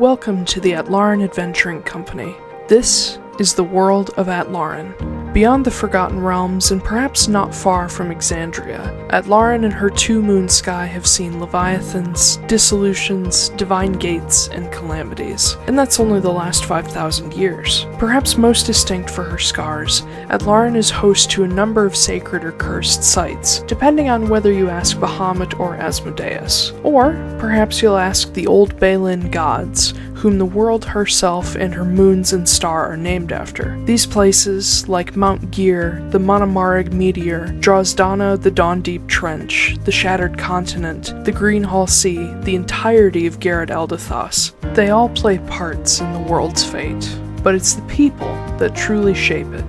Welcome to the Atlaran Adventuring Company. This is the world of Atlaran. Beyond the Forgotten Realms and perhaps not far from Exandria, Atlaran and her two-moon sky have seen leviathans, dissolutions, divine gates, and calamities. And that's only the last 5,000 years. Perhaps most distinct for her scars, Atlaran is host to a number of sacred or cursed sites, depending on whether you ask Bahamut or Asmodeus. Or perhaps you'll ask the old Balin gods, whom the world herself and her moons and star are named after. These places, like Mount Gear, the Monomarig Meteor, Drozdana, the Dawn Deep Trench, the Shattered Continent, the Greenhall Sea, the entirety of Garrett Eldathos, they all play parts in the world's fate. But it's the people that truly shape it.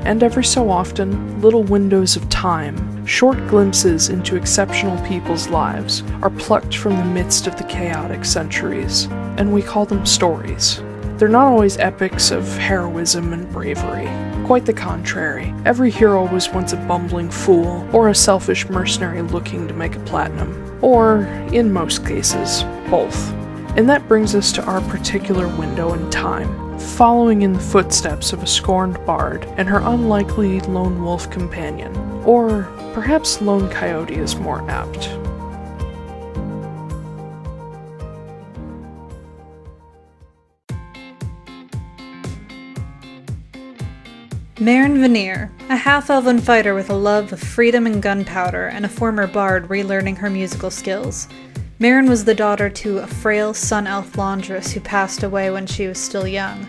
And every so often, little windows of time, short glimpses into exceptional people's lives, are plucked from the midst of the chaotic centuries, and we call them stories. They're not always epics of heroism and bravery. Quite the contrary. Every hero was once a bumbling fool, or a selfish mercenary looking to make a platinum. Or, in most cases, both. And that brings us to our particular window in time, following in the footsteps of a scorned bard and her unlikely lone wolf companion. Or perhaps lone coyote is more apt. Marin Veneer, a half-elven fighter with a love of freedom and gunpowder, and a former bard relearning her musical skills. Marin was the daughter to a frail sun-elf laundress who passed away when she was still young.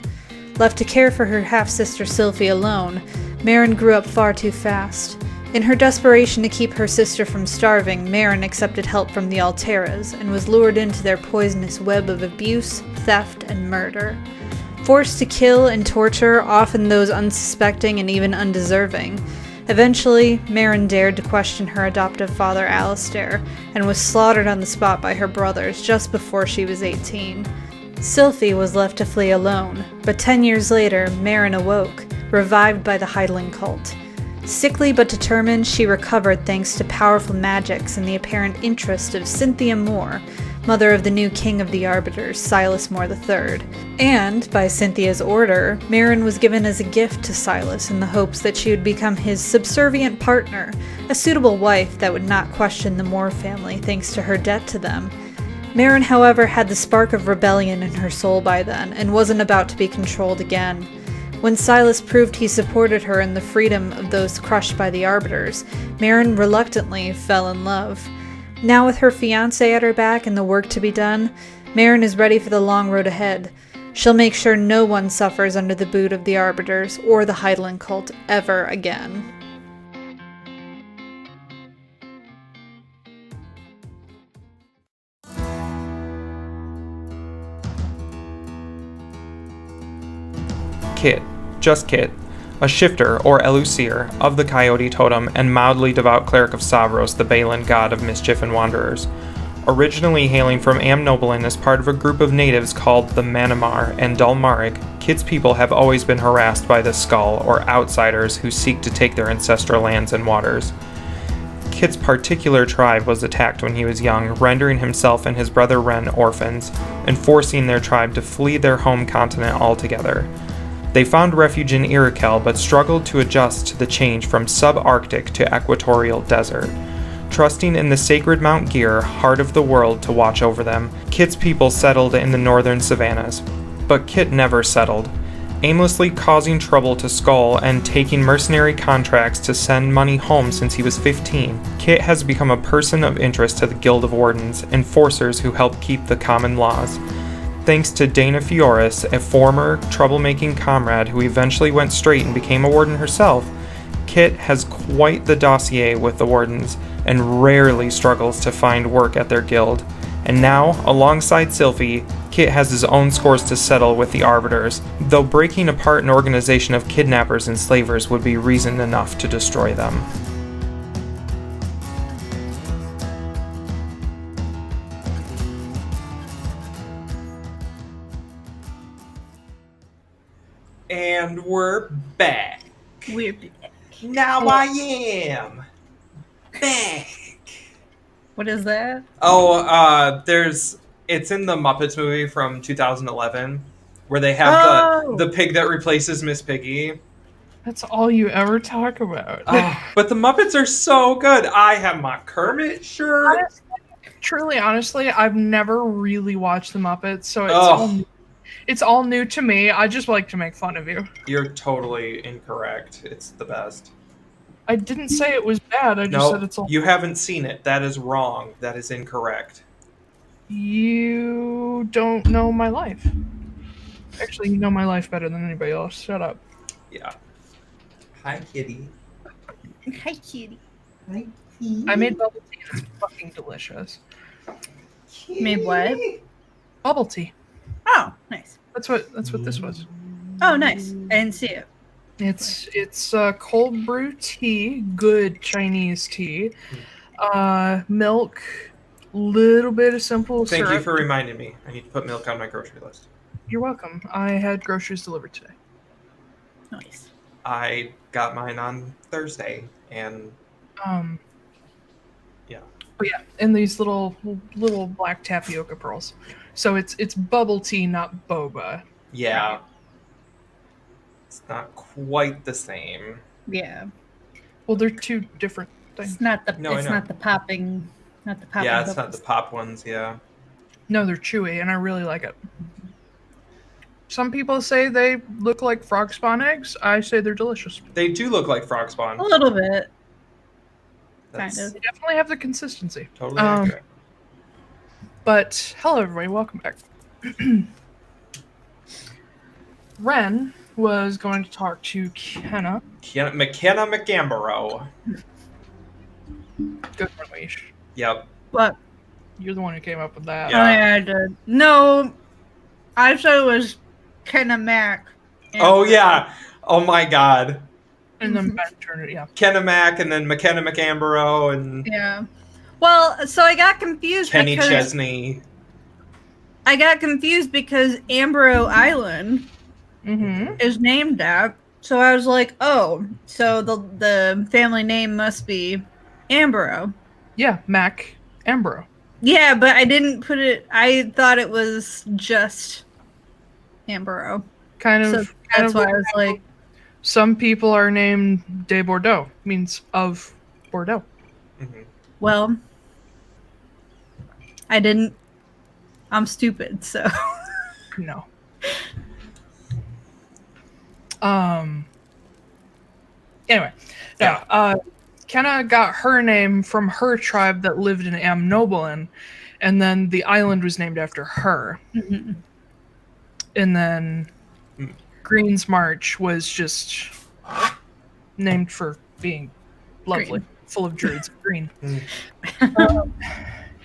Left to care for her half-sister Sylvie alone, Marin grew up far too fast. In her desperation to keep her sister from starving, Marin accepted help from the Alteras and was lured into their poisonous web of abuse, theft, and murder. Forced to kill and torture often those unsuspecting and even undeserving. Eventually, Marin dared to question her adoptive father Alistair, and was slaughtered on the spot by her brothers just before she was 18. Sylphie was left to flee alone, but 10 years later, Marin awoke, revived by the Heidling cult. Sickly but determined, she recovered thanks to powerful magics and the apparent interest of Cynthia Moore, mother of the new king of the Arbiters, Silas Moore III. And, by Cynthia's order, Marin was given as a gift to Silas in the hopes that she would become his subservient partner, a suitable wife that would not question the Moore family thanks to her debt to them. Marin, however, had the spark of rebellion in her soul by then, and wasn't about to be controlled again. When Silas proved he supported her in the freedom of those crushed by the Arbiters, Marin reluctantly fell in love. Now with her fiancé at her back and the work to be done, Marin is ready for the long road ahead. She'll make sure no one suffers under the boot of the Arbiters or the Heidling cult ever again. Kit, just Kit, a shifter or elucier of the Coyote Totem and mildly devout cleric of Savros, the Balin god of mischief and wanderers. Originally hailing from Amnoblin as part of a group of natives called the Manamar and Dalmaric, Kit's people have always been harassed by the Skull, or outsiders who seek to take their ancestral lands and waters. Kit's particular tribe was attacked when he was young, rendering himself and his brother Ren orphans, and forcing their tribe to flee their home continent altogether. They found refuge in Iroquel, but struggled to adjust to the change from subarctic to equatorial desert. Trusting in the sacred Mount Gear, heart of the world, to watch over them, Kit's people settled in the northern savannas. But Kit never settled, aimlessly causing trouble to Skull and taking mercenary contracts to send money home since he was 15. Kit has become a person of interest to the Guild of Wardens, enforcers who help keep the common laws. Thanks to Dana Fioris, a former troublemaking comrade who eventually went straight and became a warden herself, Kit has quite the dossier with the wardens, and rarely struggles to find work at their guild. And now, alongside Sylphie, Kit has his own scores to settle with the Arbiters, though breaking apart an organization of kidnappers and slavers would be reason enough to destroy them. And we're back. We're back. Now I am back. What is that? Oh, there's It's in the Muppets movie from 2011, where they have Oh! the pig that replaces Miss Piggy. That's all you ever talk about. Oh, but the Muppets are so good. I have my Kermit shirt. Truly, honestly, I've never really watched the Muppets, so Oh, it's all new to me. I just like to make fun of you. you're totally incorrect. It's the best. I didn't say it was bad. I just said No, it's all. you haven't seen it. That is wrong. That is incorrect. You don't know my life. Actually, you know my life better than anybody else. Shut up. Yeah. Hi, kitty. Hi, kitty. Hi, kitty. I made bubble tea. It's fucking delicious. Made what? Bubble tea. Oh, nice. That's what this was. Oh, nice. I didn't see it. It's cold brew tea, good Chinese tea, milk, little bit of simple Thank syrup. you for reminding me. I need to put milk on my grocery list. You're welcome. I had groceries delivered today. Nice. I got mine on Thursday, and yeah. Oh yeah, and these little black tapioca pearls. So it's bubble tea, not boba. Yeah. It's not quite the same. Yeah. Well, they're two different things. It's not the No, I it's know. not the popping Yeah, it's not bubbles. the pop ones, yeah. No, they're chewy, and I really like it. Some people say they look like frog spawn eggs. I say they're delicious. They do look like frog spawn. A little bit. That's kind of. They definitely have the consistency. totally accurate. But hello, everybody. Welcome back. Ren was going to talk to Kenna. McKenna McGambaro. Good release. Yep. What? You're the one who came up with that. Yeah. Oh yeah, I did. No, I said it was Kenna Mac. Oh, yeah. Oh, my God. And then Ben turned it, yeah. Kenna Mac and then McKenna McGambaro and Yeah. Well, so I got confused Kenny because Chesney. I got confused because Ambro Island Mm-hmm. is named that. So I was like, oh, so the family name must be Ambro. Yeah, Mac Ambro. Yeah, but I didn't put it. I thought it was just Ambro. Kind So of. that's why I was like, Some people are named de Bordeaux, means of Bordeaux. Mhm. well, I didn't. I'm stupid, so. No. Anyway, Kenna got her name from her tribe that lived in Amnoblin, and then the island was named after her. Mhm. And then Green's March was just named for being lovely, Green. full of druids. Green. Mm.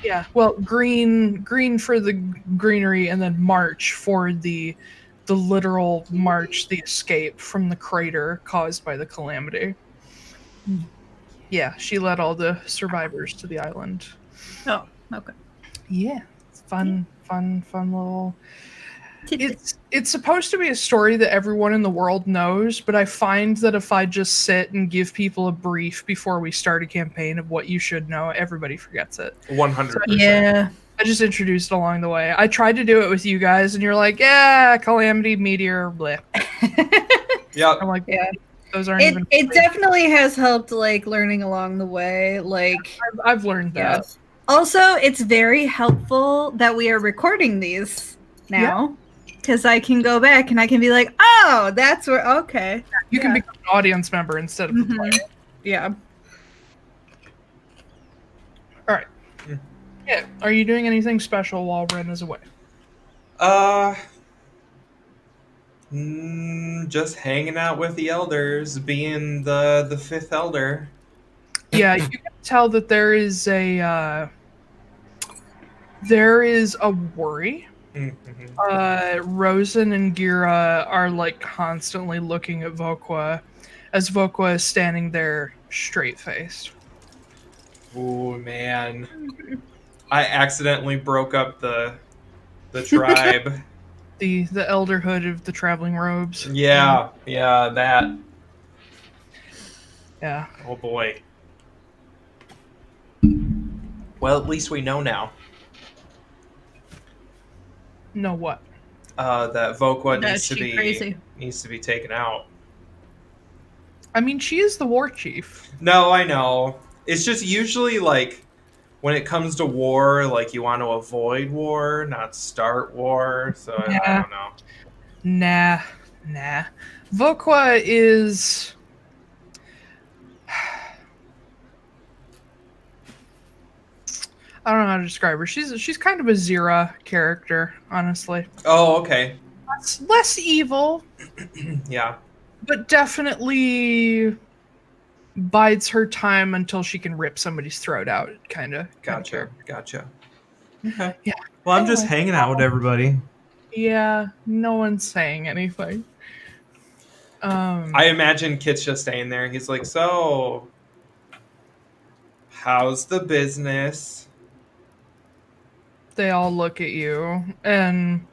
Yeah, well, green for the greenery, and then March for the literal march, the escape from the crater caused by the calamity. Yeah, she led all the survivors to the island. Oh, okay. Yeah, it's fun little. Tidbit. It's supposed to be a story that everyone in the world knows, but I find that if I just sit and give people a brief before we start a campaign of what you should know, everybody forgets it. 100%. Yeah. I just introduced it along the way. I tried to do it with you guys, and you're like, yeah, calamity, meteor, bleh. Yep. I'm like, Yeah. those aren't It even. it definitely has helped, like, learning along the way. Like, I've learned that. yes. Also, it's very helpful that we are recording these now, because I can go back and I can be like, oh, that's where. Okay. You can become an audience member instead of the Mhm. player. Yeah. All right. Yeah. Are you doing anything special while Ren is away? Just hanging out with the elders, being the fifth elder. Yeah, you can tell that there is a worry. Mm-hmm. Rosen and Gira are like constantly looking at Vokwa as Vokwa is standing there straight-faced. Oh man, I accidentally broke up the tribe. The elderhood of the traveling robes. Yeah, that. Yeah. Oh boy. Well, at least we know now. No, what? That Vokwa That needs to she be crazy. needs to be taken out. I mean, she is the war chief. No, I know. It's just usually like when it comes to war, like you want to avoid war, not start war. So I Yeah. don't know. Nah. Vokwa is. I don't know how to describe her. She's kind of a Zira character, honestly. Oh, okay. Less evil, Yeah. but definitely bides her time until she can rip somebody's throat out. Kind of. Gotcha. Okay. Yeah. Well, I'm just Anyway. hanging out with everybody. Yeah. No one's saying anything. I imagine Kit's just staying there. He's like, so, how's the business? They all look at you and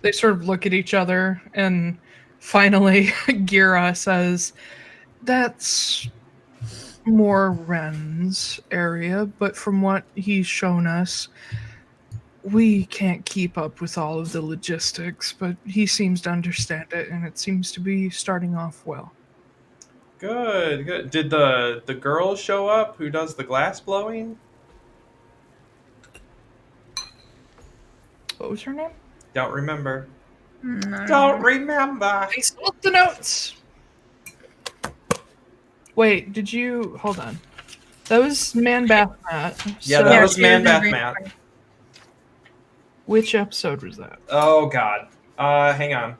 they sort of look at each other, and finally Gira says, "That's more Ren's area, but from what he's shown us, we can't keep up with all of the logistics, but he seems to understand it, and it seems to be starting off well." Good. Did the girl show up who does the glass blowing? What was her name? Don't remember. No. Don't remember. I spilled the notes. Wait, did you hold on? That was Man Bath Matt. Yeah, So that was she Man was in Bath Green Matt. Park. which episode was that? Oh God. Hang on.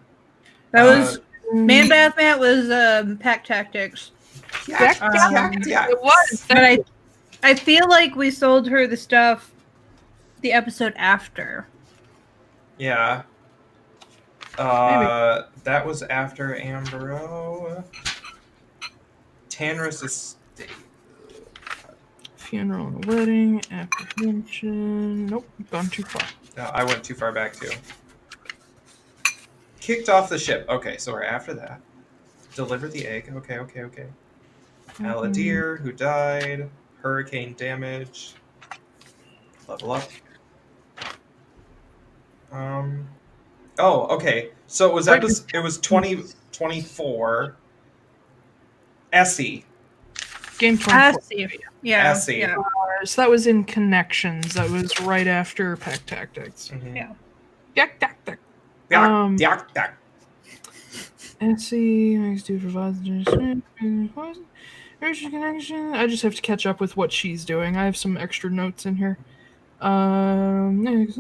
That was Mm, Man Bath Mat was Pack Tactics. Yak, Yeah. It was. But I feel like we sold her the stuff the episode after. Yeah. That was after Ambro. Tanris Estate. Funeral and wedding, apprehension. Nope, gone too far. No, I went too far back too. Kicked off the ship. Okay, so we're after that. Deliver the egg. Okay. Aladir, who died. Hurricane damage. Level up. Oh, okay. So it was it was 2024. Essie. Game 24. Yeah. Essie. Yeah. So that was in Connections. That was right after Pack Tactics. Mhm. Yeah. Yak, yak, yak. Yak, yak. Essie, next dude provides connection. I just have to catch up with what she's doing. I have some extra notes in here. Next.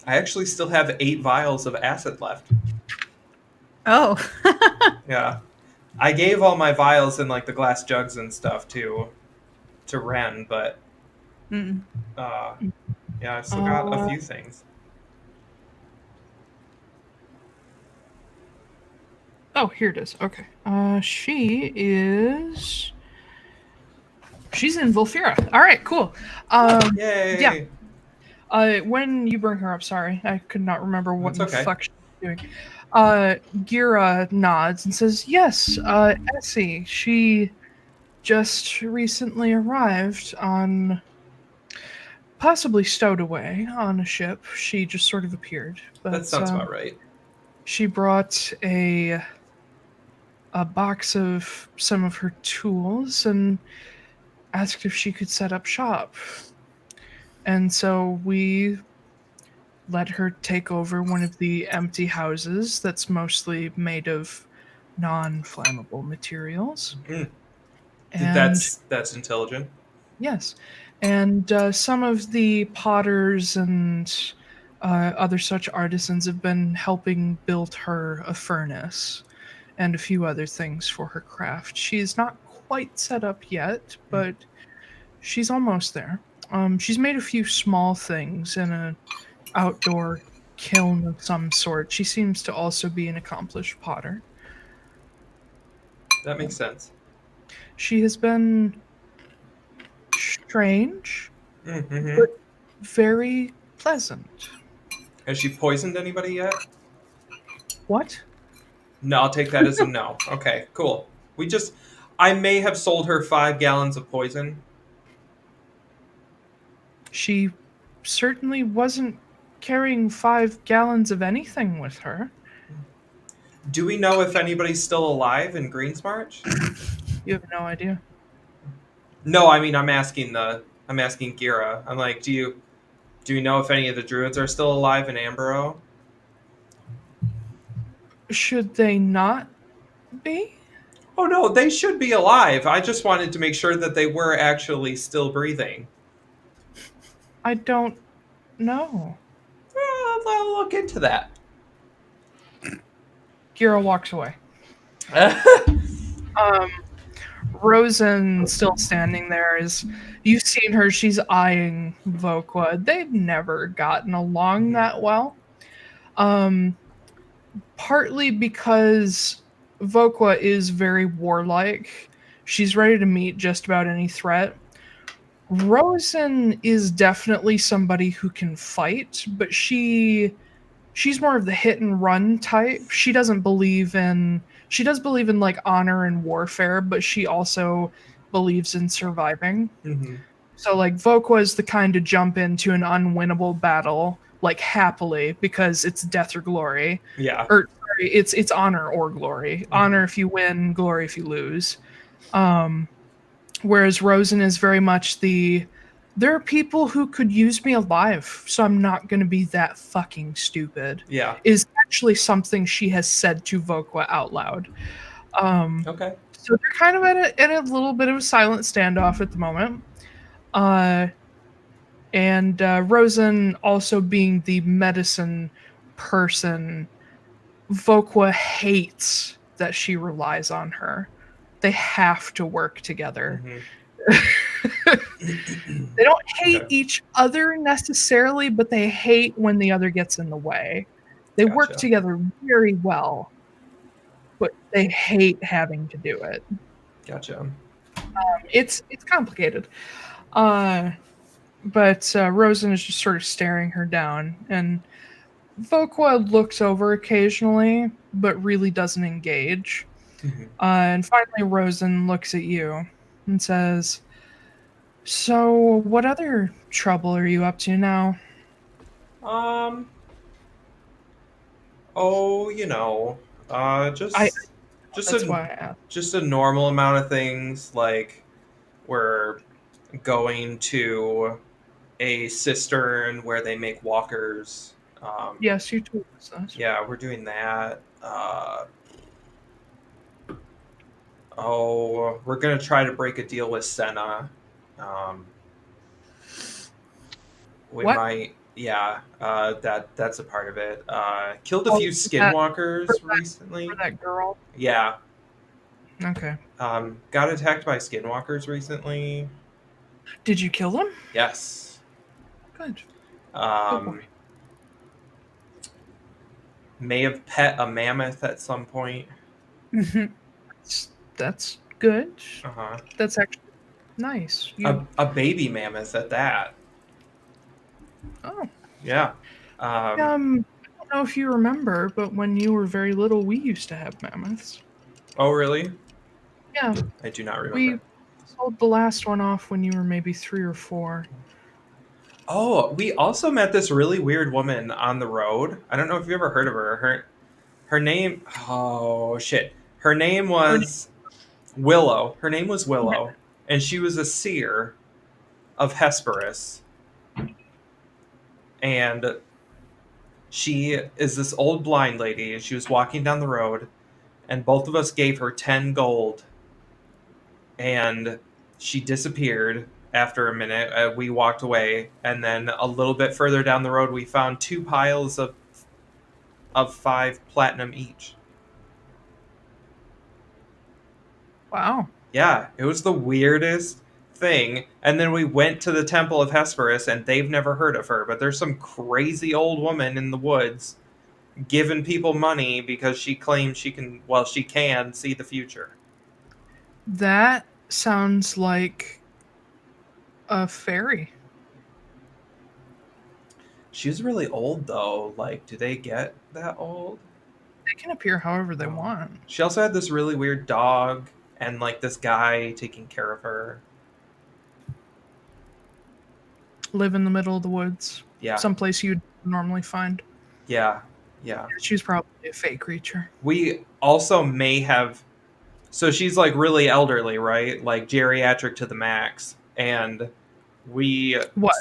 I actually still have 8 vials of acid left. Oh. Yeah. I gave all my vials and like the glass jugs and stuff to Ren, but Mm. yeah, I still got a few things. Oh, here it is. Okay. She's in Vulfira. All right, cool. Yay! yeah. When you bring her up, sorry, I could not remember what That's the okay. fuck she was doing. Gira nods and says, "Yes, Essie. She just recently arrived on, possibly stowed away on a ship. She just sort of appeared. But, That sounds about right. She brought a box of some of her tools and asked if she could set up shop. And so we let her take over one of the empty houses that's mostly made of non-flammable materials. Mm. And That's intelligent. yes, and some of the potters and other such artisans have been helping build her a furnace and a few other things for her craft. She's not quite set up yet, but she's almost there. She's made a few small things in an outdoor kiln of some sort. She seems to also be an accomplished potter. That makes sense. She has been strange, Mm-hmm. but very pleasant. Has she poisoned anybody yet? What? No, I'll take that as a no. Okay, cool. I may have sold her 5 gallons of poison. She certainly wasn't carrying 5 gallons of anything with her. Do we know if anybody's still alive in Greensmarch? You have no idea. No, I mean I'm asking Gira. I'm like, do we know if any of the druids are still alive in Ambro? Should they not be? Oh no, they should be alive. I just wanted to make sure that they were actually still breathing. I don't know. Well, I'll look into that. Gira walks away. Rosen still standing there is you've seen her, she's eyeing Vokwa. They've never gotten along that well. Partly because Vokwa is very warlike. She's ready to meet just about any threat. Rosen is definitely somebody who can fight, but she's more of the hit and run type. She does believe in like honor and warfare, but she also believes in surviving. Mm-hmm. So like Vokwa is the kind to jump into an unwinnable battle like happily because it's death or glory. Yeah. Or sorry, it's honor or glory. Mm-hmm. Honor if you win, glory if you lose. Whereas Rosen is very much there are people who could use me alive, so I'm not going to be that fucking stupid. Yeah. Is actually something she has said to Vokwa out loud. Okay. So they're kind of at a little bit of a silent standoff at the moment. And Rosen also being the medicine person, Vokwa hates that she relies on her. They have to work together. Mm-hmm. They don't hate each other necessarily, but they hate when the other gets in the way. They work together very well, but they hate having to do it. Gotcha. It's complicated. But Rosen is just sort of staring her down, and Vokwa looks over occasionally, but really doesn't engage. Mm-hmm. And finally, Rosen looks at you and says, "So, what other trouble are you up to now?" Just a normal amount of things. Like we're going to a cistern where they make walkers. Yes, you told us that. Yeah, we're doing that. We're gonna try to break a deal with Senna. We what? might. Yeah, that's a part of it. Killed a few skinwalkers recently. For that girl? Yeah. Okay. Got attacked by skinwalkers recently. Did you kill them? Yes. Good. May have pet a mammoth at some point. That's good. Uh-huh. That's actually nice. A baby mammoth at that. Oh. Yeah. I don't know if you remember, but when you were very little, we used to have mammoths. Oh, really? Yeah. I do not remember. We sold the last one off when you were maybe 3 or 4. Oh, we also met this really weird woman on the road. I don't know if you've ever heard of her. Her name... Oh, shit. Her name was Willow. Her name was Willow. And she was a seer of Hesperus. And she is this old blind lady. And she was walking down the road. And both of us gave her 10 gold. And she disappeared. After a minute, we walked away, and then a little bit further down the road, we found 2 piles of 5 platinum each. Wow. Yeah, it was the weirdest thing. And then we went to the Temple of Hesperus, and they've never heard of her, but there's some crazy old woman in the woods giving people money because she claims she can see the future. That sounds like a fairy. She's really old, though. Like, do they get that old? They can appear however they want. She also had this really weird dog, and like this guy taking care of her. Live in the middle of the woods. Yeah. Someplace you'd normally find. Yeah. She's probably a fey creature. We also may have. So she's like really elderly, right? Like geriatric to the max. And we. What?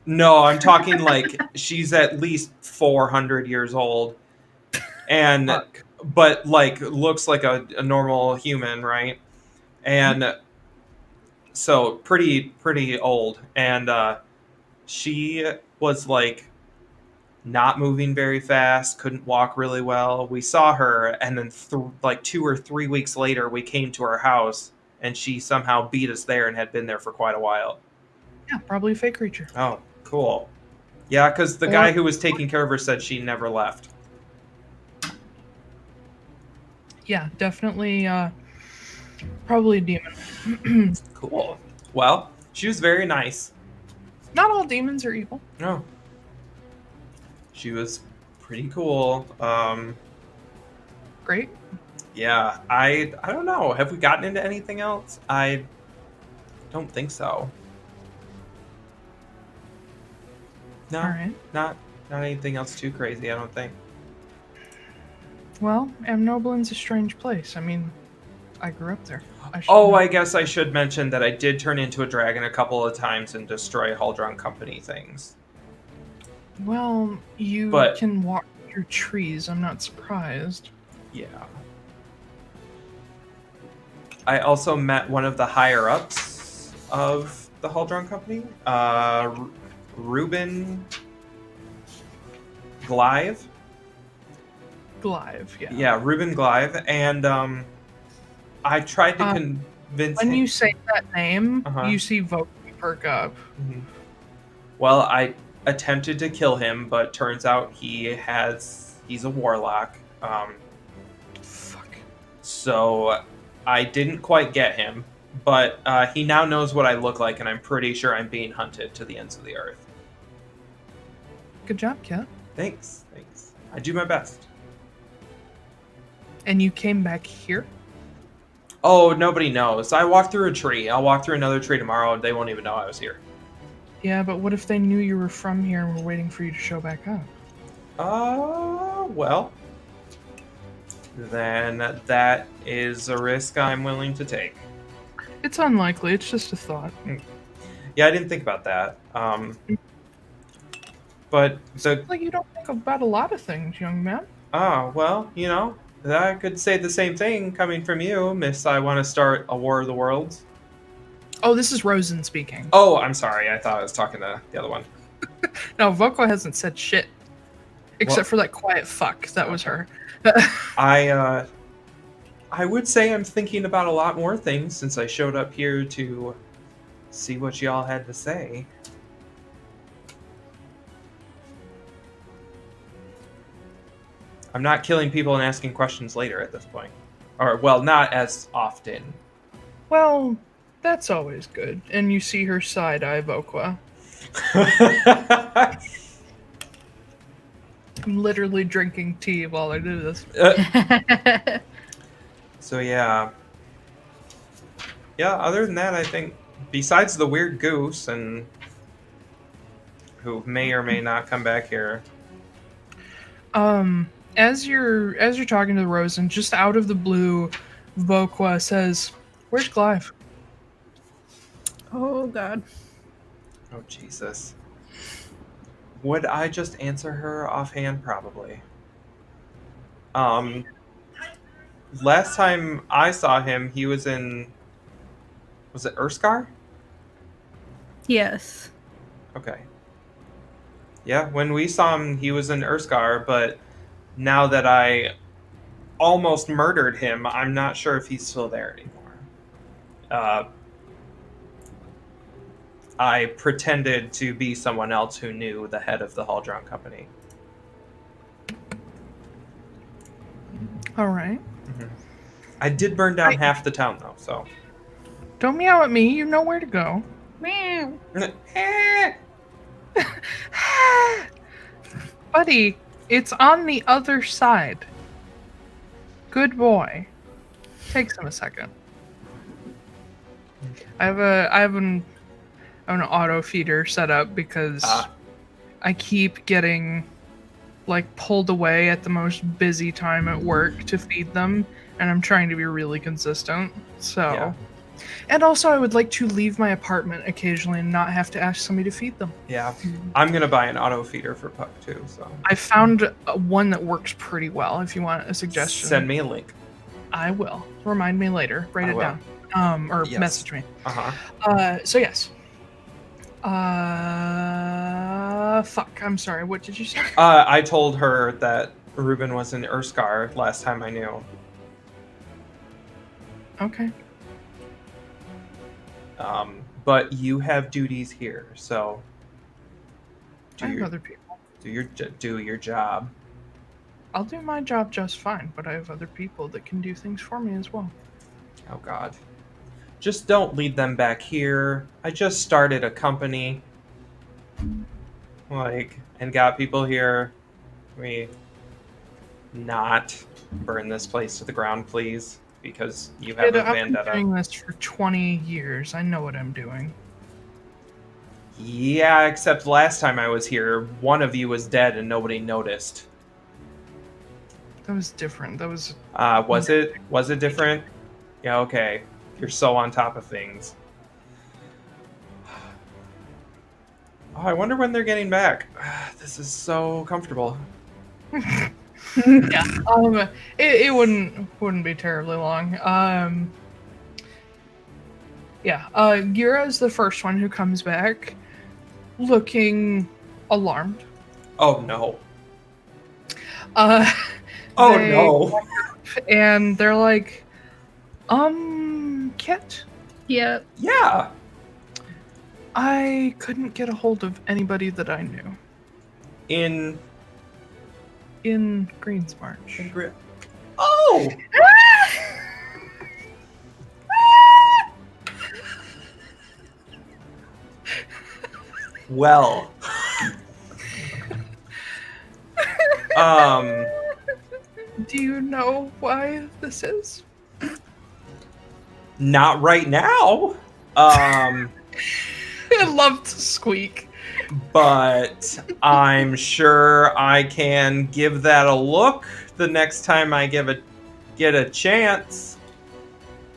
No, I'm talking like she's at least 400 years old. And. Fuck. But like looks like a normal human, right? And so pretty old. And she was like not moving very fast, couldn't walk really well. We saw her, and then like 2 or 3 weeks later, we came to her house, and she somehow beat us there and had been there for quite a while. Yeah, probably a fey creature. Oh, cool. Yeah, because the guy who was taking care of her said she never left. Yeah, definitely. Probably a demon. Cool. Well, she was very nice. Not all demons are evil. No. She was pretty cool. Great. Yeah, I don't know. Have we gotten into anything else? I don't think so. No, All right. not anything else too crazy, I don't think. Well, Amnoblin's a strange place. I mean, I grew up there. I guess I should mention that I did turn into a dragon a couple of times and destroy Huldron Company things. Well, you can walk through trees. I'm not surprised. Yeah. I also met one of the higher-ups of the Huldron Company, Reuben Glyve. Glyve, yeah. Yeah, Reuben Glyve, and I tried to convince when him. you say that name, you see Vulfira perk up. Mm-hmm. Well, I attempted to kill him, but turns out he's a warlock. Fuck. So I didn't quite get him, but he now knows what I look like, and I'm pretty sure I'm being hunted to the ends of the earth. Good job, Kat. Thanks. I do my best. And you came back here? Oh, nobody knows. I walked through a tree. I'll walk through another tree tomorrow, and they won't even know I was here. Yeah, but what if they knew you were from here and were waiting for you to show back up? Well, then that is a risk I'm willing to take. It's unlikely. It's just a thought. Yeah, I didn't think about that. But like you don't think about a lot of things, young man. Oh, well, I could say the same thing coming from you, Miss. I want to start a War of the Worlds. Oh, this is Rosen speaking. Oh, I'm sorry. I thought I was talking to the other one. No, Voko hasn't said shit. Except for that quiet fuck. That was her. I would say I'm thinking about a lot more things since I showed up here to see what y'all had to say. I'm not killing people and asking questions later at this point. Or, well, not as often. Well, that's always good. And you see her side-eye Vokwa. I'm literally drinking tea while I do this. So, yeah. Yeah, other than that, I think, besides the weird goose and who may or may not come back here. As you're talking to Rosen, just out of the blue, Vokwa says, "Where's Glyve?" Oh God. Oh Jesus. Would I just answer her offhand? Probably. Last time I saw him, he was in. Was it Urskar? Yes. Okay. Yeah, when we saw him, he was in Urskar, but now that I almost murdered him, I'm not sure if he's still there anymore. I pretended to be someone else who knew the head of the Huldron Company. All right. Mm-hmm. I did burn down half the town, though, so... Don't meow at me. You know where to go. Meow. Buddy, it's on the other side. Good boy. Takes him a second. I have an auto feeder set up because I keep getting like pulled away at the most busy time at work to feed them, and I'm trying to be really consistent. So, Yeah. and also I would like to leave my apartment occasionally and not have to ask somebody to feed them. Yeah. I'm gonna buy an auto feeder for Puck too. So I found one that works pretty well. If you want a suggestion, send me a link. I will. Remind me later. Write I it will. down. Or Yes. message me. So yes. Fuck. I'm sorry. What did you say? I told her that Ruben was in Urskar last time I knew. Okay. But you have duties here, so I have other people. do your job. I'll do my job just fine, but I have other people that can do things for me as well. Oh God. Just don't lead them back here. I just started a company. And got people here. Can we not burn this place to the ground, please? Because you have a I've been vendetta. doing this for 20 years. I know what I'm doing. Yeah, except last time I was here, one of you was dead and nobody noticed. That was different. That was... Was it different? Yeah, okay. You're so on top of things. Oh, I wonder when they're getting back. This is so comfortable. Yeah. It wouldn't be terribly long. Yeah. Gira is the first one who comes back, looking alarmed. Oh no. Oh No. And they're like, Kit? Yeah. Yeah. I couldn't get a hold of anybody that I knew In Greensmarch. Oh. Well. Do you know why this is? Not right now. I love to squeak. But I'm sure I can give that a look the next time I get a chance.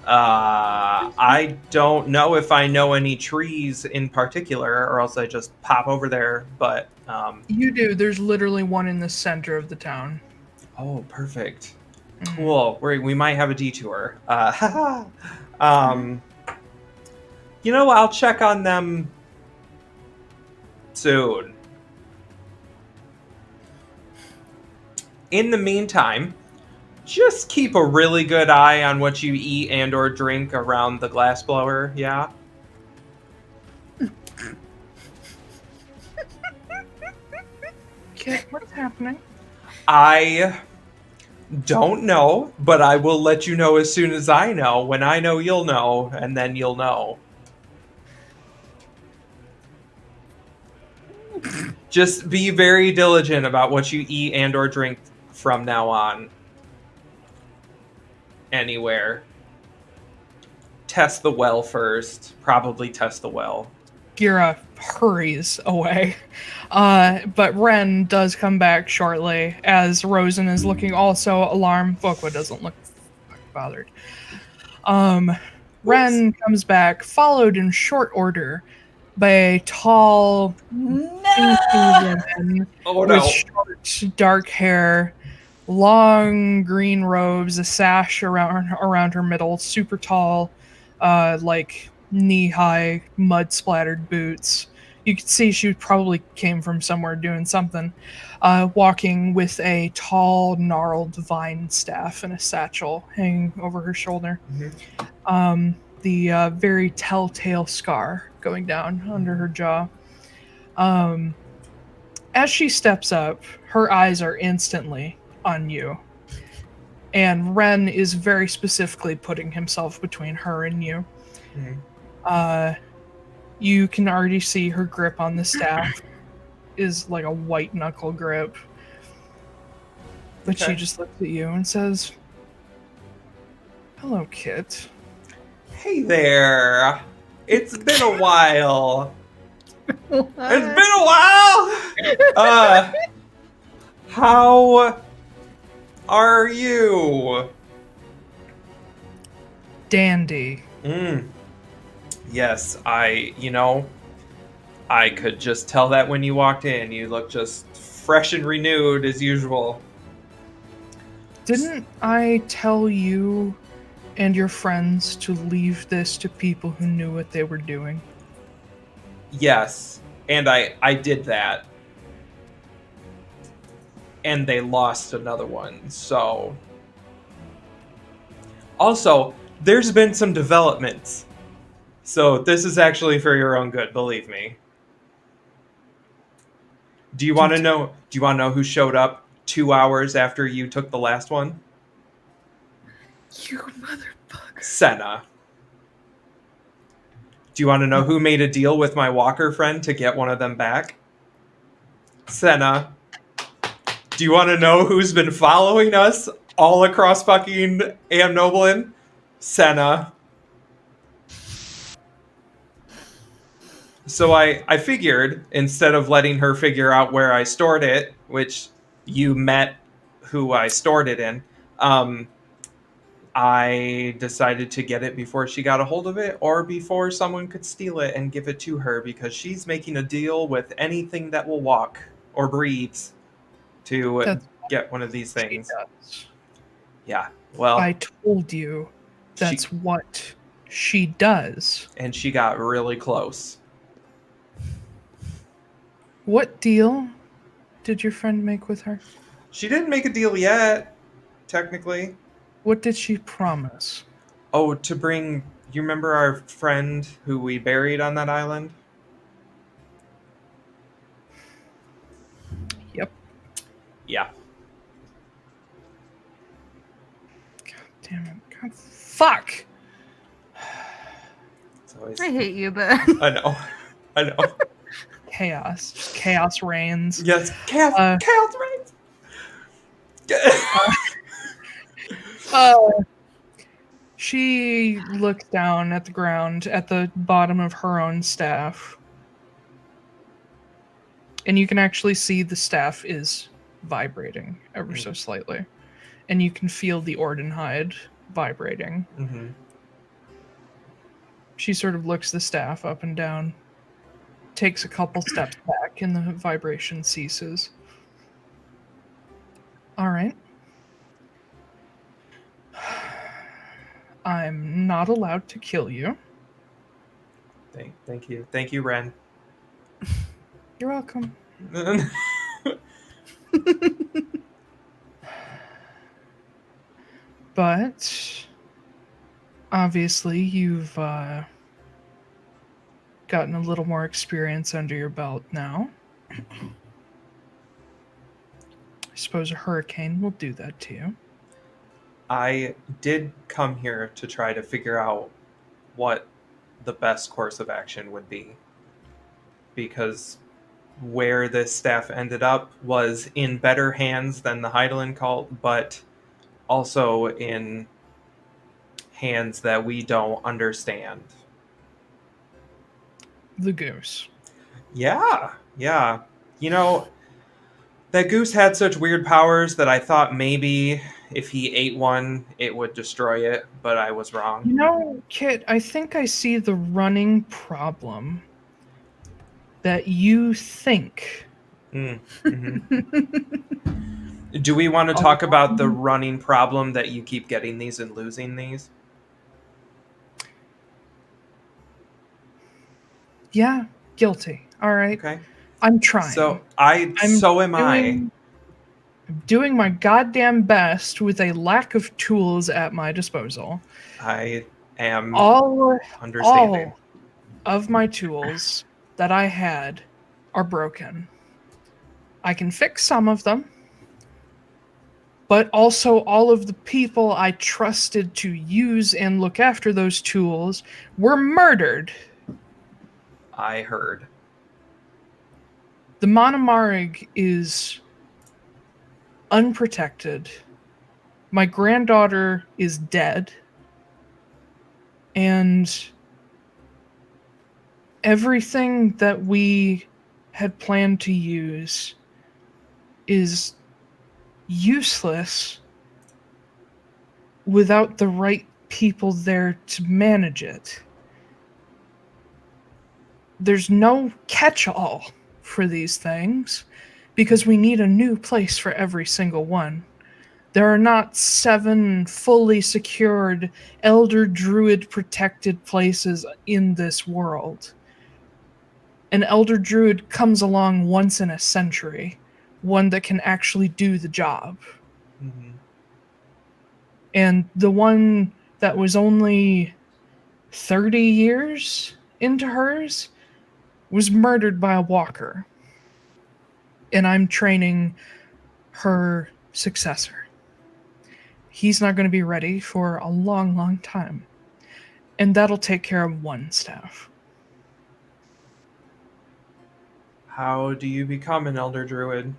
I don't know if I know any trees in particular, or else I just pop over there. But You do. There's literally one in the center of the town. oh, perfect, Mhm. cool. We might have a detour. I'll check on them soon. In the meantime, just keep a really good eye on what you eat and or drink around the glassblower, yeah? Kit, what's happening? I don't know, but I will let you know as soon as I know. When I know, you'll know, and then you'll know. Just be very diligent about what you eat and or drink from now on. Anywhere. Test the well first. Probably test the well. Gira hurries away. But Ren does come back shortly as Rosen is looking also alarmed. Bokwa doesn't look bothered. Ren comes back, followed in short order by a tall, woman Oh with short, dark hair, long green robes, a sash around her middle, super tall, like knee-high, mud-splattered boots. You could see she probably came from somewhere doing something. Walking with a tall, gnarled vine staff and a satchel hanging over her shoulder. Mhm. The very telltale scar going down under her jaw. As she steps up, her eyes are instantly on you. And Ren is very specifically putting himself between her and you. Mhm. You can already see her grip on the staff is like a white knuckle grip. But she Okay. just looks at you and says, Hello, Kit. Hey there. It's been a while. What? It's been a while. How are you? Dandy. Yes, I could just tell that when you walked in. You look just fresh and renewed as usual. Didn't I tell you and your friends to leave this to people who knew what they were doing? Yes, and I did that. And they lost another one, so... Also, there's been some developments. So this is actually for your own good, believe me. Do you want to know who showed up 2 hours after you took the last one? You motherfucker. Senna. Do you want to know who made a deal with my walker friend to get one of them back? Senna. Do you want to know who's been following us all across fucking Amnoblin? Senna. So I figured, instead of letting her figure out where I stored it, which you met who I stored it in, I decided to get it before she got a hold of it, or before someone could steal it and give it to her, because she's making a deal with anything that will walk or breathe to get one of these things. Yeah, well... I told you that's what she does. And she got really close. What deal did your friend make with her? She didn't make a deal yet, technically. What did she promise? Oh, to bring... You remember our friend who we buried on that island? Yep. Yeah. God damn it. God, fuck! It's always... I hate you, but I know. Chaos. Just chaos reigns. Yes, chaos reigns! She looks down at the ground at the bottom of her own staff. And you can actually see the staff is vibrating ever so slightly. And you can feel the Ordenhide vibrating. Mm-hmm. She sort of looks the staff up and down, takes a couple steps back, and the vibration ceases. All right. I'm not allowed to kill you. Thank you. Thank you, Ren. You're welcome. But obviously you've gotten a little more experience under your belt now. I suppose a hurricane will do that to you. I did come here to try to figure out what the best course of action would be. Because where this staff ended up was in better hands than the Heidelin cult, but also in hands that we don't understand. The goose. Yeah. You know, that goose had such weird powers that I thought maybe if he ate one, it would destroy it, but I was wrong. You know, Kit, I think I see the running problem that you think. Mm-hmm. Do we want to talk about the running problem that you keep getting these and losing these? Yeah, guilty. All right. Okay. I'm trying. So am I. I'm doing my goddamn best with a lack of tools at my disposal. I am All understanding. of my tools that I had are broken. I can fix some of them, but also all of the people I trusted to use and look after those tools were murdered. I heard. The Monomarig is unprotected. My granddaughter is dead. And everything that we had planned to use is useless without the right people there to manage it. There's no catch-all for these things because we need a new place for every single one. There are not 7 fully secured Elder Druid protected places in this world. An Elder Druid comes along once in a century, one that can actually do the job. Mm-hmm. And the one that was only 30 years into hers was murdered by a walker. And I'm training her successor. He's not going to be ready for a long, long time. And that'll take care of one staff. How do you become an Elder Druid?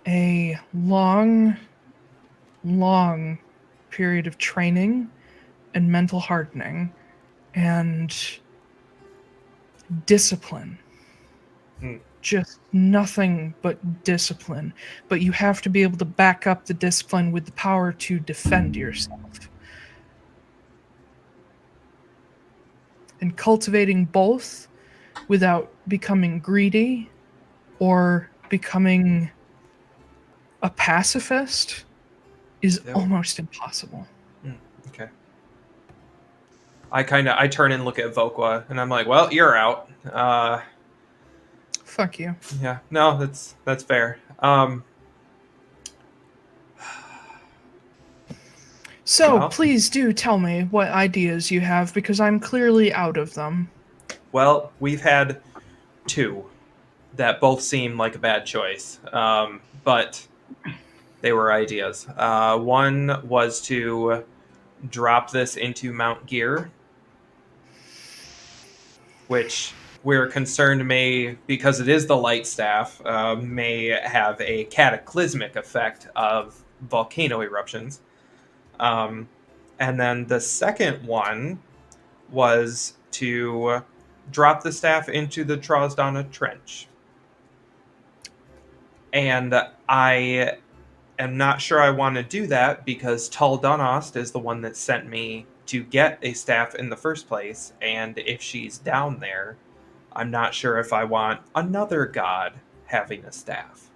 A long, long period of training and mental hardening and discipline. Just nothing but discipline. But you have to be able to back up the discipline with the power to defend yourself. And cultivating both without becoming greedy or becoming a pacifist is almost impossible. Okay. I turn and look at Vokwa, and I'm like, well, you're out. Fuck you. Yeah, no, that's fair. So, well, please do tell me what ideas you have, because I'm clearly out of them. Well, we've had 2 that both seem like a bad choice, but they were ideas. One was to drop this into Mount Gear, which we're concerned may, because it is the light staff, may have a cataclysmic effect of volcano eruptions. And then the second one was to drop the staff into the Trosdana Trench. And I am not sure I want to do that because Taldanost is the one that sent me to get a staff in the first place, and if she's down there, I'm not sure if I want another god having a staff.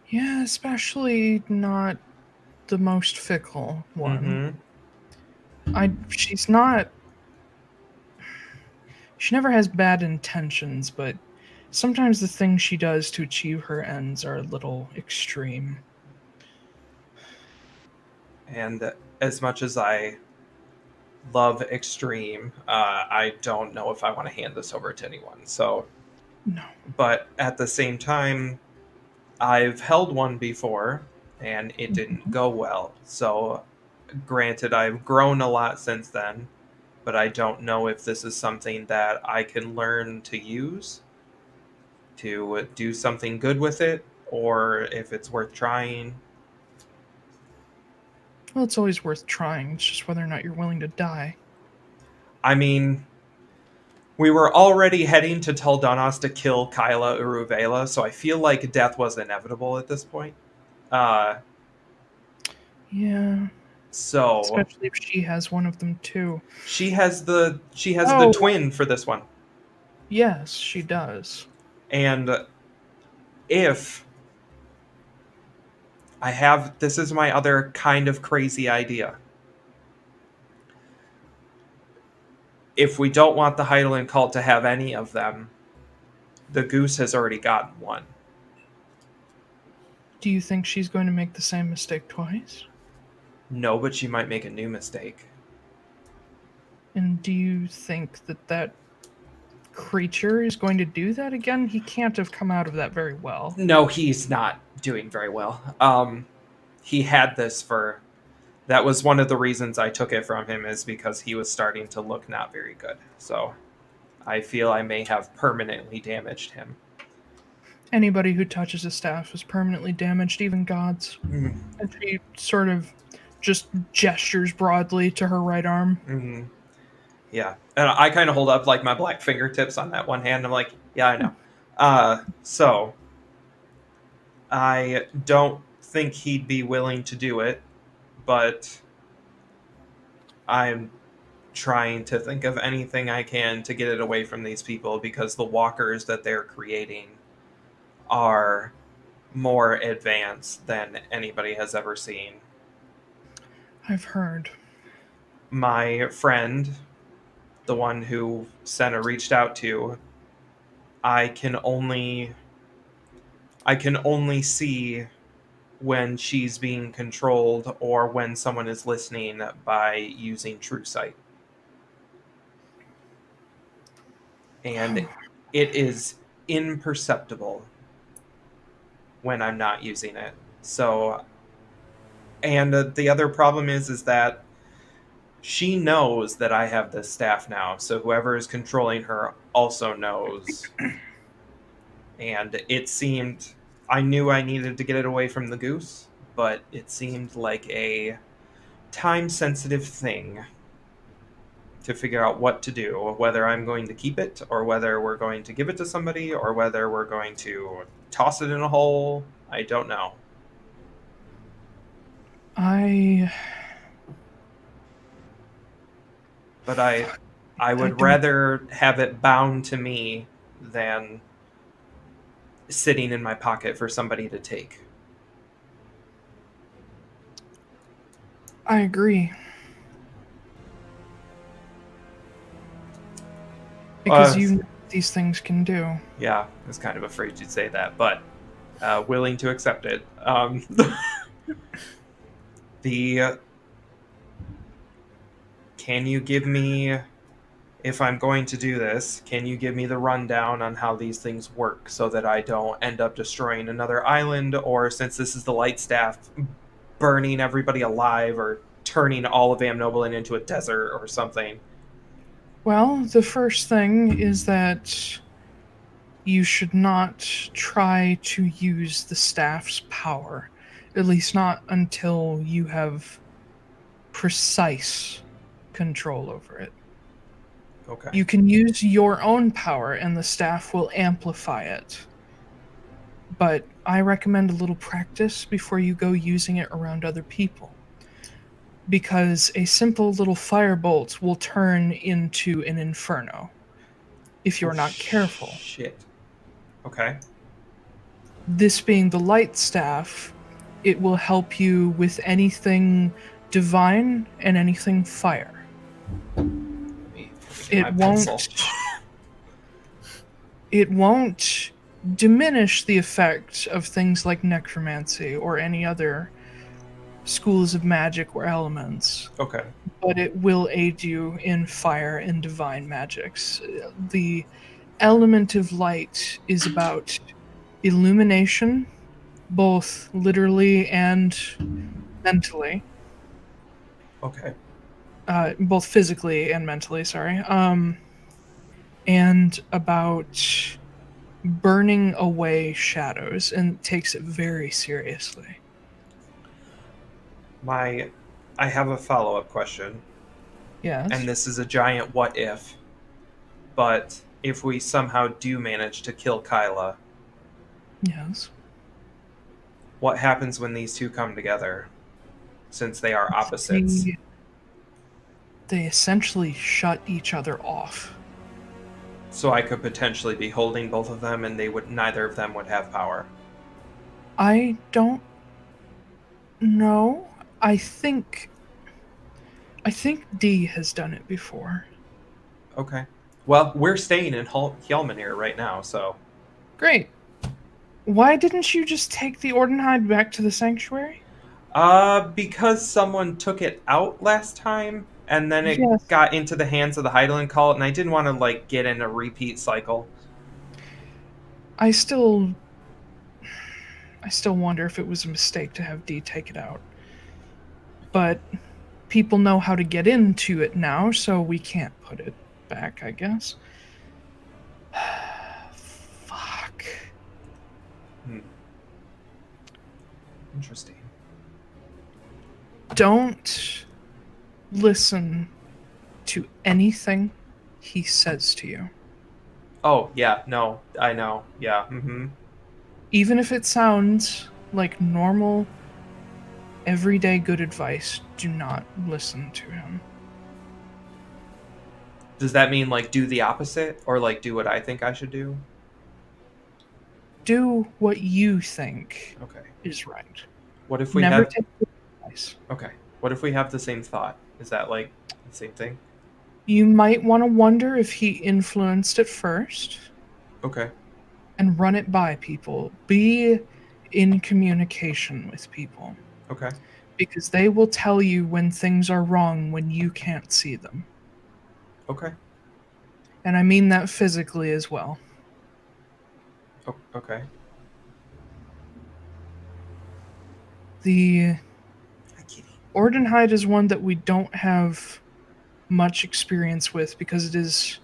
Yeah, especially not the most fickle one. She's not... She never has bad intentions, but sometimes the things she does to achieve her ends are a little extreme. And as much as I love extreme, I don't know if I want to hand this over to anyone. So, no. But at the same time, I've held one before, and it didn't go well. So, granted, I've grown a lot since then, but I don't know if this is something that I can learn to use to do something good with it, or if it's worth trying. Well, it's always worth trying. It's just whether or not you're willing to die. I mean, we were already heading to Taldanos to kill Kyla Uruvela, so I feel like death was inevitable at this point. Yeah. So especially if she has one of them too. She has the twin for this one. Yes, she does. And if I have, this is my other kind of crazy idea. If we don't want the Hydaelyn cult to have any of them, the goose has already gotten one. Do you think she's going to make the same mistake twice? No, but she might make a new mistake. And do you think that creature is going to do that again? He can't have come out of that very well. No, he's not doing very well. He had this for... That was one of the reasons I took it from him, is because he was starting to look not very good. So I feel I may have permanently damaged him. Anybody who touches a staff is permanently damaged, even gods. And she sort of just gestures broadly to her right arm. Mm-hmm. Yeah. And I kind of hold up like my black fingertips on that one hand. I'm like, yeah, I know. So I don't think he'd be willing to do it, but I'm trying to think of anything I can to get it away from these people because the walkers that they're creating are more advanced than anybody has ever seen. I've heard. My friend, the one who Senna reached out to, I can only see when she's being controlled or when someone is listening by using True Sight. And it is imperceptible when I'm not using it. So, and the other problem is that she knows that I have this staff now. So whoever is controlling her also knows. And it seemed, I knew I needed to get it away from the goose, but it seemed like a time-sensitive thing to figure out what to do, whether I'm going to keep it, or whether we're going to give it to somebody, or whether we're going to toss it in a hole. I don't know. But I would rather have it bound to me than sitting in my pocket for somebody to take. I agree. Because you know what these things can do. Yeah, I was kind of afraid you'd say that, but willing to accept it. Can you give me, if I'm going to do this, can you give me the rundown on how these things work so that I don't end up destroying another island, or since this is the light staff, burning everybody alive or turning all of Amnoblin into a desert or something? Well, the first thing is that you should not try to use the staff's power, at least not until you have precise control over it. Okay. You can use your own power and the staff will amplify it. But I recommend a little practice before you go using it around other people. Because a simple little firebolt will turn into an inferno if you're not careful. Shit. Okay. This being the light staff, it will help you with anything divine and anything fire. It won't diminish the effect of things like necromancy or any other schools of magic or elements. Okay. But it will aid you in fire and divine magics. The element of light is about illumination, both literally and mentally. Okay. Both physically and mentally, sorry. And about burning away shadows, and takes it very seriously. I have a follow-up question. Yes. And this is a giant what if. But if we somehow do manage to kill Kyla, Yes. what happens when these two come together? Since they are opposites. They essentially shut each other off. So I could potentially be holding both of them and neither of them would have power. I don't know. I think D has done it before. Okay. Well, we're staying in Hjelmanir right now, so... Great. Why didn't you just take the Ordenhide back to the sanctuary? Because someone took it out last time, and then it got into the hands of the Hydaelyn cult, and I didn't want to, get in a repeat cycle. I still wonder if it was a mistake to have D take it out. But people know how to get into it now, so we can't put it back, I guess. Fuck. Interesting. don't listen to anything he says to you. Oh, yeah, no, I know. Yeah, mm-hmm. Even if it sounds like normal, everyday good advice, do not listen to him. Does that mean, like, do the opposite? Or, like, do what I think I should do? Do what you think Okay. is right. What if we Never have... take the advice. Okay. What if we have the same thought? Is that, like, the same thing? You might want to wonder if he influenced it first Okay. and run it by people. Be in communication with people. Okay. Because they will tell you when things are wrong when you can't see them. Okay. And I mean that physically as well. Oh, okay. The Ordenhide is one that we don't have much experience with because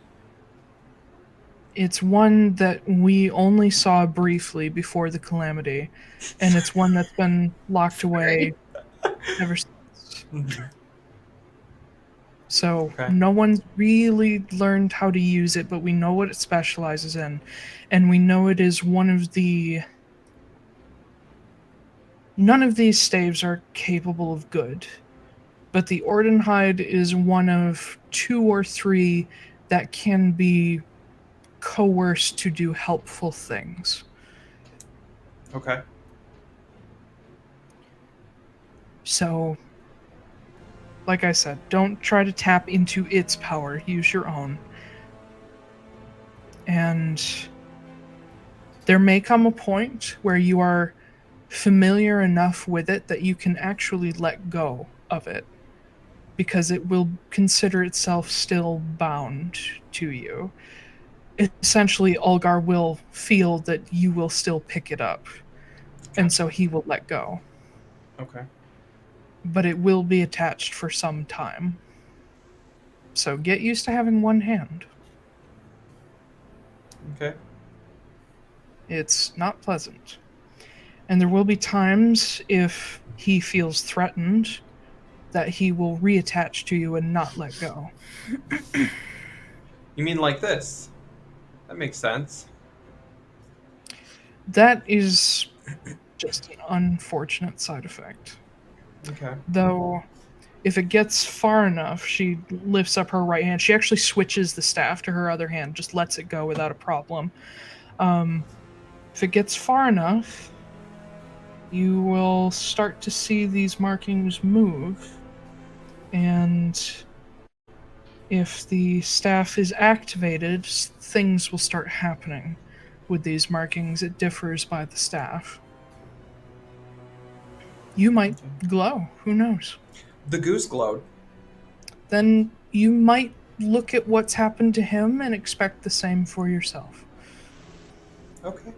it's one that we only saw briefly before the calamity, and it's one that's been locked away ever since. So no one's really learned how to use it, but we know what it specializes in, and we know it is one of the... None of these staves are capable of good, but the Ordenhide is one of 2 or 3 that can be coerced to do helpful things. Okay. So, like I said, don't try to tap into its power. Use your own. And there may come a point where you are familiar enough with it that you can actually let go of it, because it will consider itself still bound to you. Essentially, Ulgar will feel that you will still pick it up, and so he will let go. Okay. But it will be attached for some time. So get used to having one hand. Okay. It's not pleasant. And there will be times, if he feels threatened, that he will reattach to you and not let go. You mean like this? That makes sense. That is just an unfortunate side effect. Okay. Though, if it gets far enough, she lifts up her right hand. She actually switches the staff to her other hand, just lets it go without a problem. If it gets far enough, you will start to see these markings move. And if the staff is activated, things will start happening with these markings. It differs by the staff. You might glow. Who knows? The goose glowed. Then you might look at what's happened to him and expect the same for yourself. Okay.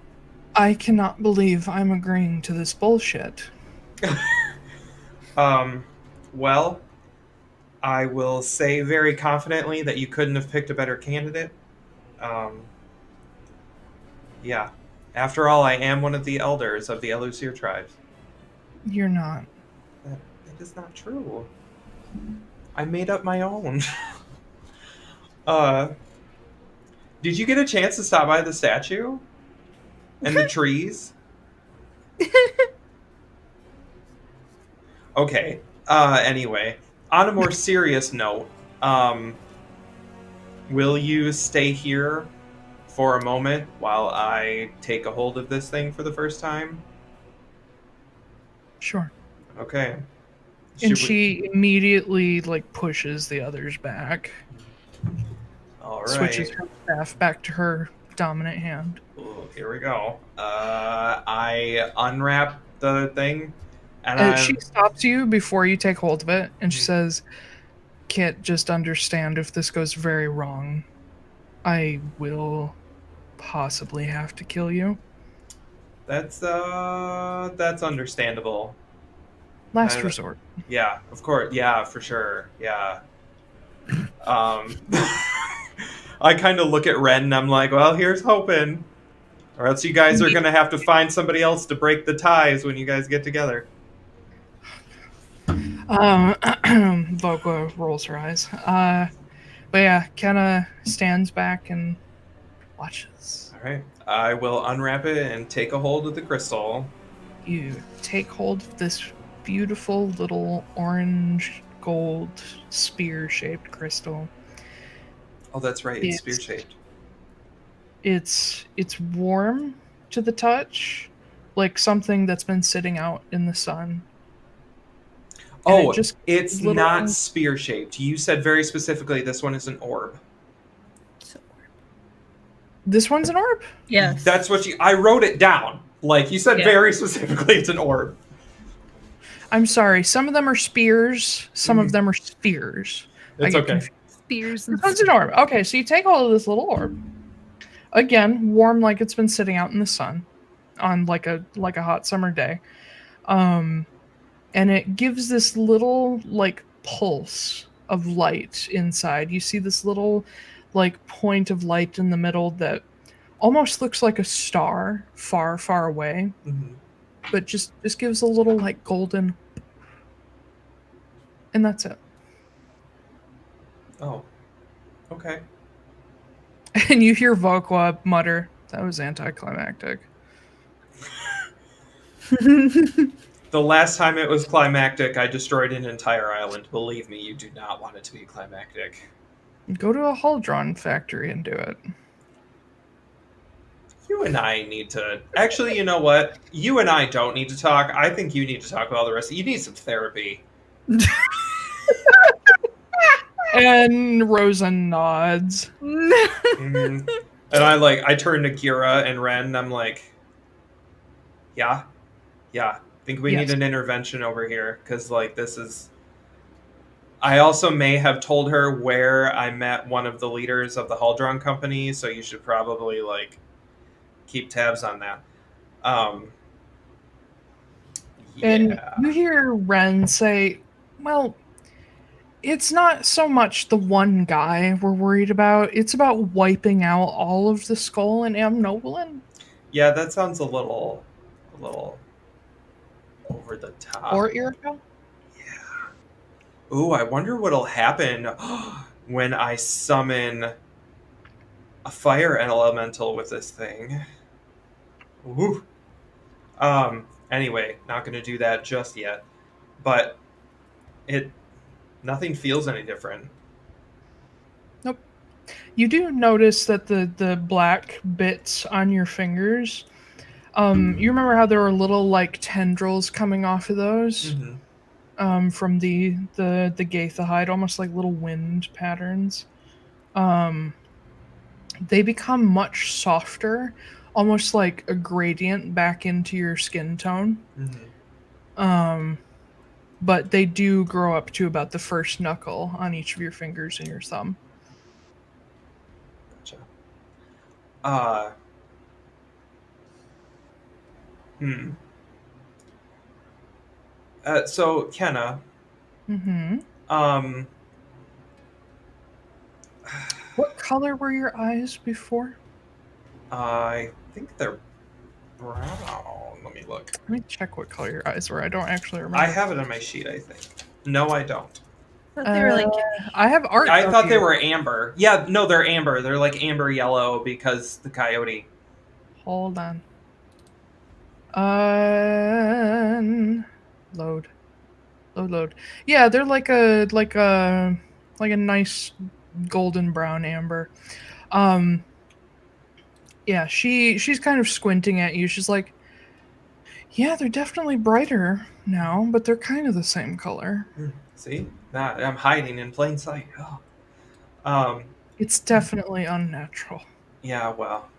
I cannot believe I'm agreeing to this bullshit. Well, I will say very confidently that you couldn't have picked a better candidate. Yeah. After all, I am one of the elders of the Elusir tribes. You're not. That is not true. I made up my own. Did you get a chance to stop by the statue? And the trees? Okay. Anyway, on a more serious note, will you stay here for a moment while I take a hold of this thing for the first time? Sure. Okay. And she immediately, pushes the others back. All right. Switches her staff back to her dominant hand. Ooh, here we go. I unwrap the thing, and she stops you before you take hold of it, and she says, "Kit, just understand if this goes very wrong, I will possibly have to kill you." That's understandable. Last resort. Yeah, of course. Yeah, for sure. Yeah. I kind of look at Ren and I'm like, well, here's hoping. Or else you guys are going to have to find somebody else to break the ties when you guys get together. Vogue rolls her eyes. But yeah, Kenna stands back and watches. All right. I will unwrap it and take a hold of the crystal. You take hold of this beautiful little orange gold spear-shaped crystal. Oh, that's right. It's spear-shaped. It's warm to the touch, like something that's been sitting out in the sun. Oh, it's not spear-shaped. You said very specifically this one is an orb. This one's an orb? Yes. That's what I wrote it down. Like, you said very specifically it's an orb. I'm sorry. Some of them are spears. Some of them are spheres. It's okay. Spears. This one's an orb. Okay, so you take hold of this little orb. Again, warm like it's been sitting out in the sun on like a hot summer day. And it gives this little like pulse of light inside. You see this little like point of light in the middle that almost looks like a star far, far away. Mm-hmm. But just gives a little like golden, and that's it. Oh, okay. And you hear Vokwa mutter, "That was anticlimactic." The last time it was climactic, I destroyed an entire island. Believe me, you do not want it to be climactic. Go to a hull-drawn factory and do it. You and I need to... Actually, you know what? You and I don't need to talk. I think you need to talk about the rest. You need some therapy. And Rosa nods. Mm-hmm. And I turn to Kira and Ren, and I'm like, yeah, I think we need an intervention over here, because, like, this is... I also may have told her where I met one of the leaders of the Huldron Company, so you should probably, like, keep tabs on that. And you hear Ren say, well, it's not so much the one guy we're worried about. It's about wiping out all of the skull in Amnoblin. Yeah, that sounds a little over the top. Or Irka? Yeah. Ooh, I wonder what'll happen when I summon a fire elemental with this thing. Ooh. Anyway, not gonna do that just yet. But nothing feels any different. Nope. You do notice that the black bits on your fingers, you remember how there were little like tendrils coming off of those? Mm-hmm. From the Gaitha hide, almost like little wind patterns. They become much softer, almost like a gradient back into your skin tone. Mm-hmm. But they do grow up to about the first knuckle on each of your fingers and your thumb. Gotcha. So Kenna. Mm-hmm. Um. What color were your eyes before? I think they're brown. Let me look. Let me check what color your eyes were. I don't actually remember. I have it on my sheet, I think. No, I don't. I thought they were like... I have art. I thought they were amber. Yeah, no, they're amber. They're like amber yellow because the coyote. Hold on. Load. Yeah, they're like a nice golden brown amber. Yeah, she's kind of squinting at you. She's like, yeah, they're definitely brighter now, but they're kind of the same color. See? Nah, I'm hiding in plain sight. Oh. It's definitely unnatural. Yeah, well.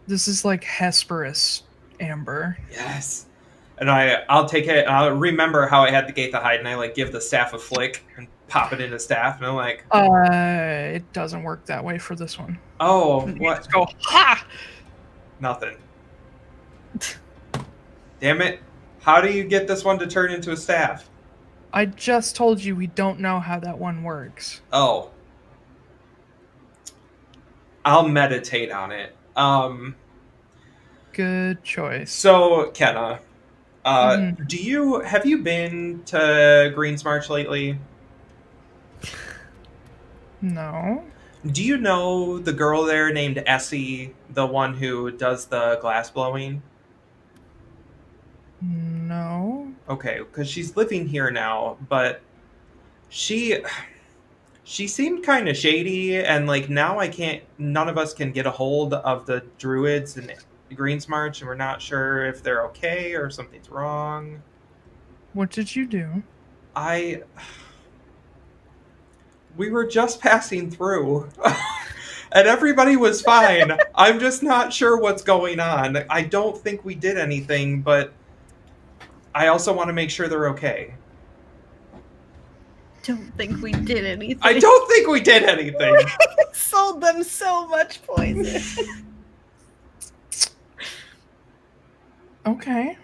This is like Hesperus amber. Yes. And I'll take it, and I'll remember how I had the Gaitha hide, and I like give the staff a flick and pop it into staff, and I'm like... It doesn't work that way for this one. Oh, You what? just go, ha! Nothing. Damn it. How do you get this one to turn into a staff? I just told you we don't know how that one works. Oh. I'll meditate on it. Good choice. So, Kenna, Have you been to Greens March lately? No. Do you know the girl there named Essie, the one who does the glass blowing? No. Okay, because she's living here now, but she seemed kind of shady, and like now none of us can get a hold of the Druids and Greens March, and we're not sure if they're okay or something's wrong. What did you do? We were just passing through. And everybody was fine. I'm just not sure what's going on. I don't think we did anything, but I also want to make sure they're okay. Don't think we did anything. I don't think we did anything. Sold them so much poison. Okay.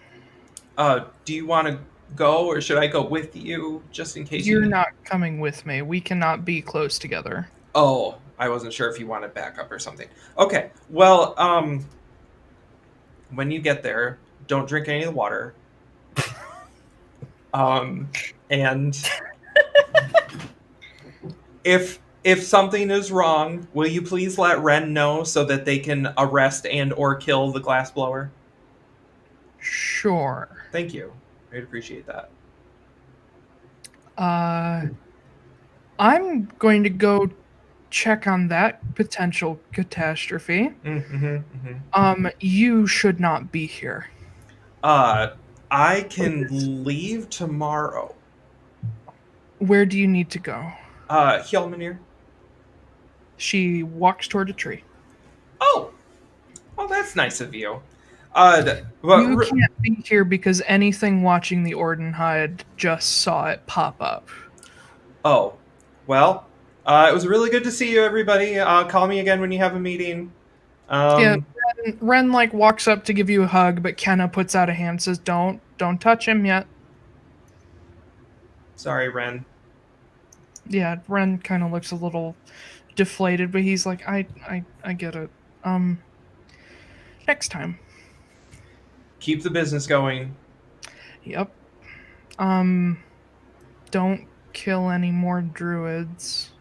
Do you want to go, or should I go with you, just in case? You're not coming with me. We cannot be close together. Oh, I wasn't sure if you wanted backup or something. Okay, well, when you get there, don't drink any of the water. And if something is wrong, will you please let Ren know so that they can arrest and or kill the glassblower? Sure. Thank you. I'd appreciate that. I'm going to go check on that potential catastrophe. You should not be here. I can leave tomorrow. Where do you need to go? Hjelmanir. She walks toward a tree. Oh, that's nice of you. You can't be here because anything watching the Ordenhide just saw it pop up. Oh, well, it was really good to see you, everybody. Call me again when you have a meeting. Ren like walks up to give you a hug, but Kenna puts out a hand, says, "Don't touch him yet." Sorry, Ren. Yeah, Ren kind of looks a little deflated, but he's like, I get it. Next time. Keep the business going. Yep. Don't kill any more druids.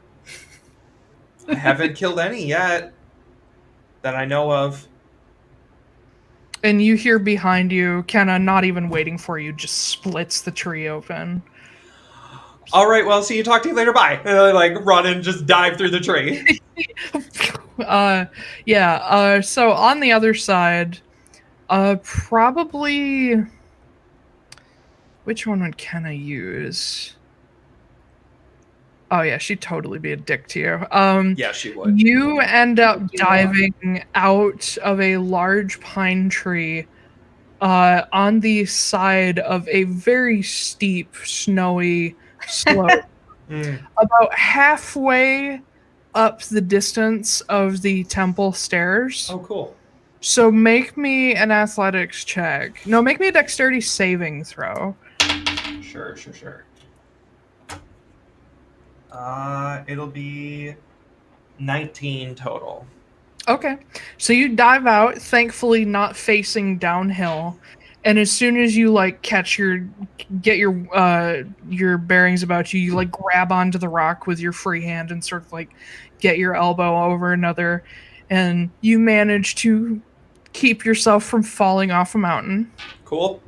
I haven't killed any yet that I know of. And you hear behind you, Kenna, not even waiting for you, just splits the tree open. All right, well, see you. Talk to you later. Bye. And I like run and just dive through the tree. So on the other side, probably, which one would Kenna use? Oh yeah, she'd totally be a dick to you. Yeah, she would. You end up diving out of a large pine tree on the side of a very steep, snowy slope. About halfway up the distance of the temple stairs. Oh, cool. So make me an athletics check. No, make me a dexterity saving throw. Sure. It'll be 19 total. Okay. So you dive out, thankfully not facing downhill. And as soon as you like get your bearings about you, you like grab onto the rock with your free hand and sort of like get your elbow over another, and you manage to keep yourself from falling off a mountain. Cool.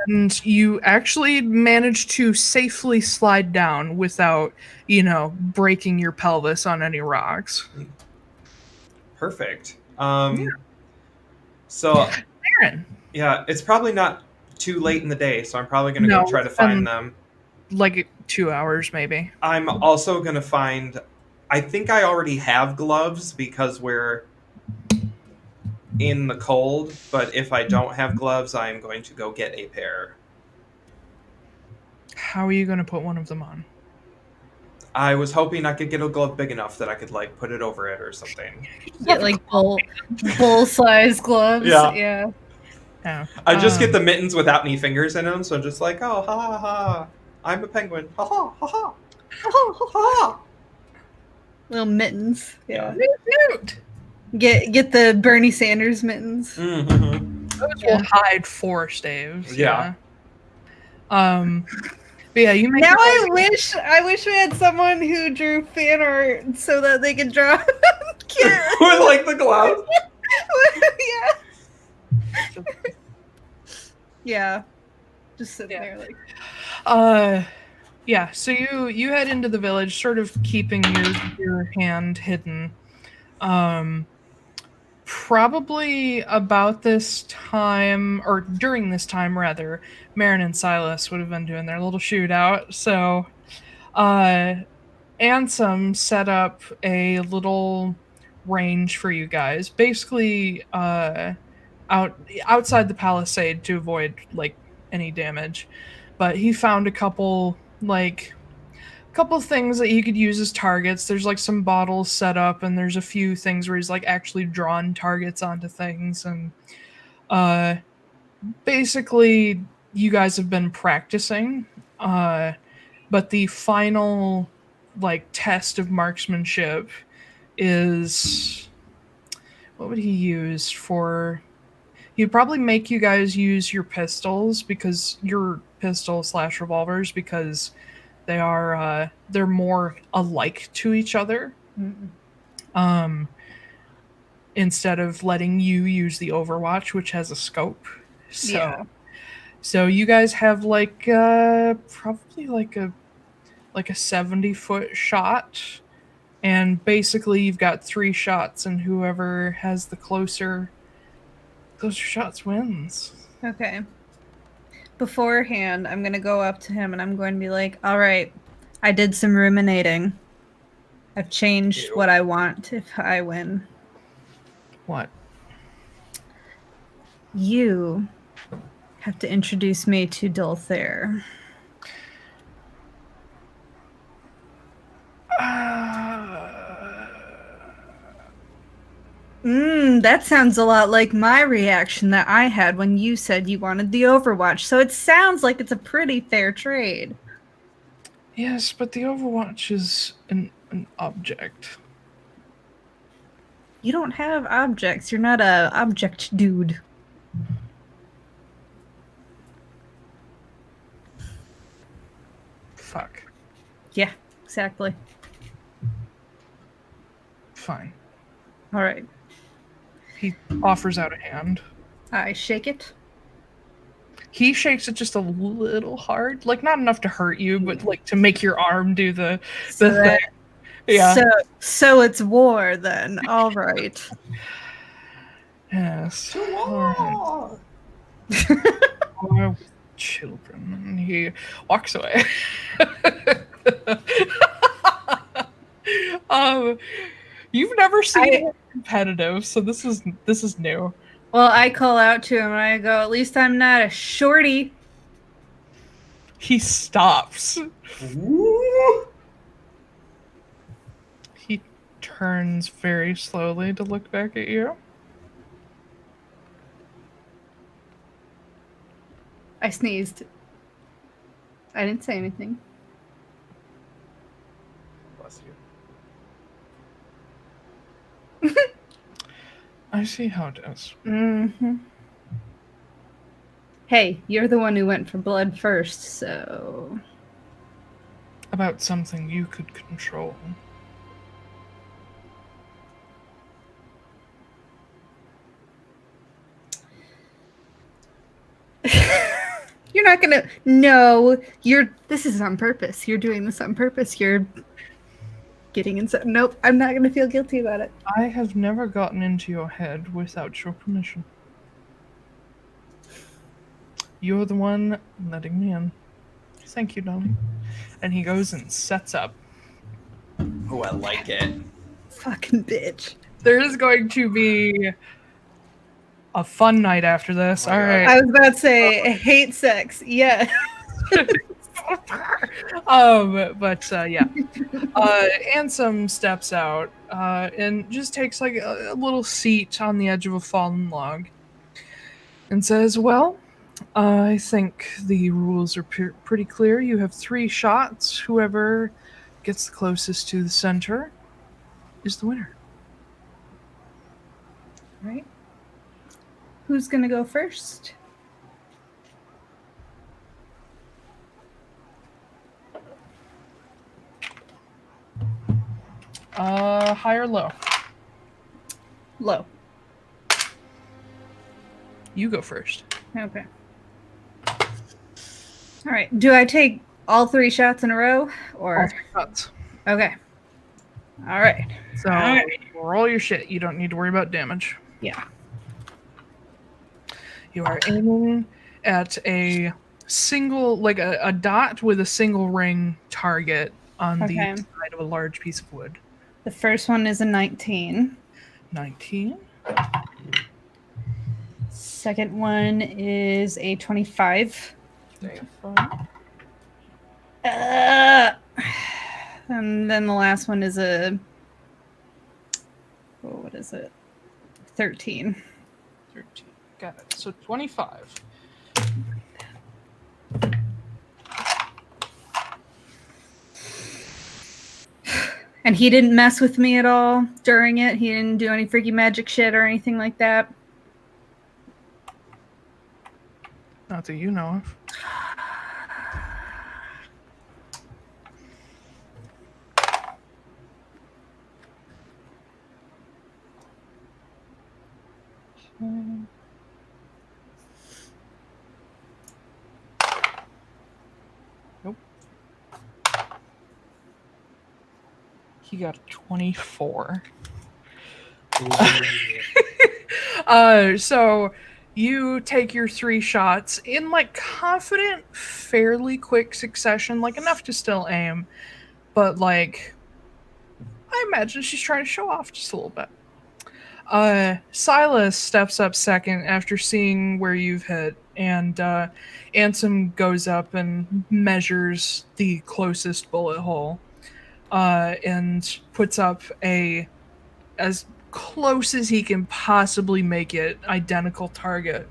And you actually manage to safely slide down without, breaking your pelvis on any rocks. Perfect. So Marin. Yeah, it's probably not too late in the day, so I'm probably going to go try to find them. Like 2 hours, maybe. I'm also going to find... I think I already have gloves because we're in the cold, but if I don't have gloves, I'm going to go get a pair. How are you going to put one of them on? I was hoping I could get a glove big enough that I could, like, put it over it or something. Get, like, bull-sized gloves. Yeah. Oh. I just get the mittens without any fingers in them, so I'm just like, oh, ha, ha, ha. I'm a penguin. Ha, ha, ha, ha. Ha, ha, ha. Little mittens. Yeah. Cute. Get the Bernie Sanders mittens. Mm-hmm. Those will hide 4 staves. Yeah. But yeah, you make Now your way- I wish we had someone who drew fan art so that they could draw Kit. With like the gloves. Yeah. Yeah. Just sitting there like yeah, so you head into the village, sort of keeping your hand hidden. Probably about this time, or during this time rather, Marin and Silas would have been doing their little shootout. So Ansem set up a little range for you guys, basically outside the palisade to avoid like any damage. But he found a couple things that he could use as targets. There's like some bottles set up, and there's a few things where he's like actually drawn targets onto things, and basically you guys have been practicing, but the final like test of marksmanship is what would he use for? He'd probably make you guys use your pistols, because your pistol/revolvers, because they are they're more alike to each other. Instead of letting you use the Overwatch, which has a scope. So you guys have like probably like a 70-foot shot, and basically you've got 3 shots, and whoever has the closer shots wins. okay. Beforehand, I'm gonna go up to him and I'm going to be like, all right, I did some ruminating. I've changed what I want if I win. What? You have to introduce me to Dulthair. That sounds a lot like my reaction that I had when you said you wanted the Overwatch. So it sounds like it's a pretty fair trade. Yes, but the Overwatch is an object. You don't have objects. You're not a object dude. Fuck. Yeah, exactly. Fine. All right. He offers out a hand. I shake it. He shakes it just a little hard, like not enough to hurt you, but like to make your arm do the thing. Yeah. So it's war then. All right. Yes. War. Oh, children. And he walks away. You've never seen him competitive, so this is new. Well, I call out to him and I go, at least I'm not a shorty. He stops. Ooh. He turns very slowly to look back at you. I sneezed. I didn't say anything. Bless you. I see how it is. Mm-hmm. Hey, you're the one who went for blood first, so... About something you could control. You're not gonna... No, this is on purpose. You're doing this on purpose. You're getting inside. Nope, I'm not gonna feel guilty about it. I have never gotten into your head without your permission. You're the one letting me in. Thank you, darling. And he goes and sets up. Oh, I like it. Fucking bitch. There is going to be a fun night after this. Oh my All God. right. I was about to say, I hate sex. Yeah. Yeah. Ansem steps out and just takes like a little seat on the edge of a fallen log and says, well, I think the rules are pretty clear. You have 3 shots. Whoever gets the closest to the center is the winner. Right. Who's gonna go first? High or low? Low. You go first. Okay. All right. Do I take all 3 shots in a row, or? All 3 shots. Okay. All right. So roll your shit. You don't need to worry about damage. Yeah. You are aiming at a single, like a dot with a single ring target on the side of a large piece of wood. The first one is a 19. 19. Second one is a 25. And then the last one is a... Oh, what is it? 13. 13. Got it. So 25. And he didn't mess with me at all during it? He didn't do any freaky magic shit or anything like that? Not that you know of. Nope. He got a 24. So you take your 3 shots in like confident, fairly quick succession, like enough to still aim, but like I imagine she's trying to show off just a little bit. Silas steps up second after seeing where you've hit, and Ansem goes up and measures the closest bullet hole, and puts up a as close as he can possibly make it identical target,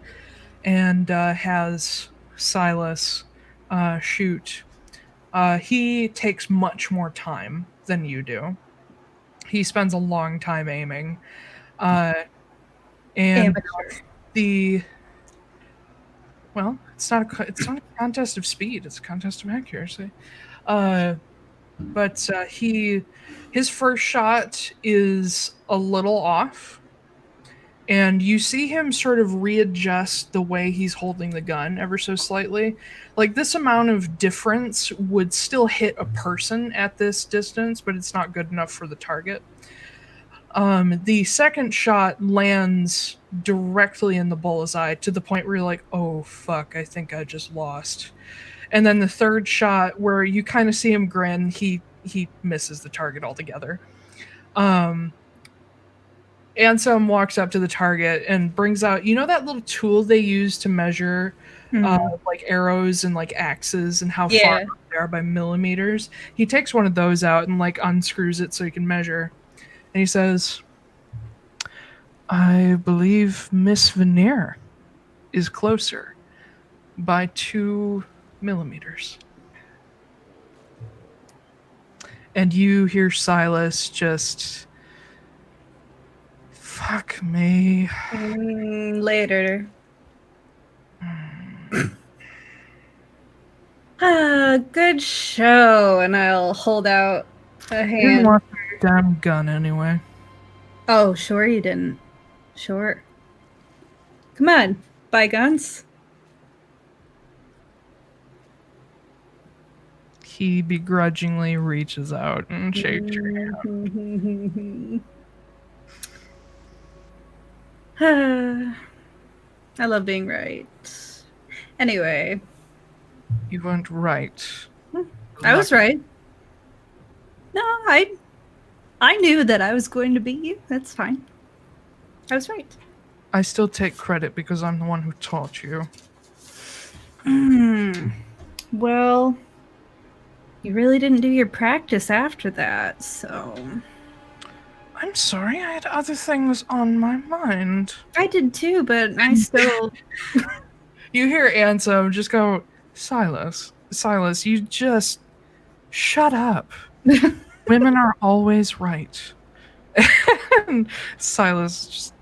and has Silas shoot. He takes much more time than you do. He spends a long time aiming. And it's not a contest of speed, it's a contest of accuracy. But his first shot is a little off, and you see him sort of readjust the way he's holding the gun ever so slightly. Like, this amount of difference would still hit a person at this distance, but it's not good enough for the target. The second shot lands directly in the bullseye to the point where you're like, oh fuck, I think I just lost. And then the third shot, where you kind of see him grin, he misses the target altogether. Ansem walks up to the target and brings out, you know that little tool they use to measure like arrows and like axes and how far they are by millimeters? He takes one of those out and like unscrews it so he can measure. And he says, I believe Miss Veneer is closer by 2 millimeters. And you hear Silas just, fuck me. Later. Good show. And I'll hold out a hand. You didn't want your damn gun anyway. Oh, sure you didn't. Sure. Come on, buy guns. He begrudgingly reaches out and shakes your hand. I love being right. Anyway. You weren't right. I was right. No, I knew that I was going to beat you. That's fine. I was right. I still take credit because I'm the one who taught you. Well, you really didn't do your practice after that, so... I'm sorry, I had other things on my mind. I did too, but I still... You hear Ansem just go, Silas, you just shut up. Women are always right. And Silas just...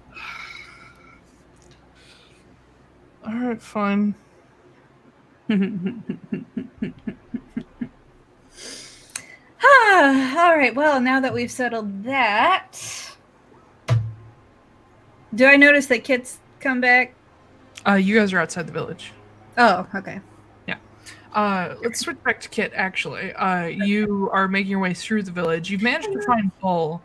Alright, fine. All right, well, now that we've settled that, do I notice that Kit's come back? You guys are outside the village. Oh, okay. Let's switch back to Kit, actually. You are making your way through the village. You've managed to find Bull,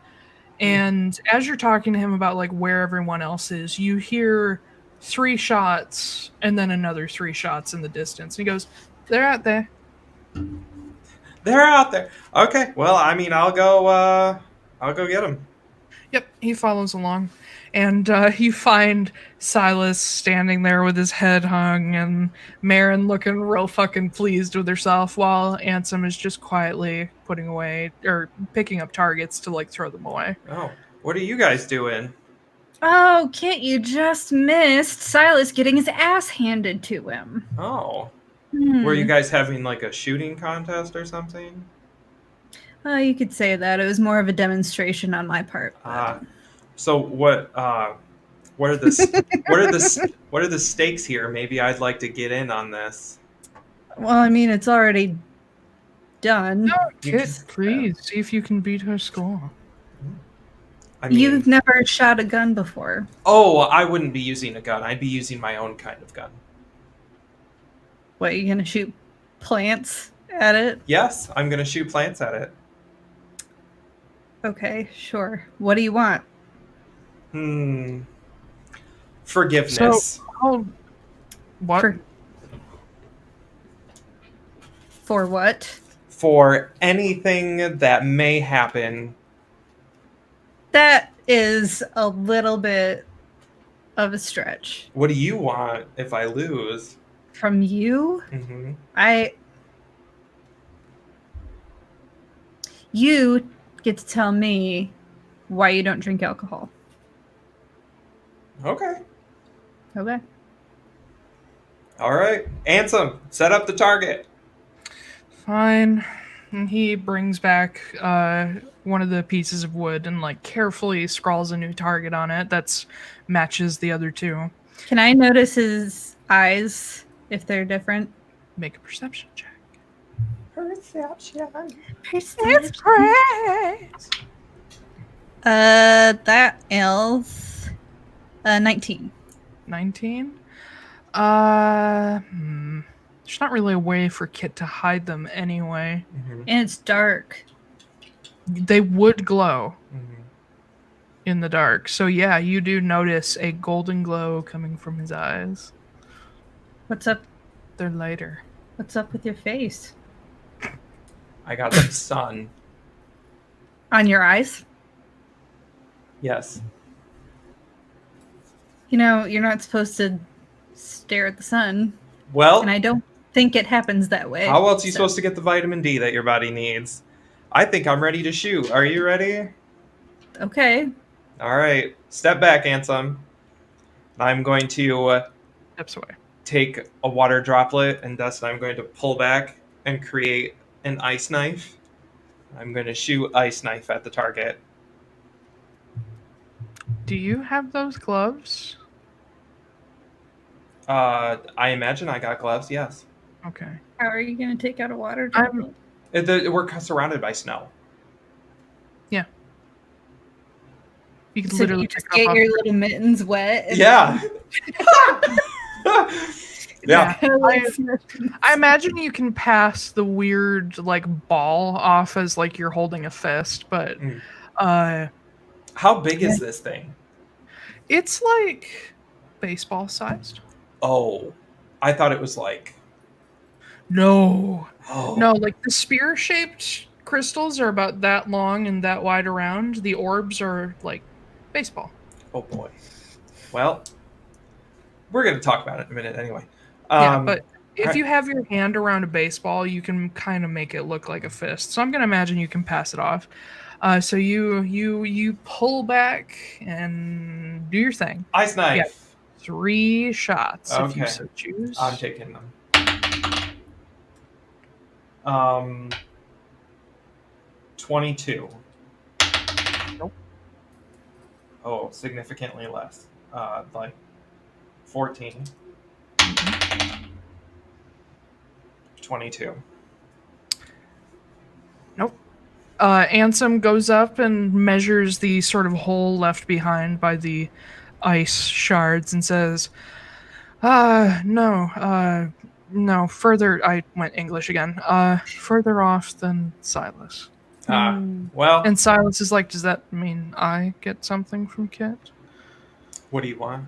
and as you're talking to him about like where everyone else is, you hear 3 shots and then another 3 shots in the distance. He goes, "They're out there." They're out there. Okay. Well, I mean, I'll go get them. Yep, he follows along. And you find Silas standing there with his head hung and Marin looking real fucking pleased with herself while Ansem is just quietly putting away or picking up targets to like throw them away. Oh, what are you guys doing? Oh, Kit, you just missed Silas getting his ass handed to him. Oh. Were you guys having like a shooting contest or something? You could say that. It was more of a demonstration on my part. So what are the stakes here? Maybe I'd like to get in on this. Well, I mean, it's already done. No, Kit, please see if you can beat her score. I mean, You've never shot a gun before. Oh, I wouldn't be using a gun. I'd be using my own kind of gun. What, you gonna shoot plants at it? Yes, I'm gonna shoot plants at it. Okay, sure. What do you want? Forgiveness. So, what? For what? For anything that may happen. That is a little bit of a stretch. What do you want if I lose? From you? Mm-hmm. You get to tell me why you don't drink alcohol. Okay. Okay. All right. Ansem, set up the target. Fine. And he brings back one of the pieces of wood and like carefully scrawls a new target on it that's matches the other 2. Can I notice his eyes if they're different? Make a perception check. Perception. That is 19. 19? There's not really a way for Kit to hide them anyway. Mm-hmm. And it's dark. They would glow Mm-hmm. in the dark. So yeah, you do notice a golden glow coming from his eyes. What's up? They're lighter. What's up with your face? I got the sun. On your eyes? Yes. You know, you're not supposed to stare at the sun. Well, And I don't think it happens that way. how else are you supposed to get the vitamin D that your body needs? I think I'm ready to shoot. Are you ready? Okay. All right. Step back, Ansem. I'm going to Steps away. take a water droplet and dust, and I'm going to pull back and create an ice knife. I'm going to shoot ice knife at the target. Do you have those gloves? I imagine I got gloves, yes. Okay. How are you going to take out a water I'm- droplet? We're surrounded by snow. You can So literally you pick just it up get off your little mittens wet? And Yeah. Yeah. I imagine you can pass the weird like ball off as like you're holding a fist, but How big is this thing? it's like baseball sized. Oh, I thought it was like... No. Oh. No, like the spear shaped crystals are about that long and that wide around. The orbs are like baseball. Oh boy. Well, we're going to talk about it in a minute anyway. Yeah, but if you have your hand around a baseball, you can kind of make it look like a fist. So I'm gonna imagine you can pass it off. So you pull back and do your thing. Ice knife. Yeah. 3 shots if you Okay. so choose. I'm taking them. 22. Nope. Oh, significantly less. Like 14. 22. Nope. Ansem goes up and measures the sort of hole left behind by the ice shards and says, no, further, I went English again, further off than Silas. Well, And Silas is like, does that mean I get something from Kit? what do you want?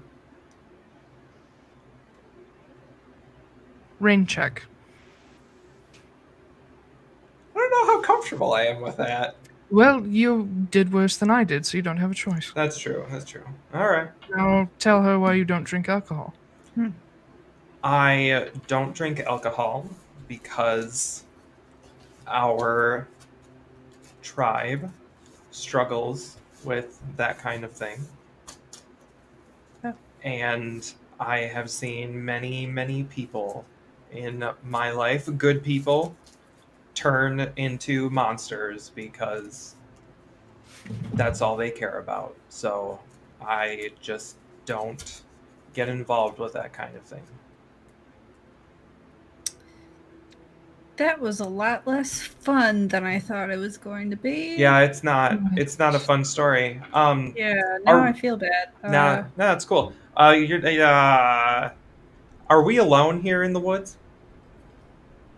Rain check. I don't know how comfortable I am with that. Well, you did worse than I did, so you don't have a choice. That's true. All right. Now tell her why you don't drink alcohol. I don't drink alcohol because our tribe struggles with that kind of thing. And I have seen many, many people in my life, good people, turn into monsters because that's all they care about. So I just don't get involved with that kind of thing. That was a lot less fun than I thought it was going to be. Yeah, it's not a fun story. Yeah, now I feel bad. No, it's cool. Are we alone here in the woods?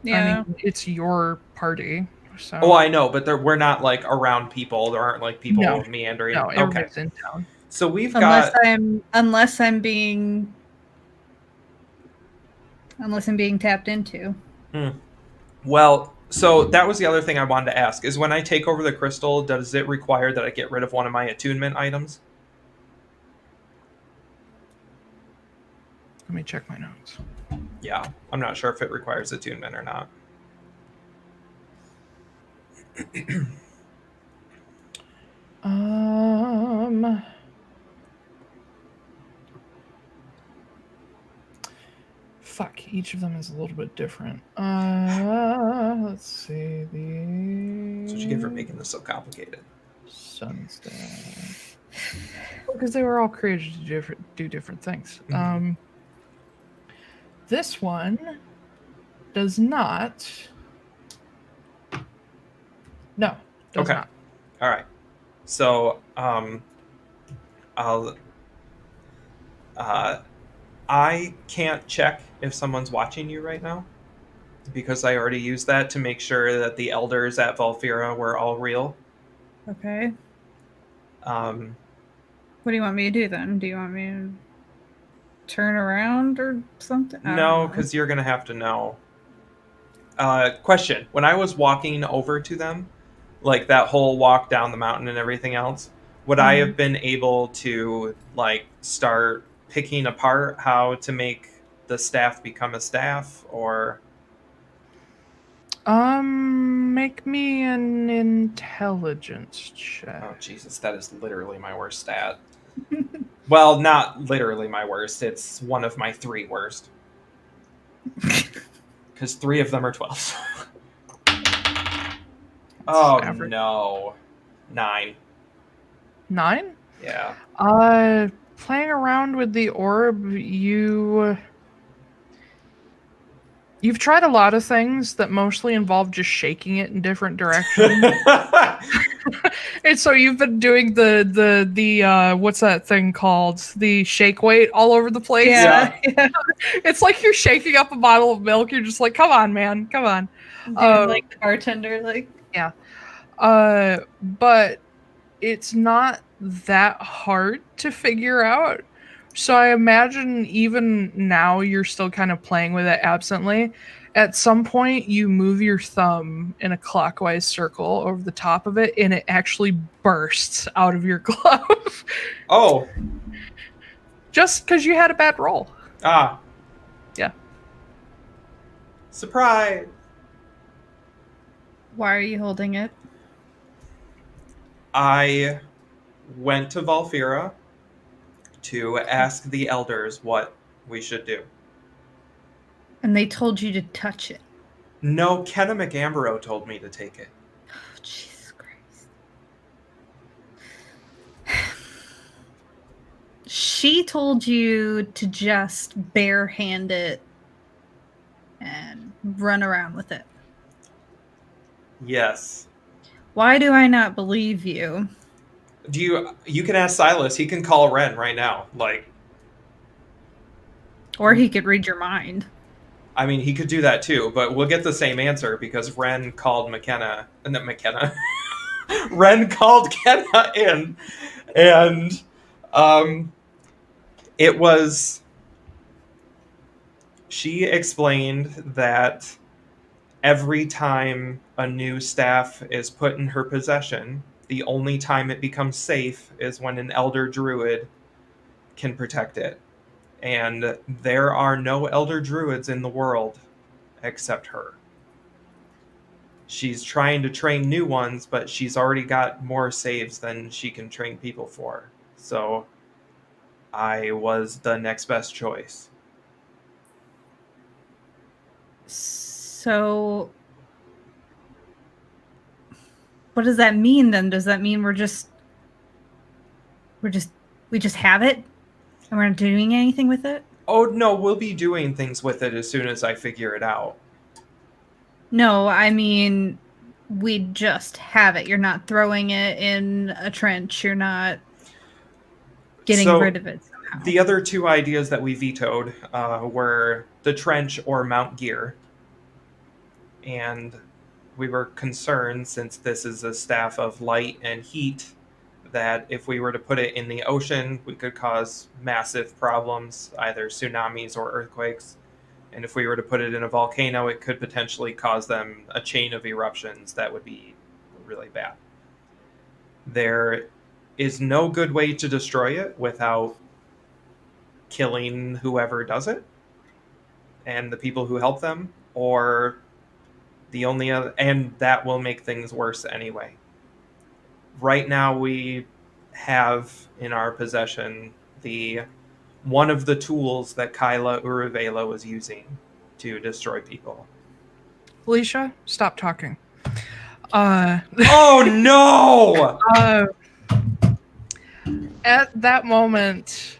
Yeah. I mean, it's your party, so... Oh, I know, but we're not, like, around people. There aren't, like, people meandering. No, everybody's in town. So we've Unless I'm being tapped into. Well, so that was the other thing I wanted to ask, is when I take over the crystal, does it require that I get rid of one of my attunement items? Let me check my notes. Yeah, I'm not sure if it requires attunement or not. Fuck, each of them is a little bit different. Let's see, That's what you get for making this so complicated. Sunstaff. Because they were all created to do different things. This one does not. No, does not. All right. So, I can't check if someone's watching you right now because I already used that to make sure that the elders at Vulfira were all real. Okay. What do you want me to do then? Do you want me to turn around or something? No, because you're going to have to know. Question. When I was walking over to them, like that whole walk down the mountain and everything else, would I have been able to, like, start picking apart how to make the staff become a staff, or... Make me an intelligence check. Oh, Jesus, that is literally my worst stat. Well, not literally my worst. It's one of my 3 worst. Because 3 of them are 12. Oh, average. No. 9. 9? Yeah. Playing around with the orb, you've tried a lot of things that mostly involve just shaking it in different directions. And so you've been doing the what's that thing called? The shake weight all over the place. Yeah. It's like you're shaking up a bottle of milk. You're just like, come on, man, come on. Like the bartender, like. Yeah. But it's not that hard to figure out. So I imagine even now you're still kind of playing with it absently. At some point, you move your thumb in a clockwise circle over the top of it, and it actually bursts out of your glove. Oh. Just because you had a bad roll. Ah. Yeah. Surprise. Why are you holding it? I went to Vulfira to ask the elders what we should do. And they told you to touch it. No, Kenna McAmbro told me to take it. Oh, Jesus Christ. She told you to just barehand it and run around with it. Yes. Why do I not believe you? You can ask Silas. He can call Ren right now. Like, Or he could read your mind. I mean, he could do that too, but we'll get the same answer because Ren called McKenna. Not McKenna. Ren called Kenna in, and it was. She explained that every time a new staff is put in her possession, the only time it becomes safe is when an elder druid can protect it. And there are no elder druids in the world except her. She's trying to train new ones, but she's already got more saves than she can train people for. So I was the next best choice. So what does that mean then? Does that mean we just have it and we're not doing anything with it? Oh no, we'll be doing things with it as soon as I figure it out. No, I mean we just have it. You're not throwing it in a trench. You're not getting rid of it somehow. The other two ideas that we vetoed were the trench or mount gear. And we were concerned, since this is a staff of light and heat, that if we were to put it in the ocean, we could cause massive problems, either tsunamis or earthquakes. And if we were to put it in a volcano, it could potentially cause them a chain of eruptions that would be really bad. There is no good way to destroy it without killing whoever does it and the people who help them, or the only other, and that will make things worse anyway. Right now we have in our possession one of the tools that Kyla Uruvela was using to destroy people. Alicia, stop talking. Oh no! At that moment,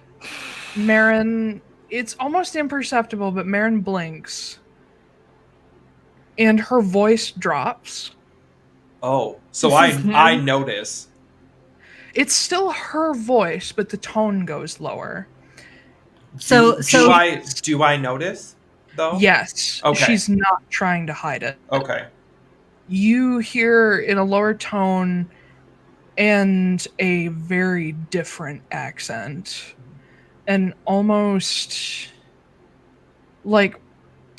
Marin, it's almost imperceptible, but Marin blinks. And her voice drops. Oh, so I notice. It's still her voice, but the tone goes lower. So Do I notice though? Yes. Okay. She's not trying to hide it. Okay. You hear in a lower tone and a very different accent. And almost like,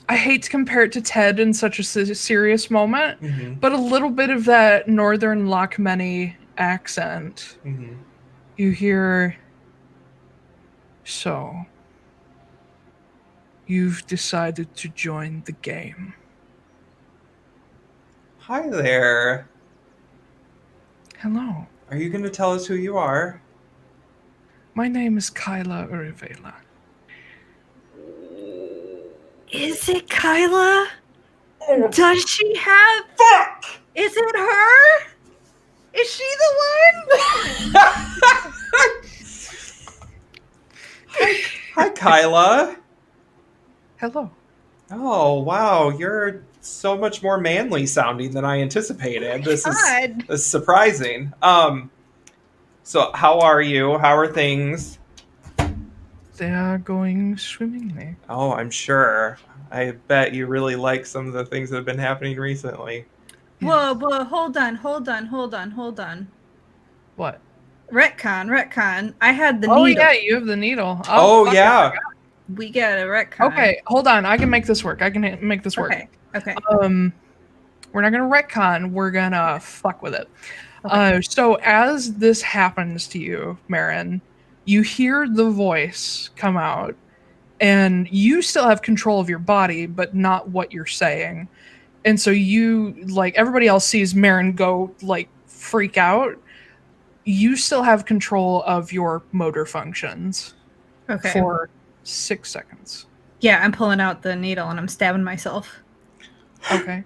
I hate to compare it to Ted in such a serious moment, but a little bit of that northern Lochmeny accent. You hear, so you've decided to join the game. Hi there. Hello. Are you going to tell us who you are? My name is Kyla Uruvela. is it Kyla? Does she have... Fuck! Is it her? Is she the one? Hi, Kyla. Hello. Oh, wow. You're so much more manly sounding than I anticipated. This is surprising. So how are you? How are things? They are going swimmingly. Oh, I'm sure. I bet you really like some of the things that have been happening recently. Whoa, hold on. What? Retcon. I had the Oh needle. yeah, you have the needle. Oh yeah. We got a retcon. Okay, hold on. I can make this work. Okay. We're not gonna retcon. We're gonna fuck with it. Okay. So as this happens to you, Marin, you hear the voice come out, and you still have control of your body, but not what you're saying. And so you, like everybody else, sees Marin go like freak out. You still have control of your motor functions. Okay. For 6 seconds. Yeah, I'm pulling out the needle and I'm stabbing myself. Okay.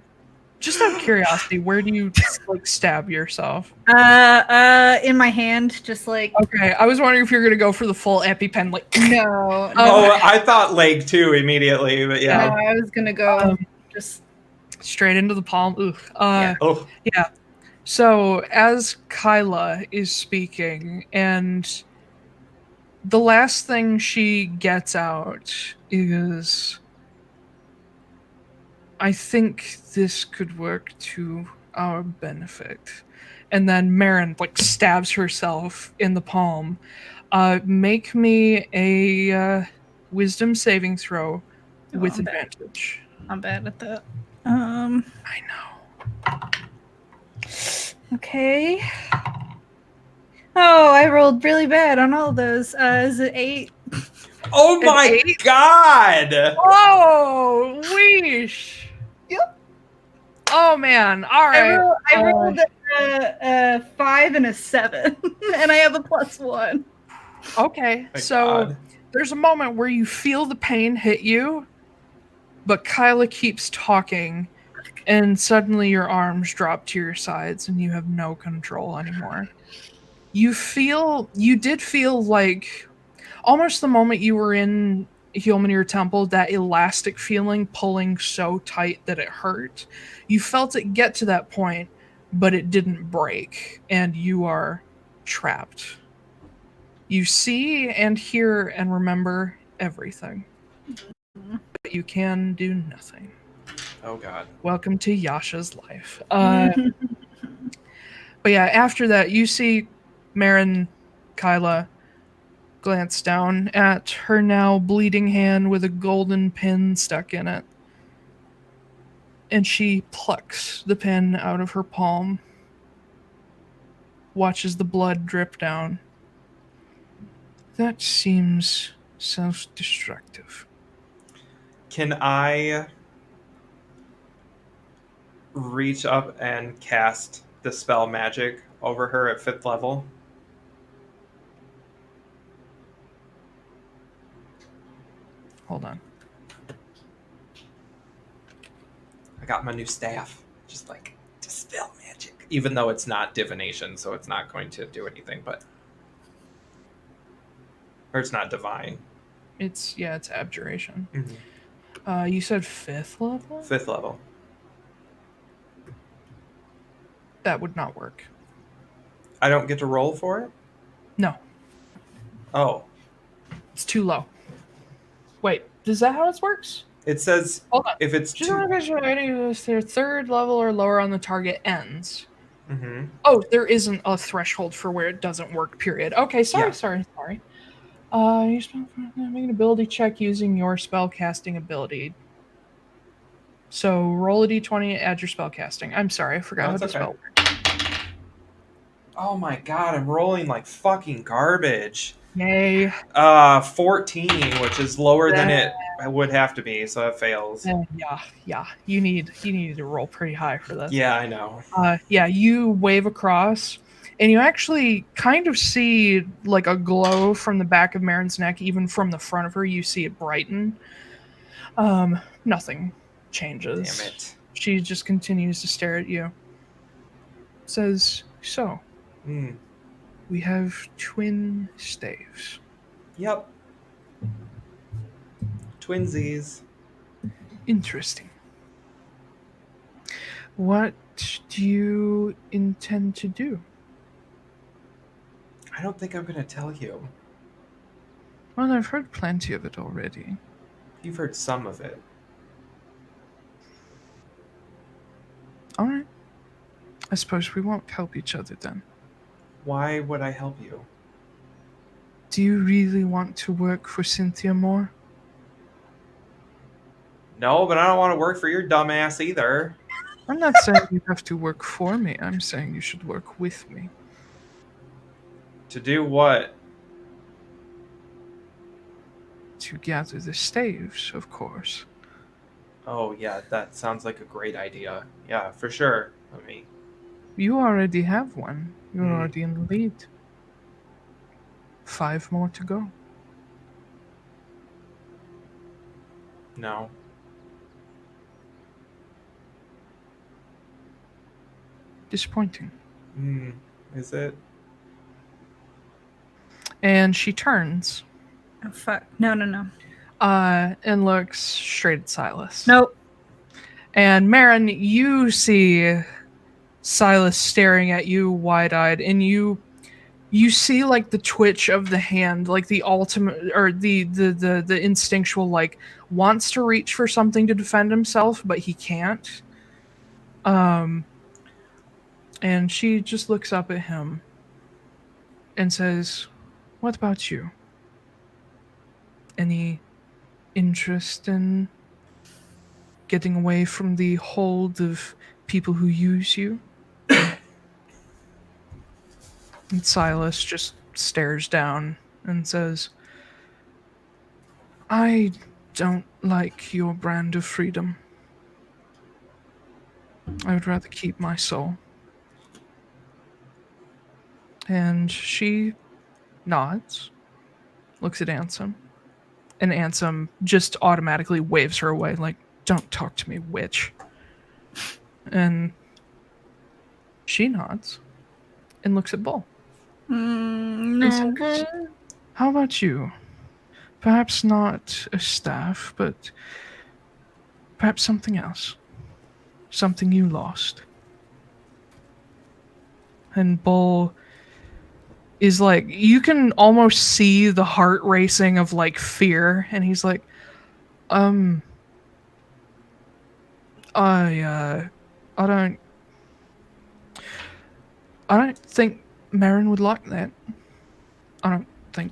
Just out of curiosity, where do you like stab yourself? In my hand, just like Okay, I was wondering if you're gonna go for the full EpiPen, like no. Oh, I thought leg too immediately, but No, yeah. I was gonna go just straight into the palm. Ugh. Oh, Yeah. So as Kyla is speaking, and the last thing she gets out is, I think this could work to our benefit. And then Marin like stabs herself in the palm. Make me a wisdom saving throw with I'm bad. advantage. I'm bad at that. I know. Okay. Oh, I rolled really bad on all those. Is it 8? oh my god! Oh, weesh. Yep. Oh man. All right. I rolled a 5 and a 7, and I have a +1. Okay. My So God. there's a moment where you feel the pain hit you, but Kyla keeps talking, and suddenly your arms drop to your sides and you have no control anymore. You did feel like almost the moment you were in Hylmanir Temple, that elastic feeling pulling so tight that it hurt. You felt it get to that point, but it didn't break, and you are trapped. You see and hear and remember everything, but you can do nothing. Oh god. Welcome to Yasha's life. But yeah, after that, you see Marin, Kyla, glance down at her now bleeding hand with a golden pin stuck in it. And she plucks the pin out of her palm, watches the blood drip down. That seems self-destructive. Can I reach up and cast the spell magic over her at 5th level? Hold on. I got my new staff. Just like dispel magic. Even though it's not divination, so it's not going to do anything, but or it's not divine. It's abjuration. Mm-hmm. You said 5th level? 5th level. That would not work. I don't get to roll for it? No, Oh. it's too low. Wait, is that how it works? It says Hold on. if it's Just two. want to make sure their 3rd level or lower on the target ends. Mm-hmm. Oh, there isn't a threshold for where it doesn't work, period. Okay, sorry. You make an ability check using your spellcasting ability. So roll a d20, add your spellcasting. I'm sorry, I forgot No, how it's the okay. spell works. Oh my god, I'm rolling like fucking garbage. Yay. 14, which is lower than it would have to be, so that fails. Yeah. You need to roll pretty high for this. Yeah, I know. You wave across, and you actually kind of see like a glow from the back of Marin's neck, even from the front of her. You see it brighten. Nothing changes. Damn it. She just continues to stare at you. Says, so, we have twin staves. Yep. Twinsies. Interesting. What do you intend to do? I don't think I'm going to tell you. Well, I've heard plenty of it already. You've heard some of it. All right. I suppose we won't help each other then. Why would I help you? Do you really want to work for Cynthia more? No, but I don't want to work for your dumbass either. I'm not saying you have to work for me. I'm saying you should work with me. To do what? To gather the staves, of course. Oh, yeah, that sounds like a great idea. Yeah, for sure. Let me... You already have one. You're already in the lead. 5 more to go. No. disappointing. Is it? And she turns Oh, fuck. No. and looks straight at Silas. Nope. And Marin, you see Silas staring at you wide-eyed, and you see like the twitch of the hand, like the ultimate or the instinctual, like wants to reach for something to defend himself, but he can't. And she just looks up at him and says, "What about you? Any interest in getting away from the hold of people who use you?" And Silas just stares down and says, "I don't like your brand of freedom. I would rather keep my soul." And she nods, looks at Ansem, and Ansem just automatically waves her away, like, "Don't talk to me, witch." And she nods and looks at Bull. And says, "How about you? Perhaps not a staff, but perhaps something else. Something you lost." And Bull is like, you can almost see the heart racing of like fear, and he's like, I don't think Marin would like that. I don't think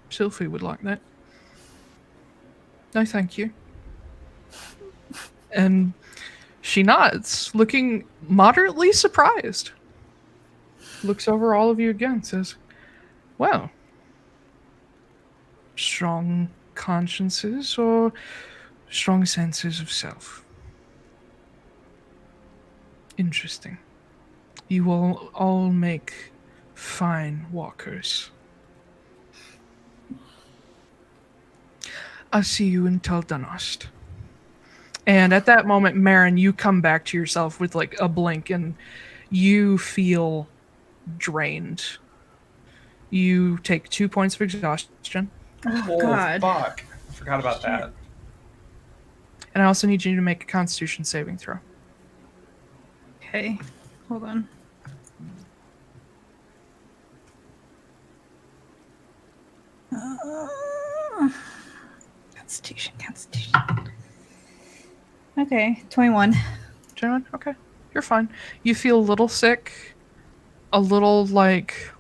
Sylphie would like that. No, thank you." And she nods, looking moderately surprised. Looks over all of you again, says, "Well, strong consciences or strong senses of self. Interesting. You will all make fine walkers. I'll see you in Taldanost." And at that moment, Marin, you come back to yourself with like a blink, and you feel drained. You take 2 points of exhaustion. Oh, God. Fuck. I forgot about that. And I also need you to make a Constitution saving throw. Okay. Hold on. Constitution. Okay, 21. Gentlemen, okay. You're fine. You feel a little sick. A little like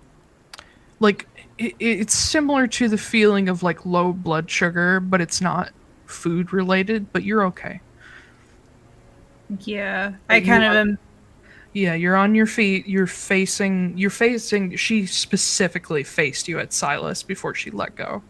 it's similar to the feeling of like low blood sugar, but it's not food related, but you're okay. Yeah, I kind of am. Yeah, you're on your feet. You're facing. She specifically faced you at Silas before she let go.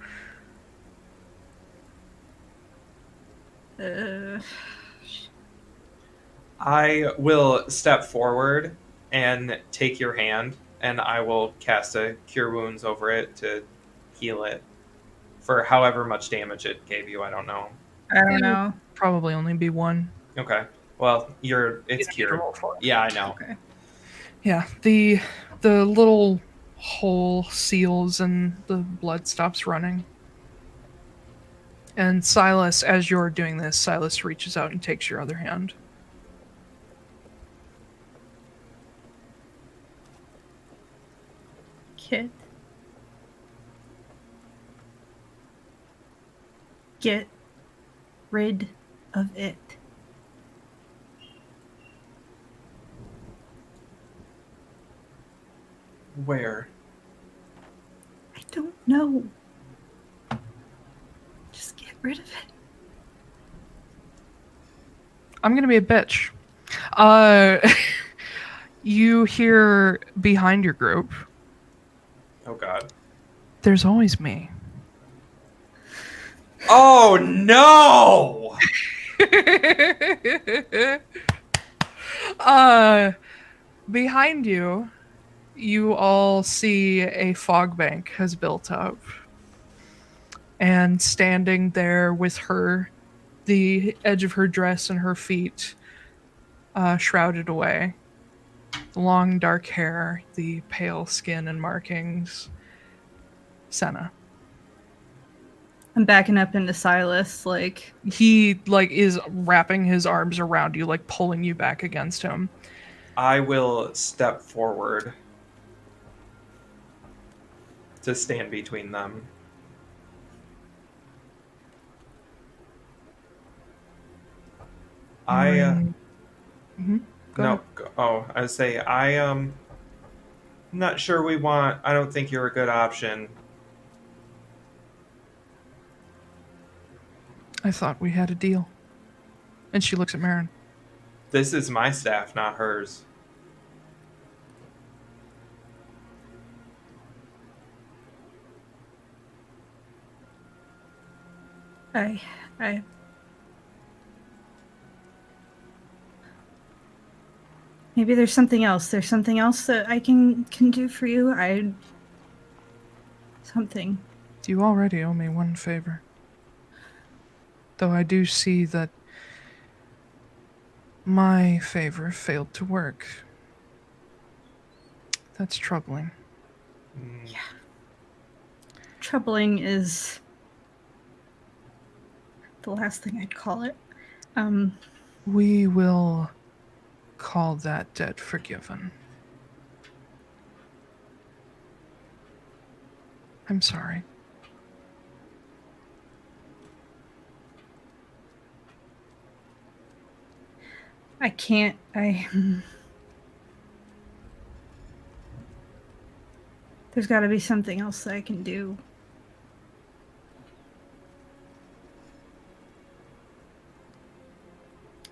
I will step forward and take your hand, and I will cast a Cure Wounds over it to heal it for however much damage it gave you. I don't know. I don't know. Probably only be one. Okay. Well, it's cured. Yeah, I know. Okay. Yeah, the little hole seals and the blood stops running. And Silas, as you're doing this, Silas reaches out and takes your other hand. Kid. Get rid of it. Where? I don't know. Just get rid of it. I'm gonna be a bitch. You hear behind your group, Oh, God. "There's always me." Oh, no! Behind you, you all see a fog bank has built up. And standing there with her, the edge of her dress and her feet shrouded away, The long dark hair, the pale skin and markings. Senna. I'm backing up into Silas, like... He, is wrapping his arms around you, pulling you back against him. I will step forward to stand between them. Mm-hmm. No. I would say not sure I don't think you're a good option. I thought we had a deal. And she looks at Marin. This is my staff, not hers. I maybe there's something else. There's something else that I can do for you. Something. You already owe me one favor. Though I do see that my favor failed to work. That's troubling. Yeah. Troubling is the last thing I'd call it. We will call that debt forgiven. I'm sorry. I can't. There's got to be something else that I can do.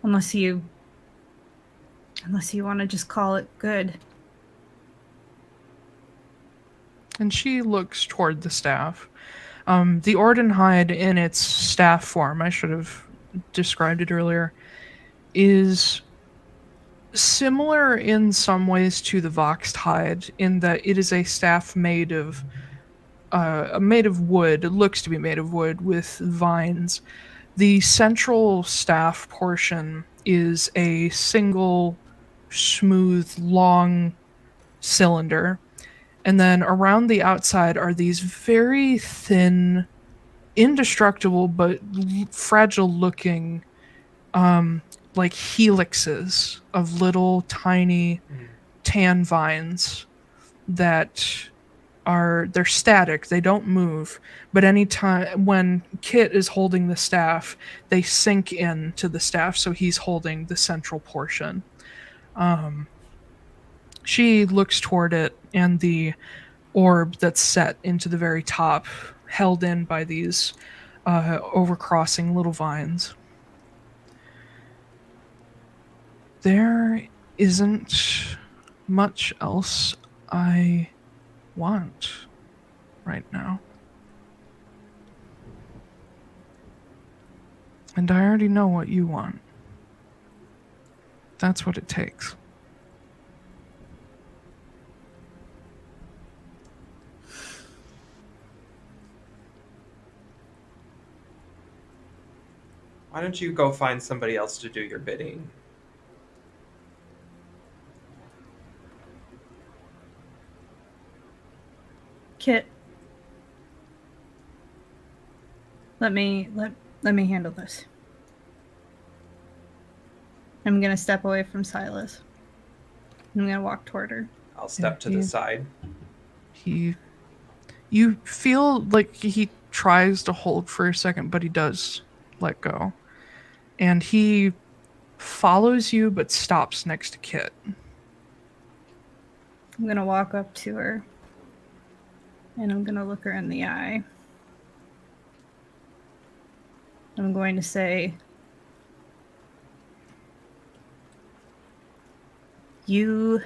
Unless you want to just call it good. And she looks toward the staff. The Ordenhide in its staff form, I should have described it earlier, is similar in some ways to the Voxed hide in that it is a staff made of wood. It looks to be made of wood with vines. The central staff portion is a single, smooth, long cylinder. And then around the outside are these very thin, indestructible, but fragile looking, helixes of little tiny tan vines that they're static, they don't move, but anytime when Kit is holding the staff, they sink into the staff, so he's holding the central portion. She looks toward it, and the orb that's set into the very top, held in by these overcrossing little vines. There isn't much else I want right now. And I already know what you want. That's what it takes. Why don't you go find somebody else to do your bidding? Kit, let me handle this. I'm gonna step away from Silas. I'm gonna walk toward her. I'll step to the side. You feel like he tries to hold for a second, but he does let go. And he follows you, but stops next to Kit. I'm gonna walk up to her, and I'm gonna look her in the eye. I'm going to say, You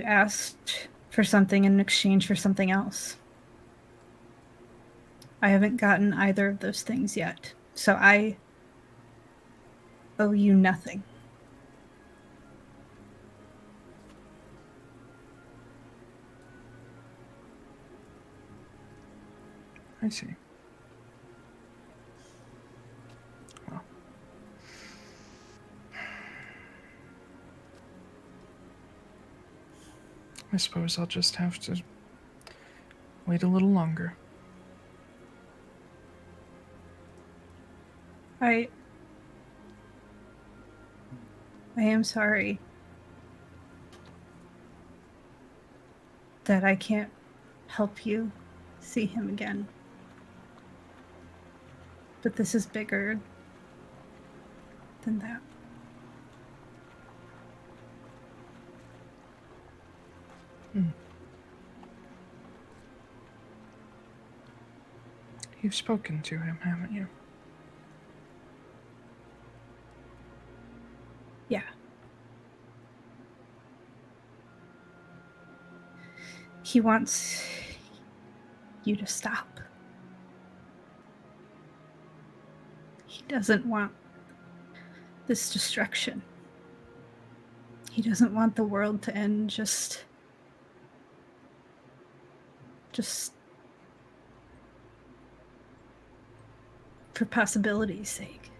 asked for something in exchange for something else. I haven't gotten either of those things yet, so I owe you nothing. I see. I suppose I'll just have to wait a little longer. I am sorry that I can't help you see him again. But this is bigger than that. You've spoken to him, haven't you? Yeah. He wants you to stop. He doesn't want this destruction. He doesn't want the world to end just for possibility's sake.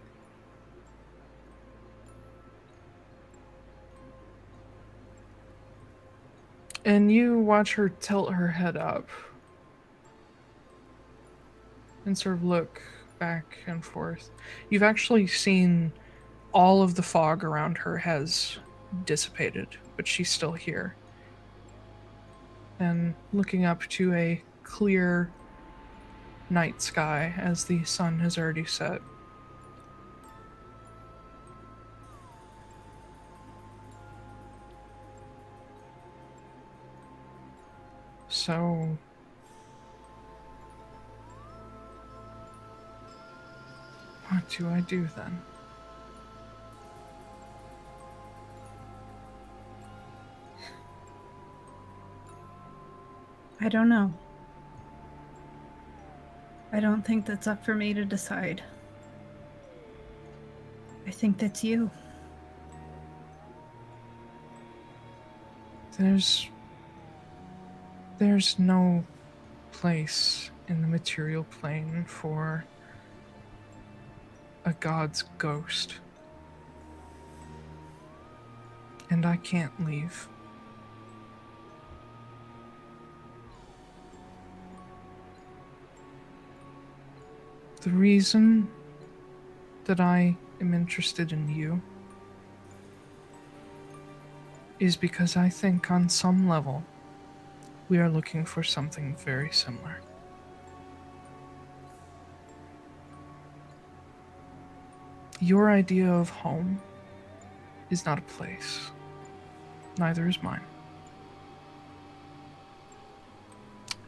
And you watch her tilt her head up and sort of look back and forth. You've actually seen all of the fog around her has dissipated, but she's still here. And looking up to a clear night sky as the sun has already set. So, what do I do then? I don't know. I don't think that's up for me to decide. I think that's you. There's no place in the material plane for a god's ghost. And I can't leave. The reason that I am interested in you is because I think on some level we are looking for something very similar. Your idea of home is not a place. Neither is mine.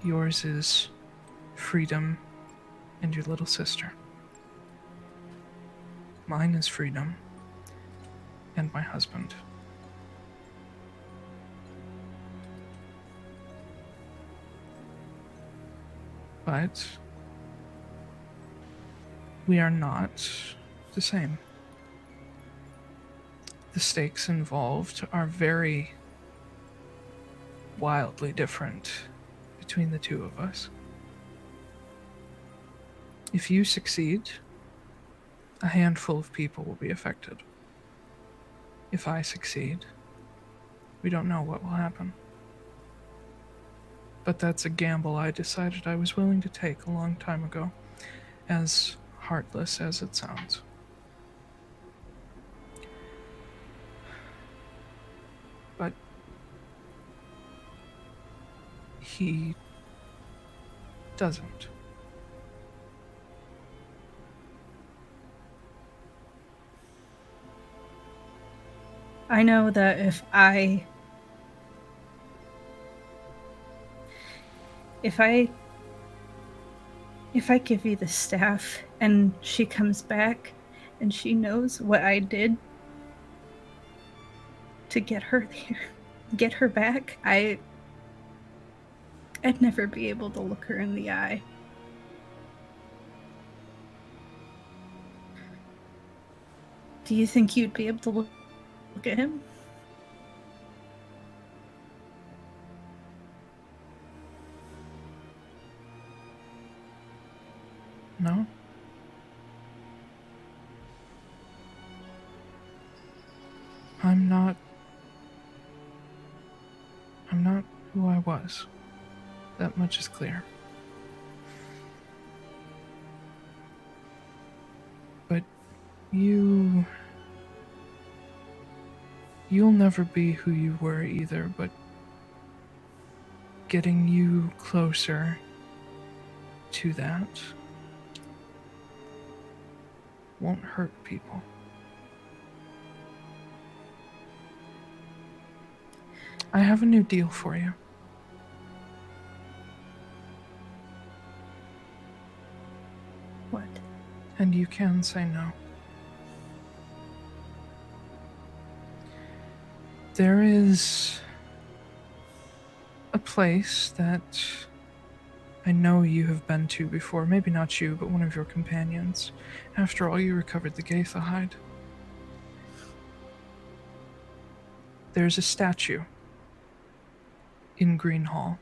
Yours is freedom and your little sister. Mine is freedom and my husband. But we are not the same. The stakes involved are very wildly different between the two of us. If you succeed, a handful of people will be affected. If I succeed, we don't know what will happen. But that's a gamble I decided I was willing to take a long time ago, as heartless as it sounds. But he doesn't. I know that if I give you the staff and she comes back and she knows what I did to get her there, get her back, I'd never be able to look her in the eye. Do you think you'd be able to look at him? No? I'm not I was. That much is clear. But you'll never be who you were either, but getting you closer to that won't hurt people. I have a new deal for you. What? And you can say no. There is a place that I know you have been to before. Maybe not you, but one of your companions. After all, you recovered the Gaitha hide. There's a statue in Green Hall.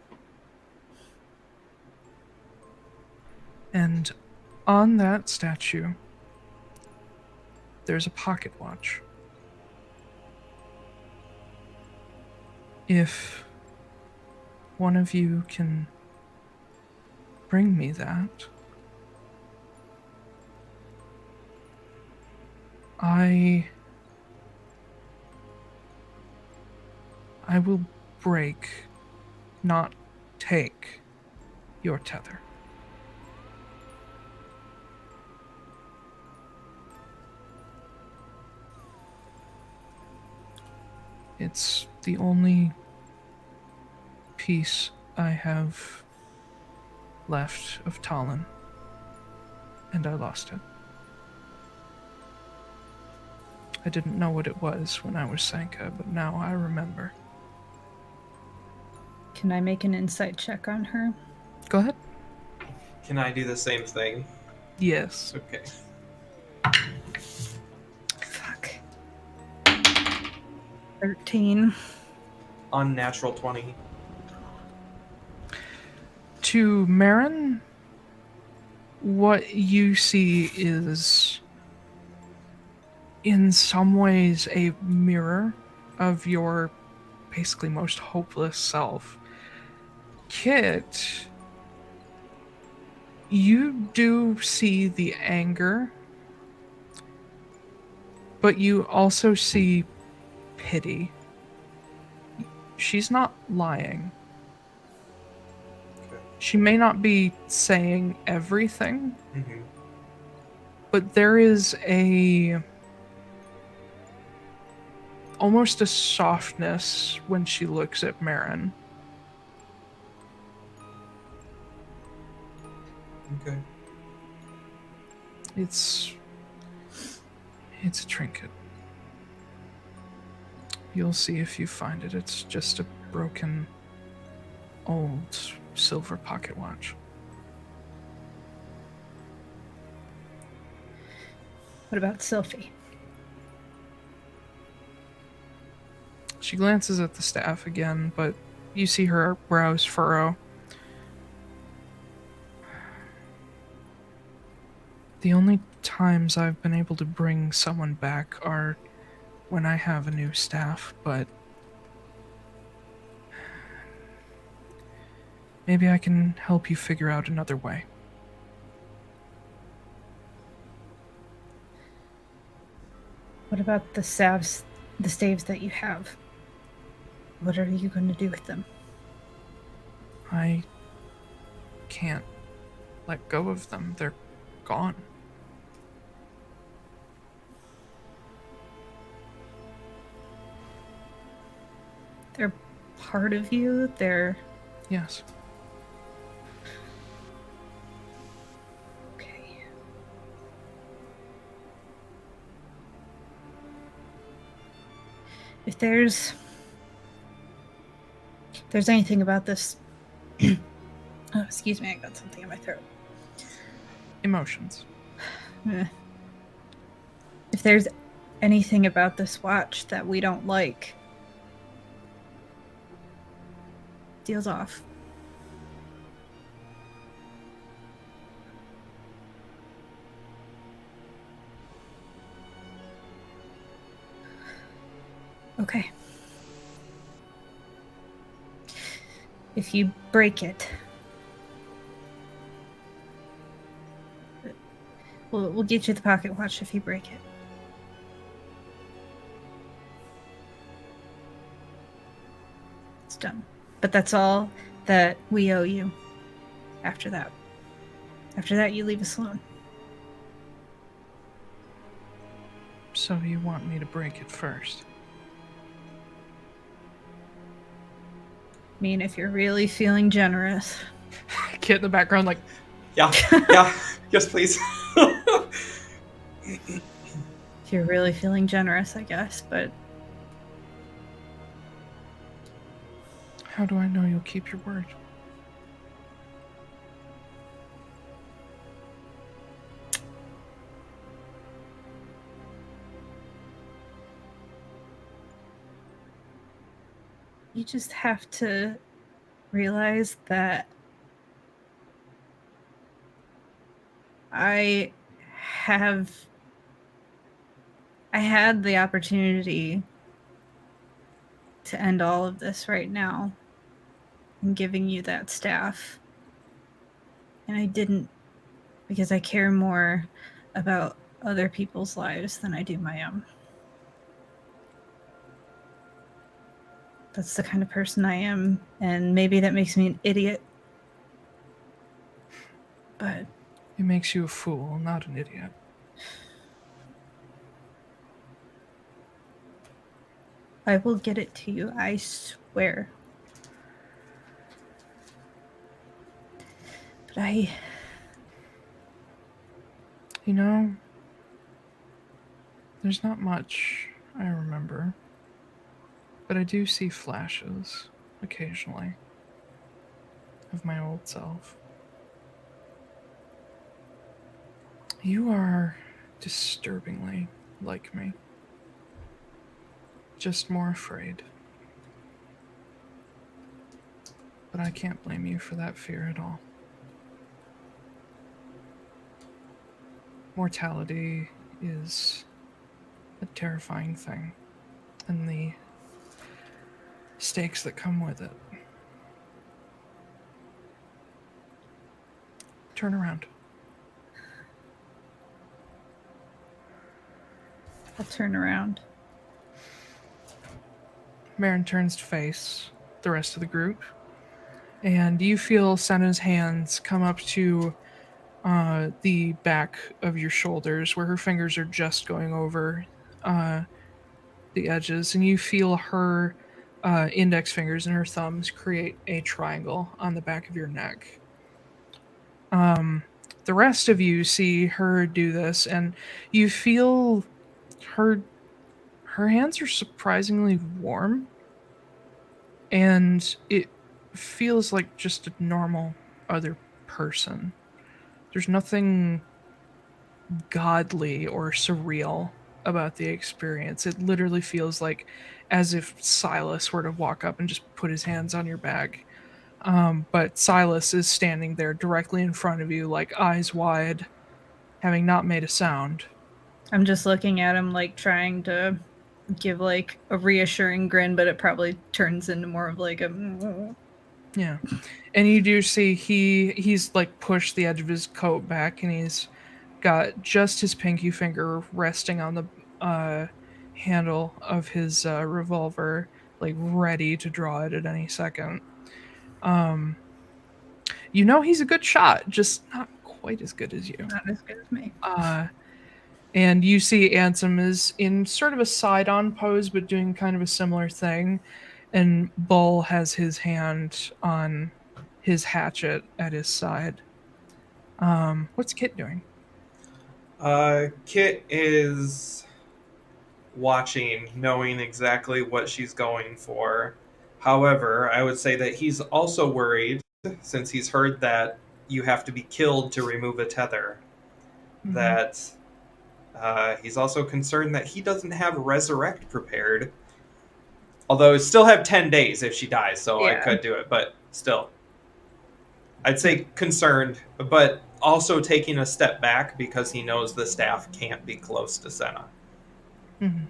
And on that statue, there's a pocket watch. If one of you can bring me that, I will break, not take, your tether. It's the only piece I have left of Talon, and I lost it. I didn't know what it was when I was Sanka, but now I remember. Can I make an insight check on her? Go ahead. Can I do the same thing? Yes. Okay. Fuck. 13. Unnatural 20. To Marin, what you see is, in some ways, a mirror of your basically most hopeless self. Kit, you do see the anger, but you also see pity. She's not lying. Okay. She may not be saying everything, Mm-hmm. but there is almost a softness when she looks at Marin. Okay. It's a trinket. You'll see if you find it. It's just a broken, old silver pocket watch. What about Sylphie? She glances at the staff again, but you see her brows furrow. The only times I've been able to bring someone back are when I have a new staff, but maybe I can help you figure out another way. What about the staves that you have? What are you going to do with them? I can't let go of them. They're gone. They're part of you? They're... Yes. Okay. If there's anything about this... oh, excuse me, I got something in my throat. Emotions. If there's anything about this watch that we don't like, deal's off. Okay. if you break it, we'll get you the pocket watch if you break it. It's done. But that's all that we owe you after that. After that, you leave us alone. So you want me to break it first? I mean, if you're really feeling generous. Kit in the background, like, Yeah, yes, please. If you're really feeling generous, I guess, but how do I know you'll keep your word? you just have to realize that I had the opportunity to end all of this right now in giving you that staff. And I didn't, because I care more about other people's lives than I do my own. That's the kind of person I am, and maybe that makes me an idiot. But it makes you a fool, not an idiot. I will get it to you, I swear. But you know, there's not much I remember. But I do see flashes, occasionally, of my old self. You are disturbingly like me. Just more afraid. But I can't blame you for that fear at all. Mortality is a terrifying thing, and the stakes that come with it. Turn around. I'll turn around. Marin turns to face the rest of the group, and you feel Senna's hands come up to the back of your shoulders, where her fingers are just going over the edges, and you feel her index fingers and her thumbs create a triangle on the back of your neck. The rest of you see her do this, and you feel her hands are surprisingly warm, and it feels like just a normal other person. There's nothing godly or surreal about the experience. It literally feels like as if Silas were to walk up and just put his hands on your back. But Silas is standing there directly in front of you, like eyes wide, having not made a sound. I'm just looking at him, like trying to give like a reassuring grin, but it probably turns into more of like a... Yeah. And you do see he's like pushed the edge of his coat back, and he's got just his pinky finger resting on the handle of his revolver, like ready to draw it at any second. You know he's a good shot, just not quite as good as you. Not as good as me. And you see Ansem is in sort of a side-on pose, but doing kind of a similar thing. And Bull has his hand on his hatchet at his side. What's Kit doing? Kit is watching, knowing exactly what she's going for. However, I would say that he's also worried, since he's heard that you have to be killed to remove a tether, that he's also concerned that he doesn't have Resurrect prepared. Although I still have 10 days if she dies, so I could do it, but still. I'd say concerned, but also taking a step back because he knows the staff can't be close to Senna. Mm-hmm.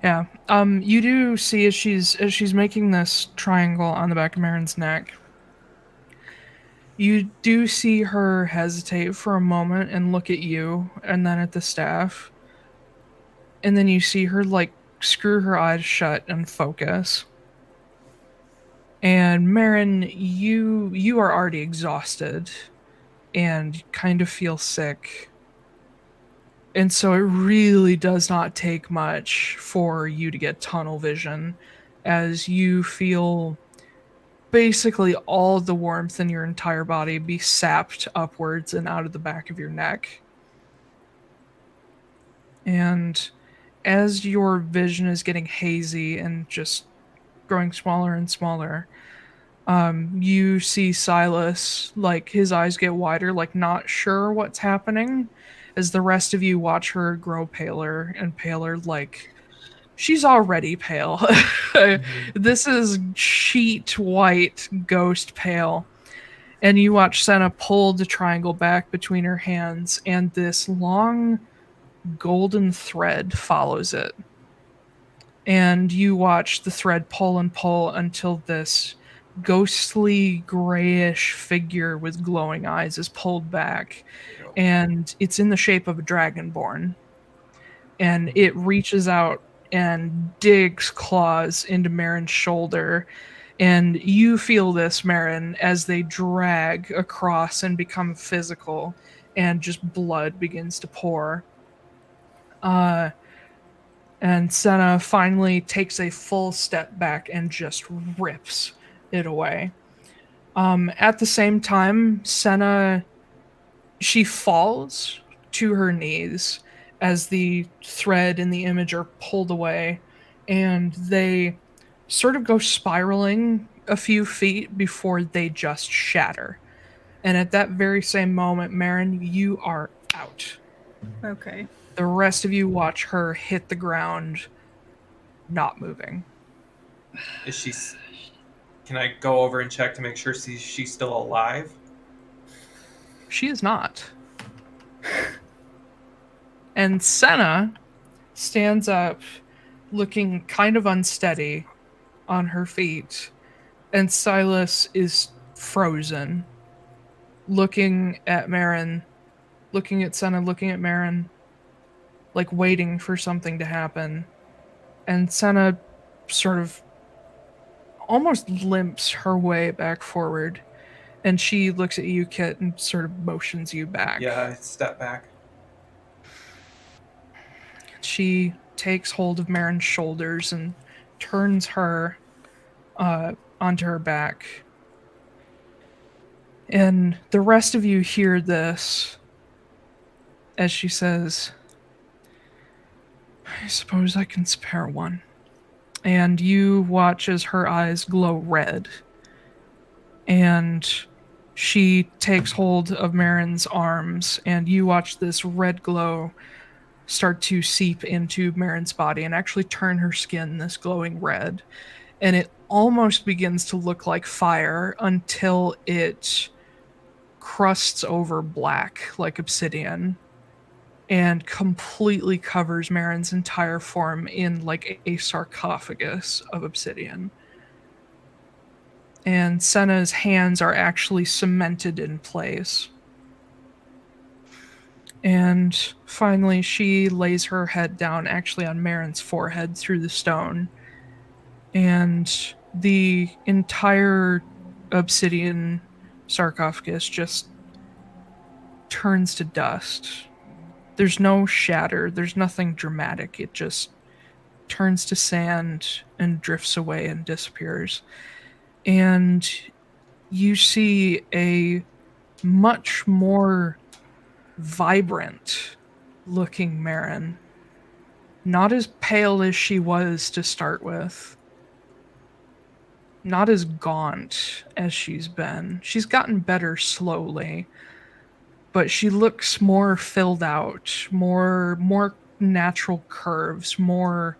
Yeah. You do see as she's making this triangle on the back of Marin's neck, you do see her hesitate for a moment and look at you and then at the staff. And then you see her like screw her eyes shut and focus. And Marin, you are already exhausted and kind of feel sick. And so it really does not take much for you to get tunnel vision as you feel basically all of the warmth in your entire body be sapped upwards and out of the back of your neck. And as your vision is getting hazy and just growing smaller and smaller, you see Silas, like his eyes get wider, like not sure what's happening, as the rest of you watch her grow paler and paler, like she's already pale. This is sheet white ghost pale. And you watch Senna pull the triangle back between her hands, and this long golden thread follows it. And you watch the thread pull and pull until this ghostly grayish figure with glowing eyes is pulled back, and it's in the shape of a dragonborn, and it reaches out and digs claws into Marin's shoulder, and you feel this, Marin, as they drag across and become physical, and just blood begins to pour. And Senna finally takes a full step back and just rips it away. At the same time, Senna, she falls to her knees as the thread and the image are pulled away, and they sort of go spiraling a few feet before they just shatter. And at that very same moment, Marin, you are out. Okay. The rest of you watch her hit the ground, not moving. Is she? Can I go over and check to make sure she's still alive? She is not. And Senna stands up, looking kind of unsteady on her feet, and Silas is frozen, looking at Marin, looking at Senna, looking at Marin, like waiting for something to happen. And Senna sort of almost limps her way back forward, and she looks at you, Kit, and sort of motions you back. Yeah, I step back. She takes hold of Marin's shoulders and turns her onto her back. And the rest of you hear this as she says, "I suppose I can spare one." And you watch as her eyes glow red. And she takes hold of Marin's arms, and you watch this red glow start to seep into Marin's body and actually turn her skin this glowing red. And it almost begins to look like fire until it crusts over black like obsidian and completely covers Marin's entire form in like a sarcophagus of obsidian. And Senna's hands are actually cemented in place. And finally, she lays her head down actually on Marin's forehead through the stone. And the entire obsidian sarcophagus just turns to dust. There's no shatter, there's nothing dramatic. It just turns to sand and drifts away and disappears. And you see a much more vibrant looking Marin. Not as pale as she was to start with. Not as gaunt as she's been. She's gotten better slowly. But she looks more filled out, more natural curves, more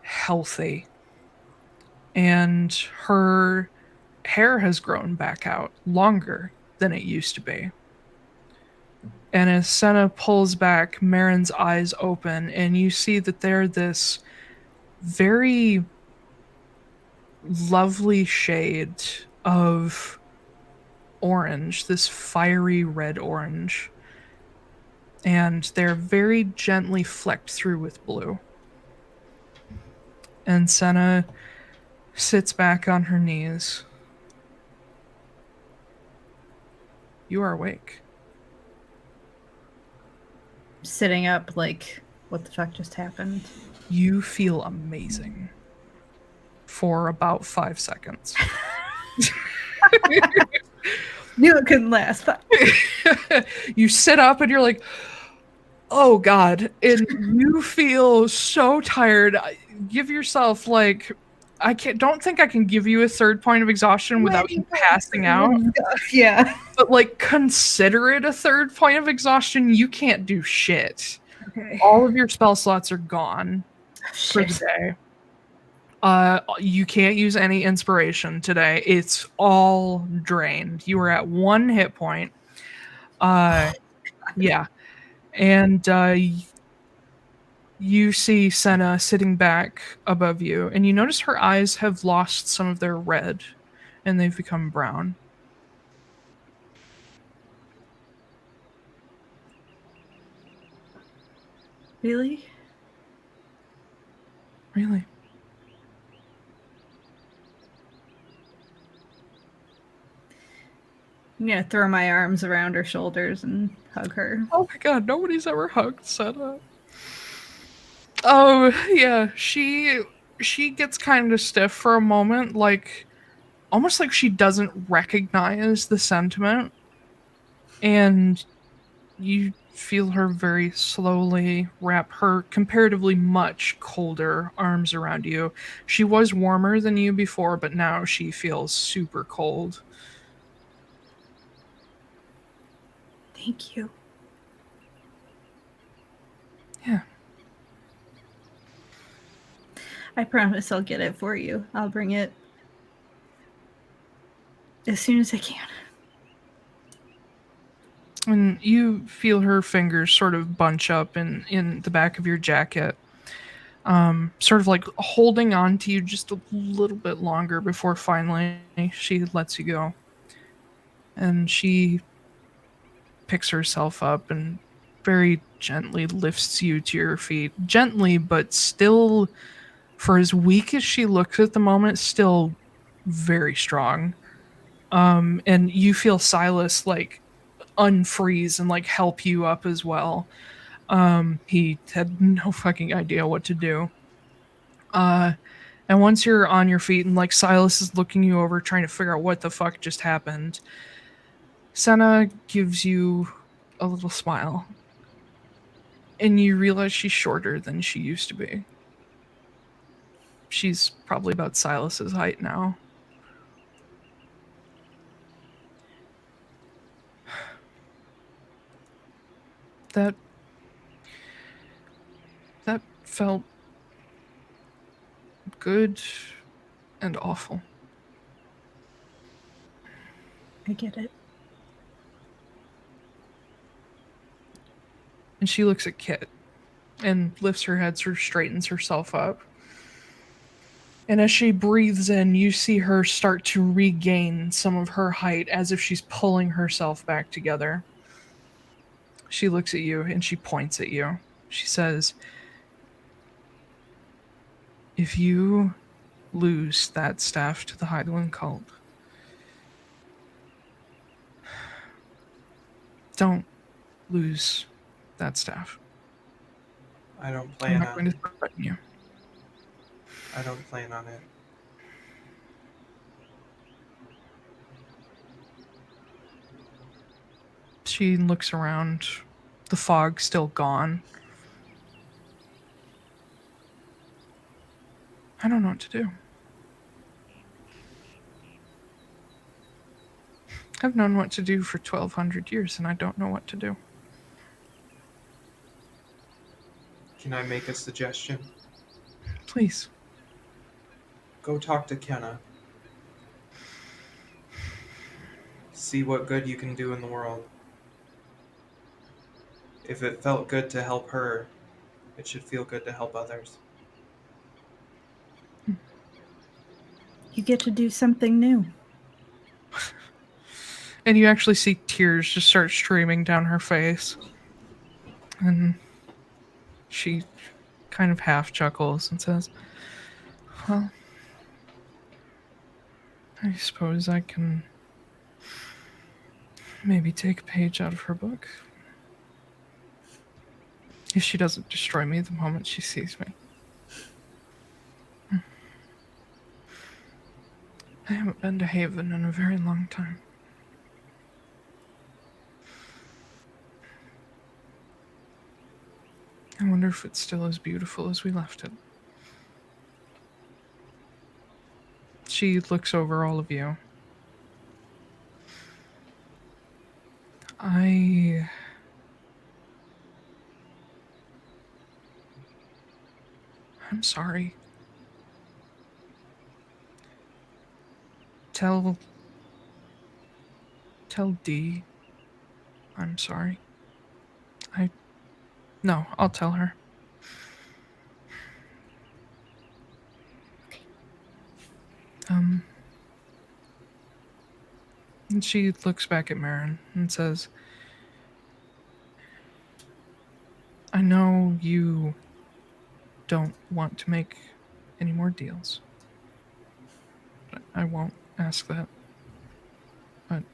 healthy. And her hair has grown back out longer than it used to be. And as Senna pulls back, Marin's eyes open, and you see that they're this very lovely shade of orange, this fiery red orange. And they're very gently flecked through with blue. And Senna sits back on her knees. You are awake. Sitting up, like, what the fuck just happened? You feel amazing for about 5 seconds. Knew it couldn't last. But You sit up and you're like, oh God. And you feel so tired. Give yourself like, don't think I can give you a third point of exhaustion without you passing out. Yeah. But like, consider it a third point of exhaustion. You can't do shit. Okay. All of your spell slots are gone for the Shit. day. You can't use any inspiration today. It's all drained. You are at 1 hit point. Yeah. And you see Senna sitting back above you, and you notice her eyes have lost some of their red, and they've become brown. Really? Really? I'm gonna throw my arms around her shoulders and hug her. Oh my God, nobody's ever hugged Senna. Oh, yeah, she gets kind of stiff for a moment, like almost like she doesn't recognize the sentiment. And you feel her very slowly wrap her comparatively much colder arms around you. She was warmer than you before, but now she feels super cold. Thank you. Yeah. I promise I'll get it for you. I'll bring it as soon as I can. And you feel her fingers sort of bunch up in the back of your jacket, sort of like holding on to you just a little bit longer before finally she lets you go. And she picks herself up and very gently lifts you to your feet. Gently, but still, for as weak as she looks at the moment, still very strong. And you feel Silas like unfreeze and like help you up as well. He had no fucking idea what to do. And once you're on your feet and like Silas is looking you over trying to figure out what the fuck just happened, Senna gives you a little smile. And you realize she's shorter than she used to be. She's probably about Silas's height now. That felt good and awful. I get it. And she looks at Kit and lifts her head, sort of straightens herself up. And as she breathes in, you see her start to regain some of her height as if she's pulling herself back together. She looks at you and she points at you. She says, if you lose that staff to the Highland cult, don't lose that staff. I don't I'm plan not going on to threaten you. I don't plan on it. She looks around, the fog still gone. I don't know what to do. I've known what to do for 1,200 years, and I don't know what to do. Can I make a suggestion? Please. Go talk to Kenna. See what good you can do in the world. If it felt good to help her, it should feel good to help others. You get to do something new. And you actually see tears just start streaming down her face. And she kind of half chuckles and says, well, I suppose I can maybe take a page out of her book. If she doesn't destroy me the moment she sees me. I haven't been to Haven in a very long time. I wonder if it's still as beautiful as we left it. She looks over all of you. I'm sorry. Tell Dee I'm sorry. No, I'll tell her. And she looks back at Marin and says, I know you don't want to make any more deals. But I won't ask that. But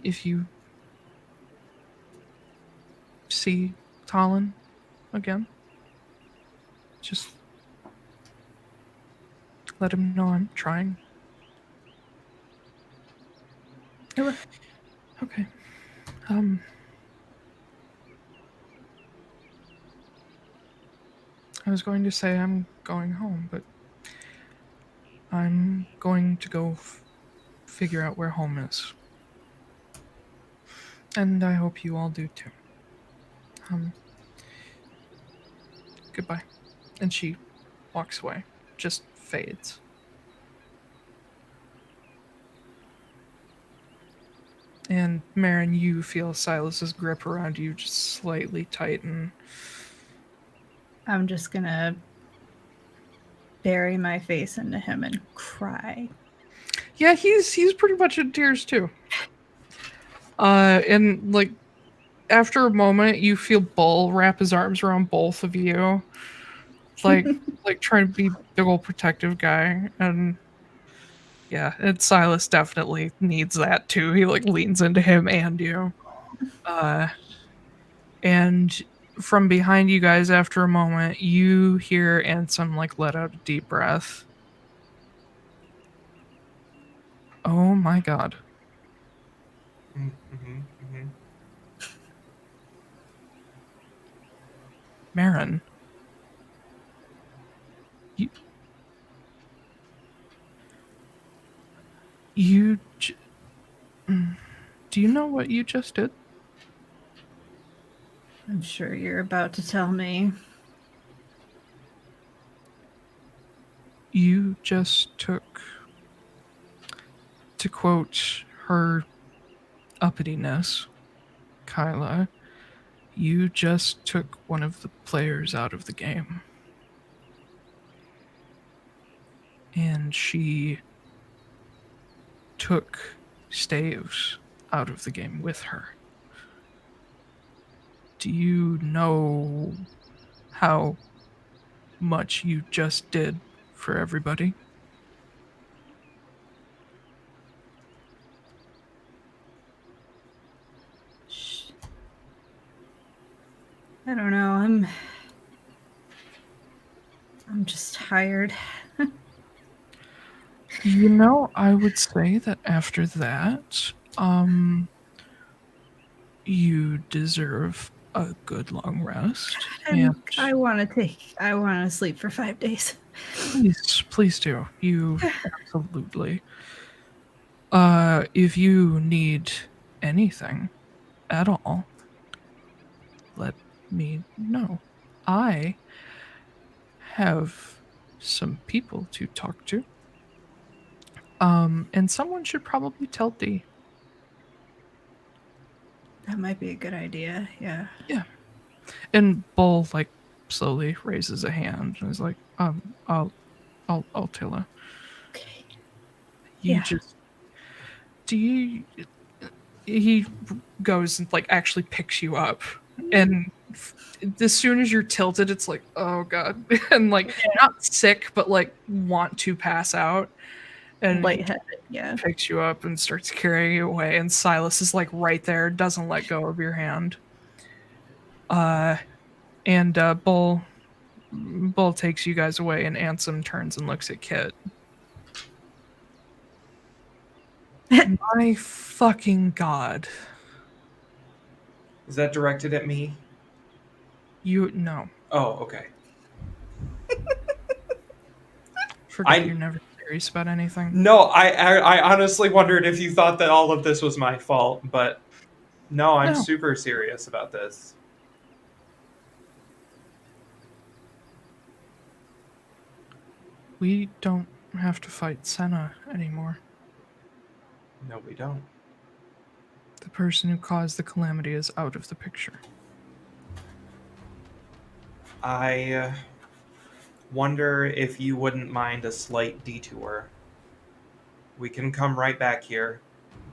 if you see Talon again, just let him know I'm trying. Okay. I was going to say I'm going home, but I'm going to go figure out where home is. And I hope you all do too. Goodbye. And she walks away. Just fades. And Marin, you feel Silas's grip around you just slightly tighten. I'm just gonna bury my face into him and cry. Yeah, he's pretty much in tears too. And like after a moment, you feel Bull wrap his arms around both of you, like trying to be big old protective guy. And yeah, and Silas definitely needs that too. He like leans into him and you. And from behind you guys, after a moment, you hear Ansem like let out a deep breath. Oh my god. Marin. Do you know what you just did? I'm sure you're about to tell me. You just took, to quote her uppityness, Kyla, you just took one of the players out of the game. And she took Staves out of the game with her. Do you know how much you just did for everybody? I don't know. I'm just tired. You know, I would say that after that, you deserve a good long rest. And I want to sleep for 5 days. please do. You absolutely. If you need anything at all, let me know. I have some people to talk to. And someone should probably tell Dee. That might be a good idea. Yeah. Yeah. And Bull, like, slowly raises a hand and is like, I'll Tayylor. Okay. You Yeah. just do you. He goes and like actually picks you up, and as soon as you're tilted, it's like, oh god, and like not sick, but like want to pass out, and he Lightheaded, yeah. picks you up and starts carrying you away, and Silas is like right there, doesn't let go of your hand. And Bull takes you guys away, and Ansem turns and looks at Kit. My fucking god. Is that directed at me? No. Oh, okay. Forget you're never serious about anything. No, I honestly wondered if you thought that all of this was my fault, but no, I'm No. super serious about this. We don't have to fight Senna anymore. No, we don't. The person who caused the calamity is out of the picture. I wonder if you wouldn't mind a slight detour. We can come right back here,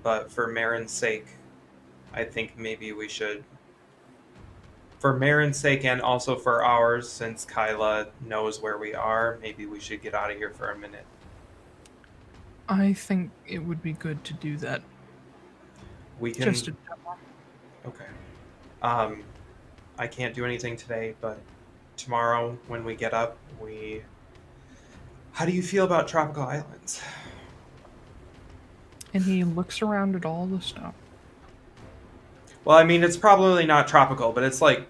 but for Marin's sake, I think maybe we should. For Marin's sake and also for ours, since Kyla knows where we are, maybe we should get out of here for a minute. I think it would be good to do that. We can. Just a demo. Okay. I can't do anything today, but tomorrow when we get up, How do you feel about tropical islands? And he looks around at all the stuff. Well, I mean, it's probably not tropical, but it's like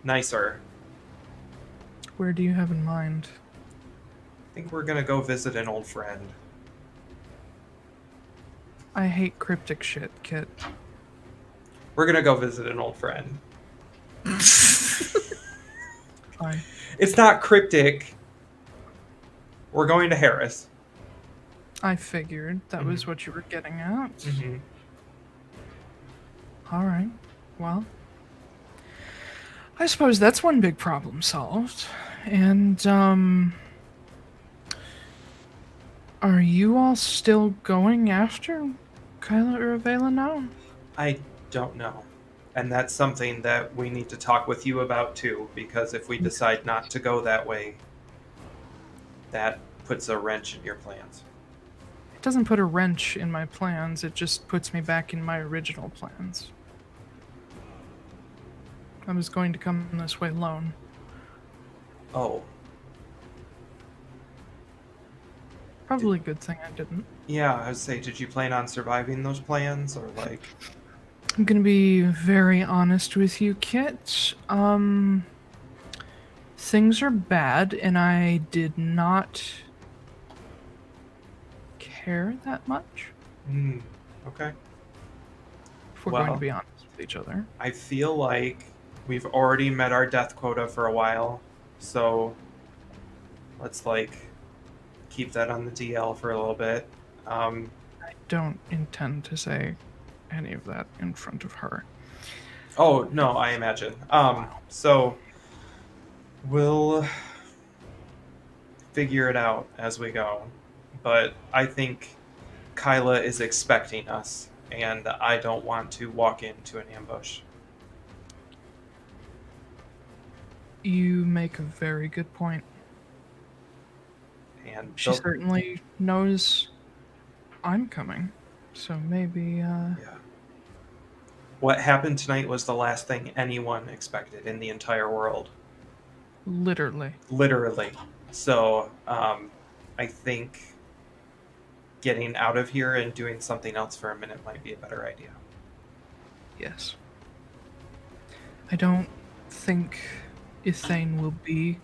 nicer. Where do you have in mind? I think we're gonna go visit an old friend. I hate cryptic shit, Kit. We're gonna go visit an old friend. Fine. It's not cryptic. We're going to Harris. I figured that was what you were getting at. Mm-hmm. All right. Well, I suppose that's one big problem solved. And, are you all still going after Kyla or Avela now? I don't know. And that's something that we need to talk with you about too, because if we decide not to go that way, that puts a wrench in your plans. It doesn't put a wrench in my plans, it just puts me back in my original plans. I was going to come this way alone. Oh. Probably a good thing I didn't. Yeah, I would say, did you plan on surviving those plans, or like... I'm gonna be very honest with you, Kit. Things are bad, and I did not care that much. Okay. If we're going to be honest with each other. I feel like we've already met our death quota for a while, so let's like keep that on the DL for a little bit. I don't intend to say any of that in front of her. Oh no, I imagine. So we'll figure it out as we go, but I think Kyla is expecting us, and I don't want to walk into an ambush. You make a very good point. And She certainly knows I'm coming, so maybe, Yeah. What happened tonight was the last thing anyone expected in the entire world. Literally. Literally. So, I think getting out of here and doing something else for a minute might be a better idea. Yes. I don't think Ithane will be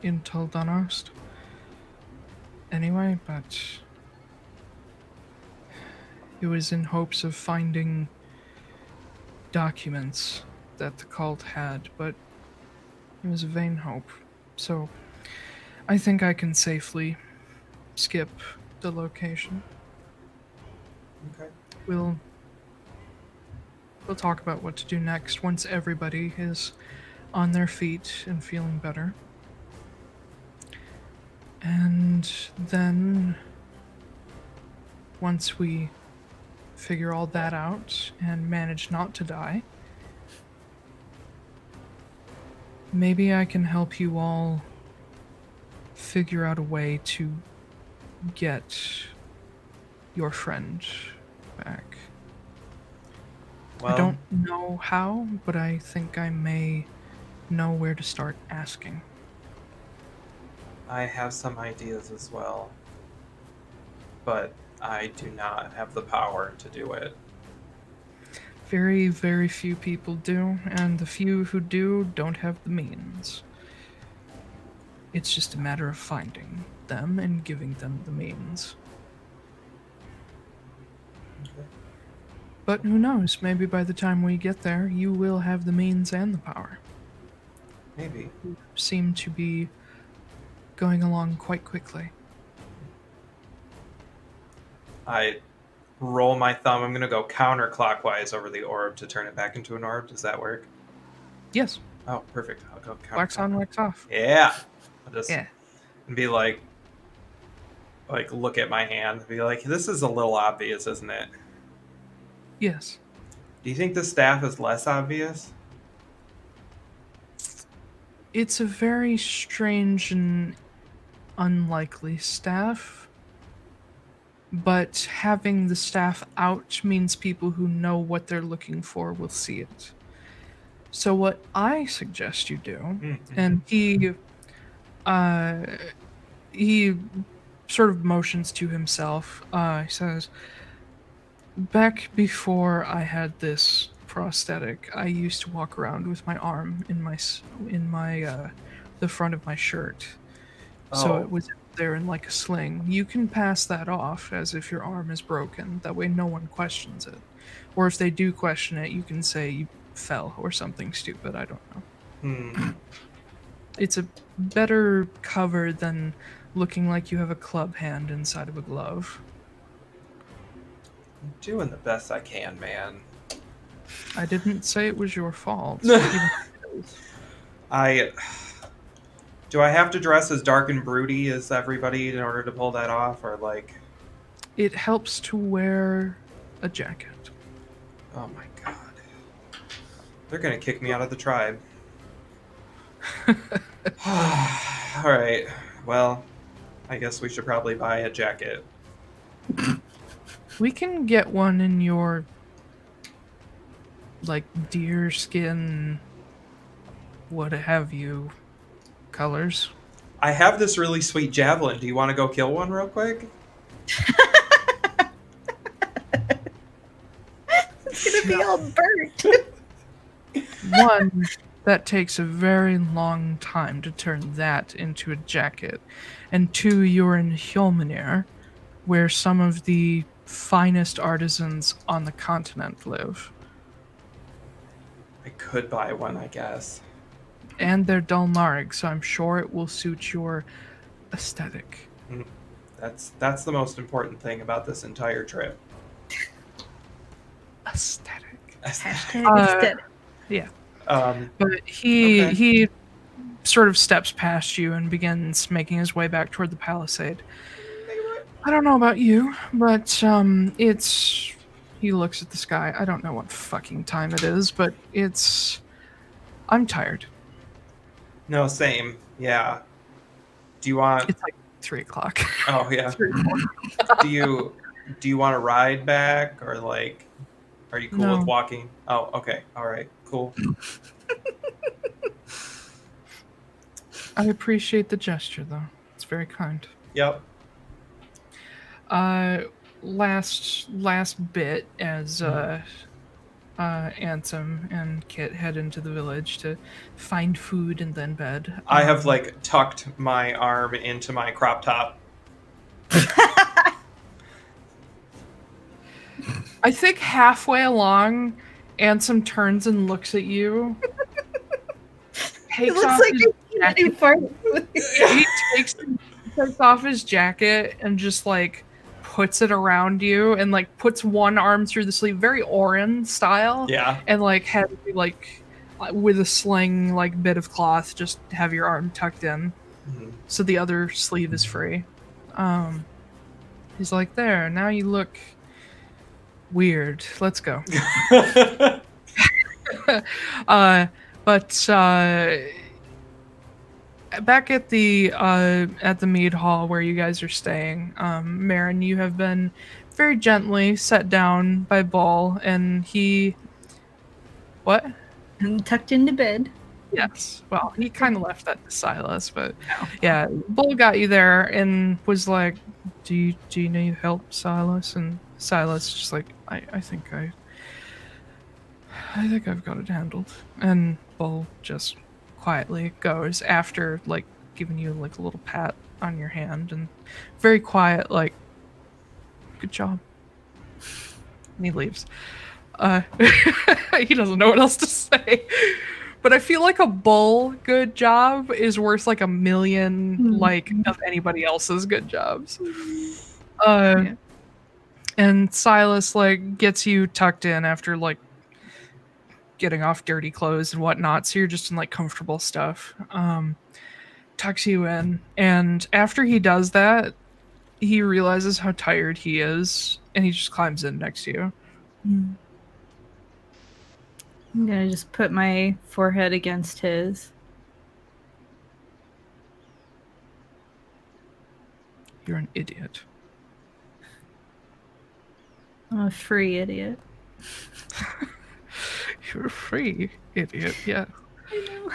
in Tuldanost anyway, but it was in hopes of finding documents that the cult had, but it was a vain hope. So I think I can safely skip the location. Okay. We'll talk about what to do next once everybody is on their feet and feeling better. And then, once we figure all that out and manage not to die, maybe I can help you all figure out a way to get your friend back. Well, I don't know how, but I think I may know where to start asking. I have some ideas as well, but I do not have the power to do it. Very, very few people do, and the few who do don't have the means. It's just a matter of finding them and giving them the means. Okay. But who knows, maybe by the time we get there, you will have the means and the power. Maybe. You seem to be going along quite quickly. I roll my thumb. I'm going to go counterclockwise over the orb to turn it back into an orb. Does that work? Yes, Oh, perfect. I'll go wax on, wax off. Yeah. I'll just Yeah. be like look at my hand and be like, this is a little obvious, isn't it? Yes. Do you think the staff is less obvious? It's a very strange and unlikely staff, but having the staff out means people who know what they're looking for will see it. So what I suggest you do, Mhm. and he sort of motions to himself. He says, "Back before I had this prosthetic, I used to walk around with my arm in my the front of my shirt, so Oh. it was there in like a sling. You can pass that off as if your arm is broken. That way, no one questions it. Or if they do question it, you can say you fell or something stupid. I don't know. Hmm. It's a better cover than looking like you have a club hand inside of a glove. I'm doing the best I can, man. I didn't say it was your fault. Do I have to dress as dark and broody as everybody in order to pull that off, or like? It helps to wear a jacket. Oh my god. They're gonna kick me out of the tribe. Alright. Well, I guess we should probably buy a jacket. We can get one in your, like, deer skin, what have you, colors. I have this really sweet javelin. Do you want to go kill one real quick? It's gonna be all burnt. One, that takes a very long time to turn that into a jacket. And two, you're in Hjolmenir, where some of the finest artisans on the continent live. I could buy one, I guess. And they're Dulmarg, so I'm sure it will suit your aesthetic. That's the most important thing about this entire trip. Aesthetic. Hashtag aesthetic. Yeah. Um, But he Okay. he sort of steps past you and begins making his way back toward the palisade. I don't know about you, but it's... He looks at the sky. I don't know what fucking time it is, but it's... I'm tired. no, same. Yeah. Do you want? It's like 3 o'clock. Oh yeah. 3 or 4. Do you want to ride back, or like, are you cool No. with walking? Oh, okay. All right. Cool. I appreciate the gesture, though. It's very kind. Yep. Last bit as Ansem and Kit head into the village to find food and then bed. I have like tucked my arm into my crop top. I think halfway along, Ansem turns and looks at you. It Takes looks off like his you're jacket. getting far. He takes off his jacket and just like puts it around you and like puts one arm through the sleeve, very Orin style. Yeah. And like have you like with a sling like bit of cloth, just have your arm tucked in. So the other sleeve is free. He's like, there, now you look weird. Let's go. But back at the mead hall where you guys are staying, Marin, you have been very gently set down by Bull, and he... What? I'm tucked into bed. Yes. Well, he kind of left that to Silas, but yeah, Bull got you there and was like, do you need help, Silas? And Silas just like, I think I've got it handled. And Bull just quietly goes after like giving you like a little pat on your hand and very quiet, like, good job. And he leaves. He doesn't know what else to say. But I feel like a Bull good job is worth like 1,000,000 like of anybody else's good jobs. And Silas like gets you tucked in after like getting off dirty clothes and whatnot, so you're just in like comfortable stuff. Tucks you in, and after he does that, he realizes how tired he is, and he just climbs in next to you. I'm gonna just put my forehead against his. You're an idiot. I'm a free idiot. You're a free idiot, yeah. I know.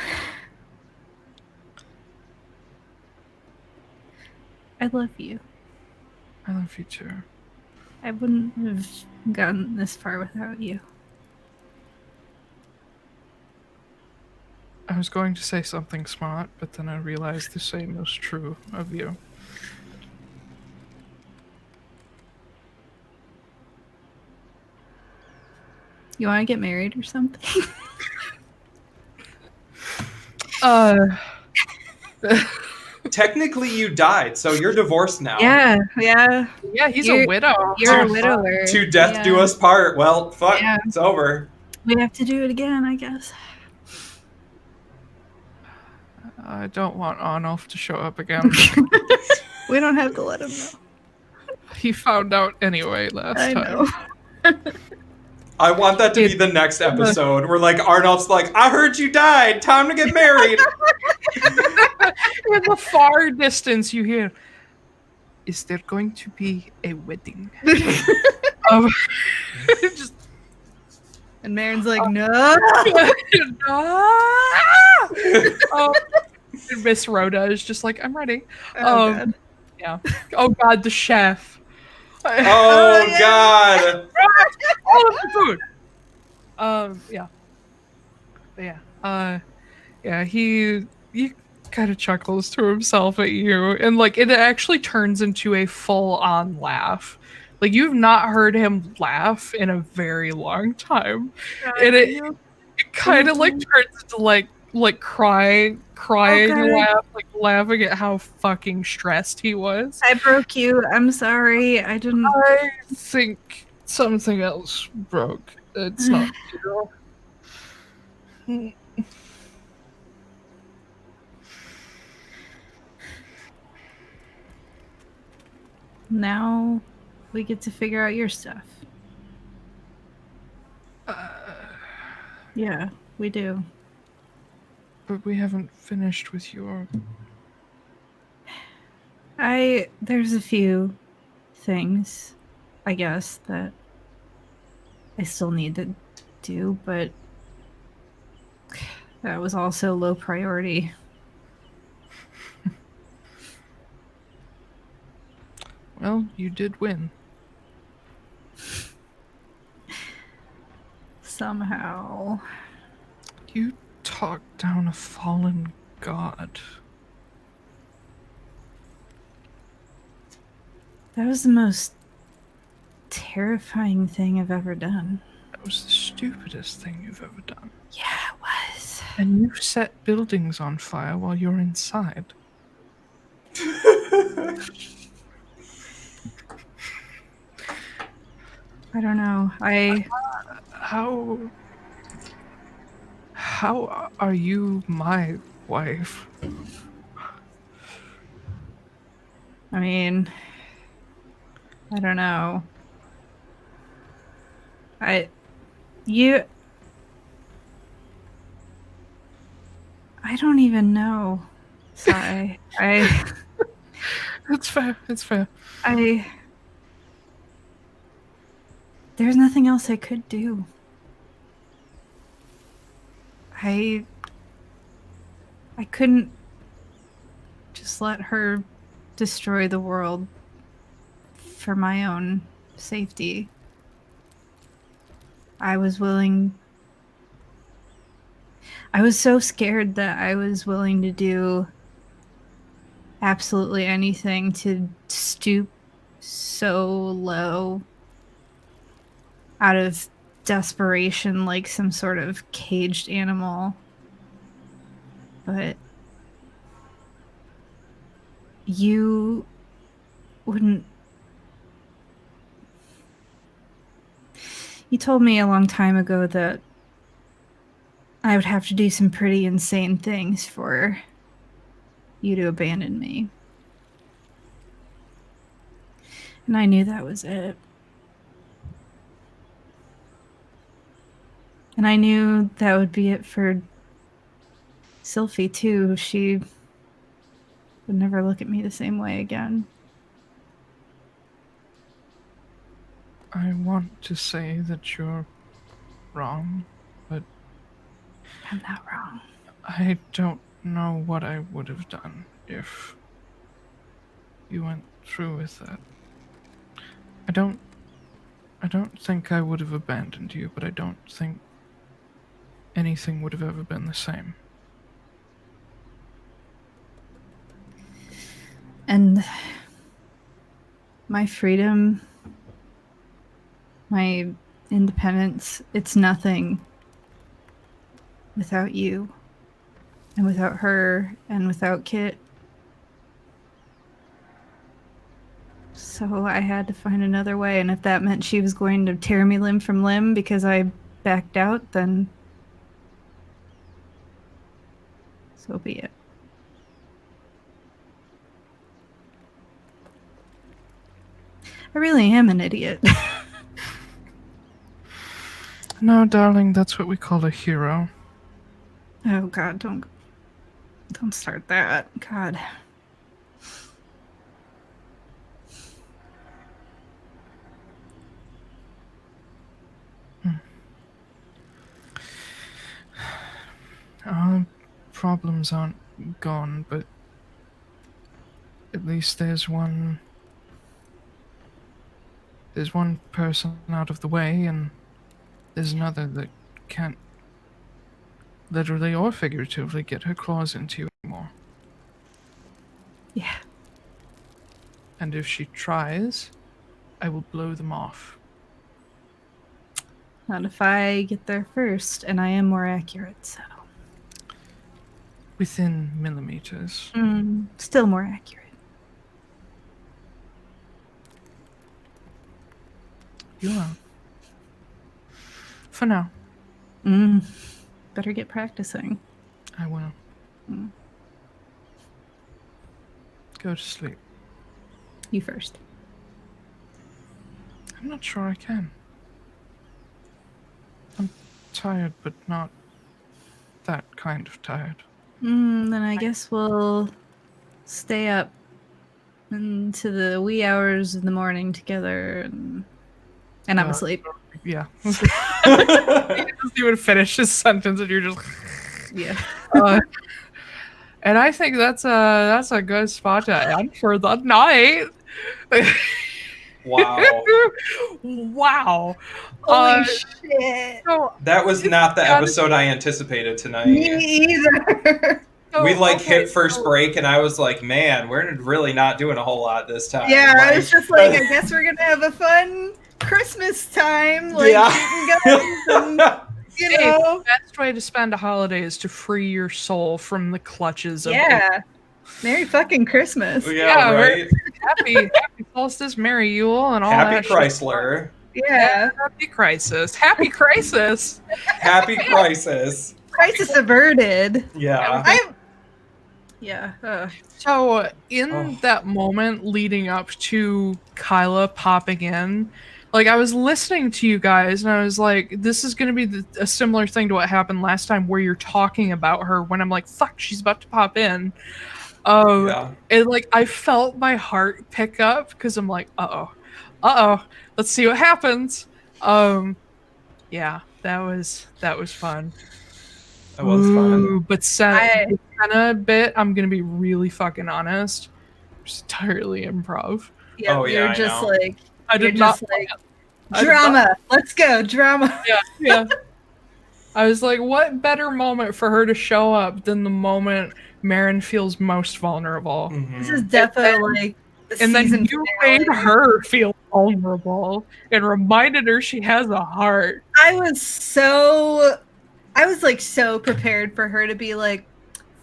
I love you. I love you too. I wouldn't have gotten this far without you. I was going to say something smart, but then I realized the same was true of you. You want to get married or something? Technically, you died, so you're divorced now. Yeah. Yeah, he's a widow. You're a widower. To death do us part. Well, fuck, Yeah. it's over. We have to do it again, I guess. I don't want Arnulf to show up again. We don't have to let him know. He found out anyway last I time. know. I want that to be the next episode where, like, Arnulf's like, I heard you died. Time to get married. In the far distance, you hear, is there going to be a wedding? Just, And Marin's like, no. And Miss Rhoda is just like, I'm ready. Oh, God. Yeah. Oh, God, the chef. Oh, God. All of the food. Yeah. But yeah. He kind of chuckles to himself at you, and like it actually turns into a full-on laugh. Like you've not heard him laugh in a very long time, and it kind of like turns into like crying laugh, like laughing at how fucking stressed he was. I broke you. I'm sorry. I didn't. I think something else broke. It's not you. Now we get to figure out your stuff. Yeah, we do. But we haven't finished with your... There's a few things, I guess, that I still need to do, but that was also low priority. Well, you did win. Somehow. You talked down a fallen god. That was the most terrifying thing I've ever done. That was the stupidest thing you've ever done. Yeah, it was. And you set buildings on fire while you're inside. I don't know. How are you my wife? mean, I don't know. I don't even know. Sigh. It's fair. It's fair. There's nothing else I could do. I couldn't just let her destroy the world for my own safety. I was so scared that I was willing to do absolutely anything to stoop so low out of desperation, like some sort of caged animal. But you wouldn't. You told me a long time ago that I would have to do some pretty insane things for you to abandon me. And I knew that was it. And I knew that would be it for Sylphie, too. She would never look at me the same way again. I want to say that you're wrong, but I'm not wrong. I don't know what I would have done if you went through with that. I don't think I would have abandoned you, but I don't think anything would have ever been the same. And my freedom, my independence, it's nothing without you, and without her, and without Kit. So I had to find another way, and if that meant she was going to tear me limb from limb because I backed out, then so be it. I really am an idiot. No, darling, that's what we call a hero. Oh God, don't start that. God. Our problems aren't gone, but at least there's one person out of the way, and there's another that can't literally or figuratively get her claws into you anymore. Yeah. And if she tries, I will blow them off. Not if I get there first, and I am more accurate, so. Within millimeters. Still more accurate. You are. For now. Better get practicing. I will. Go to sleep. You first. I'm not sure I can. I'm tired, but not that kind of tired. Then I guess we'll stay up into the wee hours of the morning together, and I'm asleep. Yeah. He doesn't even finish his sentence, and you're just. Yeah. And I think that's a good spot to end for the night. Wow. Wow. Holy shit. So, That was not the episode I anticipated tonight. Me either. We hit first break, and I was like, "Man, we're really not doing a whole lot this time." Yeah, like, I was just like, I guess we're gonna have a fun Christmas time, like shooting guns and, you know. The best way to spend a holiday is to free your soul from the clutches of Merry fucking Christmas. Yeah, right. Happy solstice, Merry Yule, and all Happy that. Chrysler. Yeah. Happy Crisis. Happy Crisis. Happy Crisis. Crisis averted. Yeah. Yeah. So in Oh. that moment leading up to Kyla popping in, like I was listening to you guys and I was like, this is going to be a similar thing to what happened last time where you're talking about her when I'm like, fuck, she's about to pop in. Yeah. And like I felt my heart pick up because I'm like, uh-oh, let's see what happens. Yeah, that was fun. It was fun. Ooh, but the Senna bit, I'm gonna be really fucking honest. It's entirely improv. Yeah, Oh, yeah, you're I just know. like I you're did not just like I did not- drama. Let's go, drama. yeah. I was like, what better moment for her to show up than the moment Marin feels most vulnerable? Mhm. This is definitely like the And then season you finale. made her feel vulnerable and reminded her she has a heart. I was like so prepared for her to be like,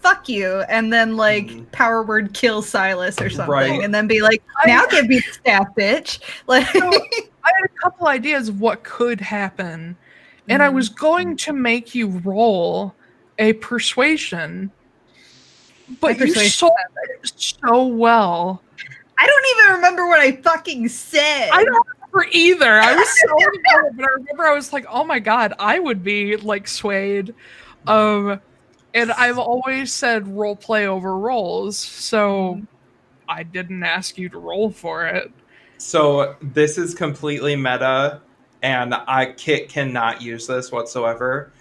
fuck you, and then like power word kill Silas or something, Right. and then be like, now give me the staff, bitch. Like I had a couple ideas of what could happen, and I was going to make you roll a persuasion, but My you persuasion sold it so well. I don't even remember what I fucking said. I don't remember either. I was so about it, but I remember I was like, oh my god, I would be like swayed. And I've always said role play over rolls, so I didn't ask you to roll for it. So this is completely meta, and Kit cannot use this whatsoever.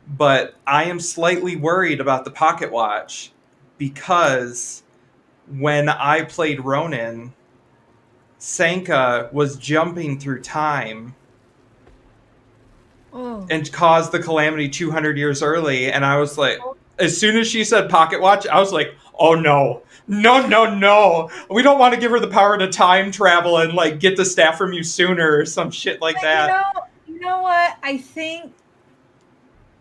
But I am slightly worried about the pocket watch because when I played Ronin, Sanka was jumping through time and caused the calamity 200 years early. And I was like, as soon as she said pocket watch, I was like, oh no. No. We don't want to give her the power to time travel and like get the staff from you sooner or some shit like that. You know what? I think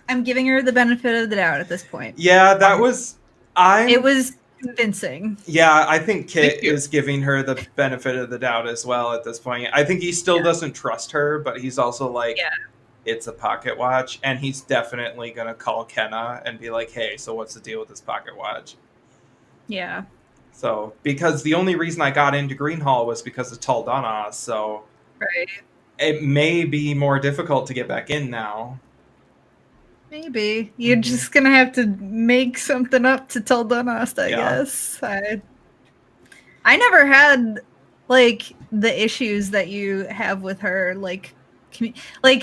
I'm giving her the benefit of the doubt at this point. Yeah, that was... It was convincing. Yeah, I think Kit is giving her the benefit of the doubt as well at this point. I think he still doesn't trust her, but he's also like, it's a pocket watch, and he's definitely going to call Kenna and be like, hey, so what's the deal with this pocket watch? Yeah. So, because the only reason I got into Greenhall was because of Taldana, so Right. it may be more difficult to get back in now. Maybe. You're just gonna have to make something up to tell Dunost, I guess. I never had like the issues that you have with her, like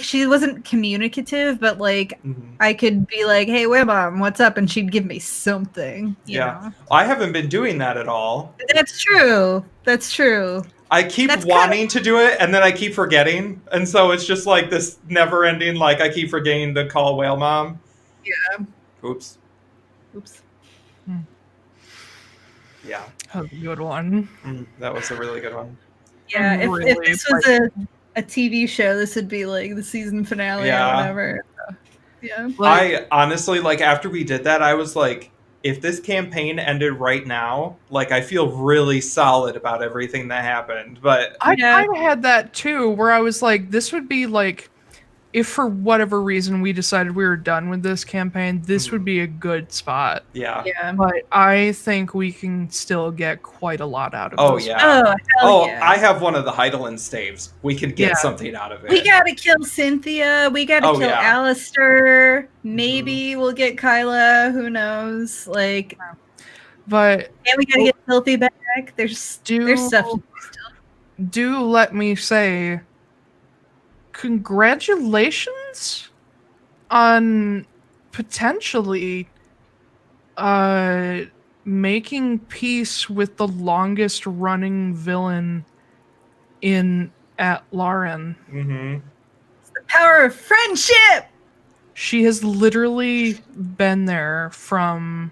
she wasn't communicative, but like I could be like, hey, Webom, what's up? And she'd give me something. You know? I haven't been doing that at all. That's true. I keep wanting to do it, and then I keep forgetting. And so it's just like this never-ending, like, I keep forgetting to call Whale Mom. Yeah. Oops. Yeah. That was a good one. That was a really good one. Yeah, if this was a TV show, this would be like the season finale or whatever. Yeah. I honestly, like, after we did that, I was like, if this campaign ended right now, like, I feel really solid about everything that happened. But I kind of had that too, where I was like, this would be like, if for whatever reason we decided we were done with this campaign, this would be a good spot. Yeah. But I think we can still get quite a lot out of this. Yeah. I have one of the Heidelin staves. We can get something out of it. We gotta kill Cynthia. We gotta kill Alistair. Maybe we'll get Kyla. Who knows? Like, but and we gotta get Filthy back. There's stuff. Do let me say, congratulations on potentially making peace with the longest running villain in Atlaran. It's the power of friendship. She has literally been there from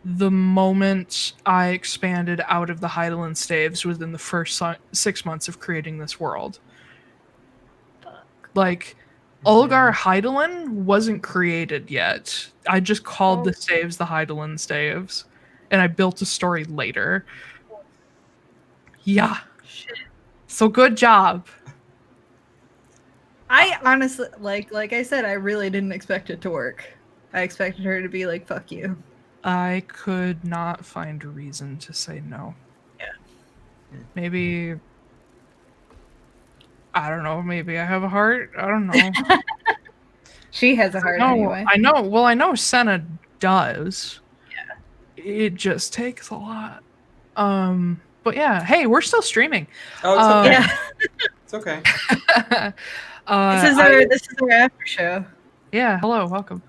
the moment I expanded out of the Heidelin staves within the first 6 months of creating this world. Like, Olgar Heidelin wasn't created yet. I just called the staves the Heidelin staves, and I built a story later. Yeah. Shit. So good job. I honestly, like I said, I really didn't expect it to work. I expected her to be like, fuck you. I could not find a reason to say no. Yeah. Maybe, I don't know, maybe I have a heart. I don't know. She has a heart anyway. I know. Well, I know Senna does. Yeah. It just takes a lot. But yeah, hey, we're still streaming. Oh, it's okay. Yeah. It's okay. This is our after show. Yeah, hello, welcome.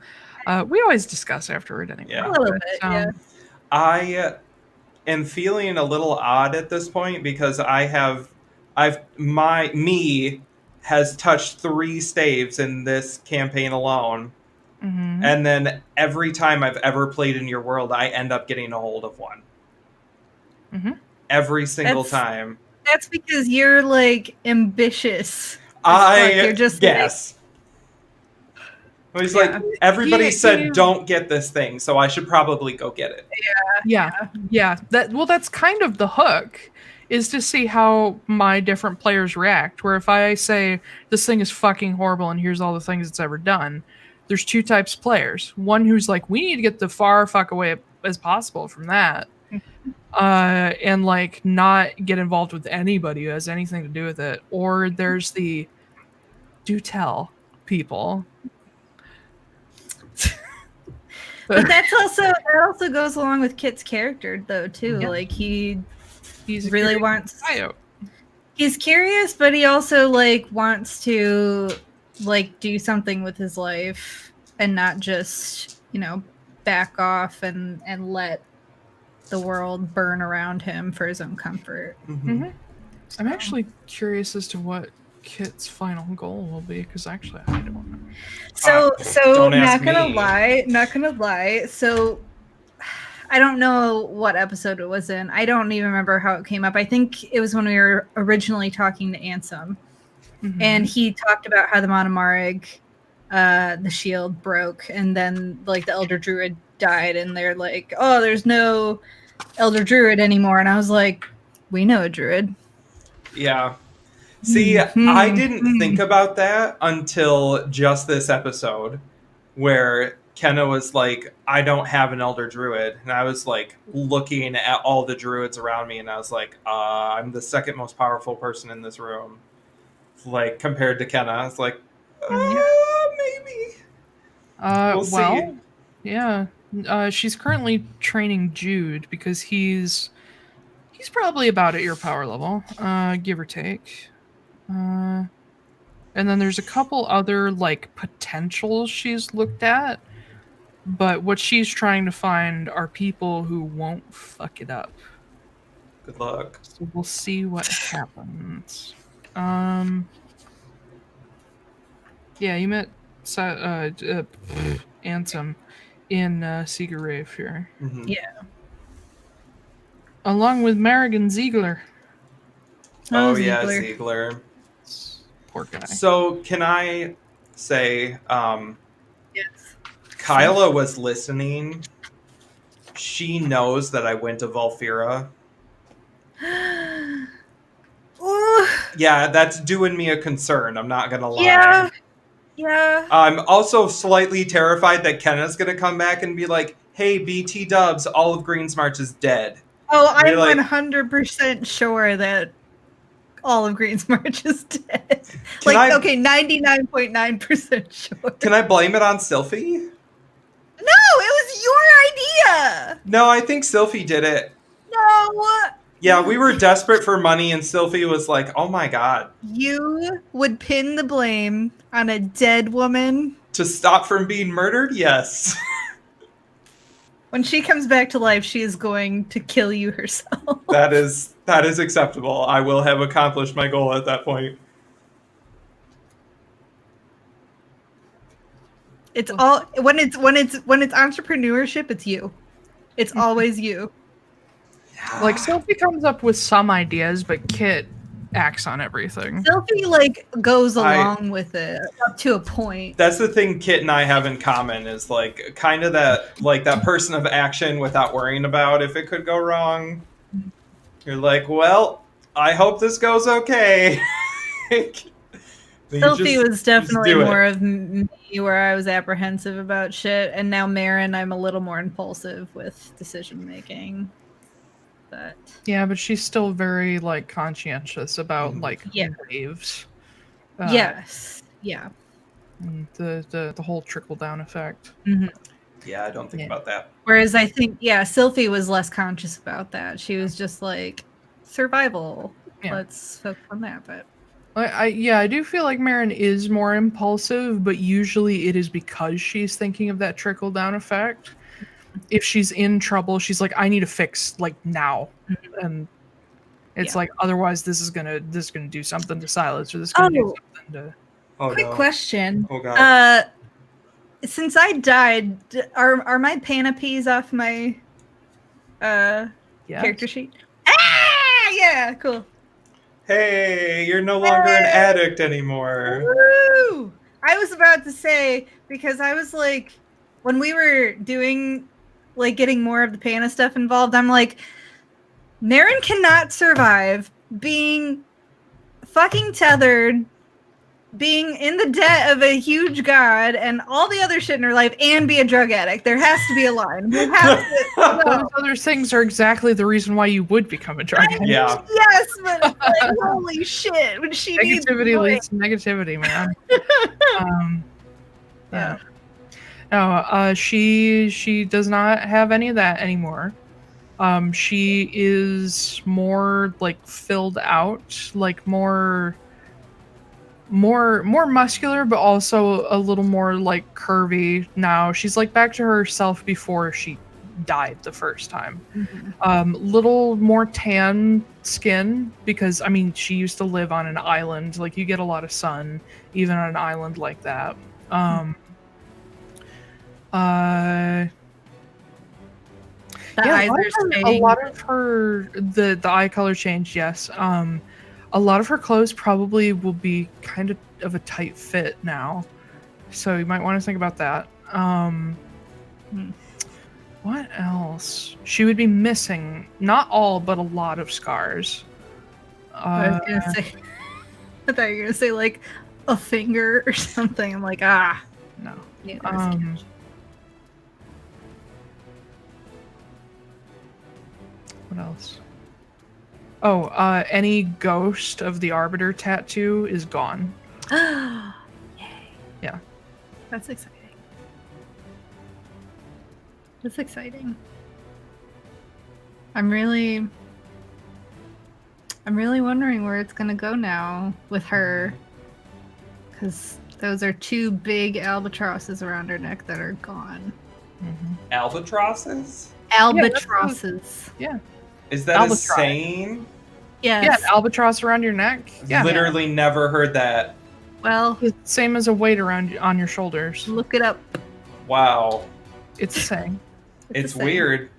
We always discuss afterward anyway. Yeah. A little bit, yeah. I am feeling a little odd at this point because me has touched 3 staves in this campaign alone. Mm-hmm. And then every time I've ever played in your world, I end up getting a hold of one. Mm-hmm. Every single time. That's because you're like ambitious. You're just yes. He's like, everybody said don't get this thing, so I should probably go get it. Yeah. That's kind of the hook, is to see how my different players react. Where if I say this thing is fucking horrible and here's all the things it's ever done, there's 2 types of players. One who's like, we need to get the far fuck away as possible from that. And like not get involved with anybody who has anything to do with it. Or there's the do tell people. But that also goes along with Kit's character though too. Yeah. Like he's really wants. He's curious, but he also like wants to like do something with his life and not just back off and let the world burn around him for his own comfort. Mm-hmm. I'm actually curious as to what Kit's final goal will be, because actually I don't know. So not gonna lie. So I don't know what episode it was in. I don't even remember how it came up. I think it was when we were originally talking to Ansem, and he talked about how the Monomarig, the shield broke, and then like the Elder Druid died, and they're like, "Oh, there's no Elder Druid anymore," and I was like, "We know a Druid." Yeah. See, I didn't think about that until just this episode, where Kenna was like, I don't have an Elder Druid. And I was like looking at all the Druids around me, and I was like, I'm the second most powerful person in this room. Like, compared to Kenna. It's like, maybe. We'll see. Yeah. She's currently training Jude, because he's probably about at your power level, give or take. And then there's a couple other like potentials she's looked at, but what she's trying to find are people who won't fuck it up. Good luck. So we'll see what happens. Yeah, you met Ansem in Seeger Rave here. Mm-hmm. Yeah. Along with Marin and Ziegler. Oh yeah, Ziegler. Poor guy. So can I say, yes. Kyla was listening. She knows that I went to Vulfira. Yeah, that's doing me a concern. I'm not gonna lie. Yeah. I'm also slightly terrified that Kenna's gonna come back and be like, "Hey, BT Dubs, all of Greensmarch is dead." Oh, I'm 100% sure that all of Greensmarch is dead. 99.9% sure. Can I blame it on Sylphie? No, it was your idea. No, I think Sylphie did it. No. Yeah, we were desperate for money, and Sylphie was like, "Oh my god." You would pin the blame on a dead woman? To stop from being murdered? Yes. When she comes back to life, she is going to kill you herself. That is acceptable. I will have accomplished my goal at that point. It's all when it's entrepreneurship, it's you. It's always you. Like Sophie comes up with some ideas, but Kit acts on everything. Sophie goes along with it up to a point. That's the thing Kit and I have in common, is like kind of that person of action without worrying about if it could go wrong. You're like, well, I hope this goes okay. Sophie was definitely do it. more of me where I was apprehensive about shit, and now Marin, I'm a little more impulsive with decision making. But Yeah, but she's still very like conscientious about like Yeah. waves. yes, yeah. And the whole trickle down effect. Yeah, I don't think about that. Whereas I think, Sylphie was less conscious about that. She was just like, survival. Yeah. Let's focus on that. But I do feel like Marin is more impulsive, but usually it is because she's thinking of that trickle down effect. If she's in trouble, she's like, I need to fix like now. And it's like otherwise this is gonna do something to Silas, or this is gonna do something to quick question. Oh god. Since I died, are my panoplies off my character sheet? Ah, yeah, cool. Hey, you're no longer an addict anymore. Woo! I was about to say, because I was like, when we were doing, like, getting more of the Pana stuff involved, I'm like, Marin cannot survive being fucking tethered, being in the debt of a huge god, and all the other shit in her life, and be a drug addict. There has to be a line. We have to, those other things are exactly the reason why you would become a drug addict. Yeah. Yes, but like, holy shit, when she needs Negativity leads to negativity, man. Yeah. No, she does not have any of that anymore. She is more like filled out, like more muscular, but also a little more like curvy now. She's like back to herself before she died the first time. Little more tan skin, because I mean she used to live on an island. Like you get a lot of sun even on an island like that. The eyes are a staying. lot of her the eye color changed, yes. A lot of her clothes probably will be kind of a tight fit now, so you might want to think about that. What else? She would be missing not all, but a lot of scars. I was gonna say, I thought you were gonna say like a finger or something. I'm like, No. Yeah, What else? Oh, any ghost of the Arbiter tattoo is gone. Yay. Yeah. That's exciting. That's exciting. I'm really wondering where it's gonna go now with her, because those are two big albatrosses around her neck that are gone. Albatrosses? Albatrosses. Yeah. Is that Albatross. a saying? Yes. Yeah, an albatross around your neck. Yeah. Literally never heard that. Well, It's same as a weight around on your shoulders. look it up. Wow. It's a saying. It's a saying. weird.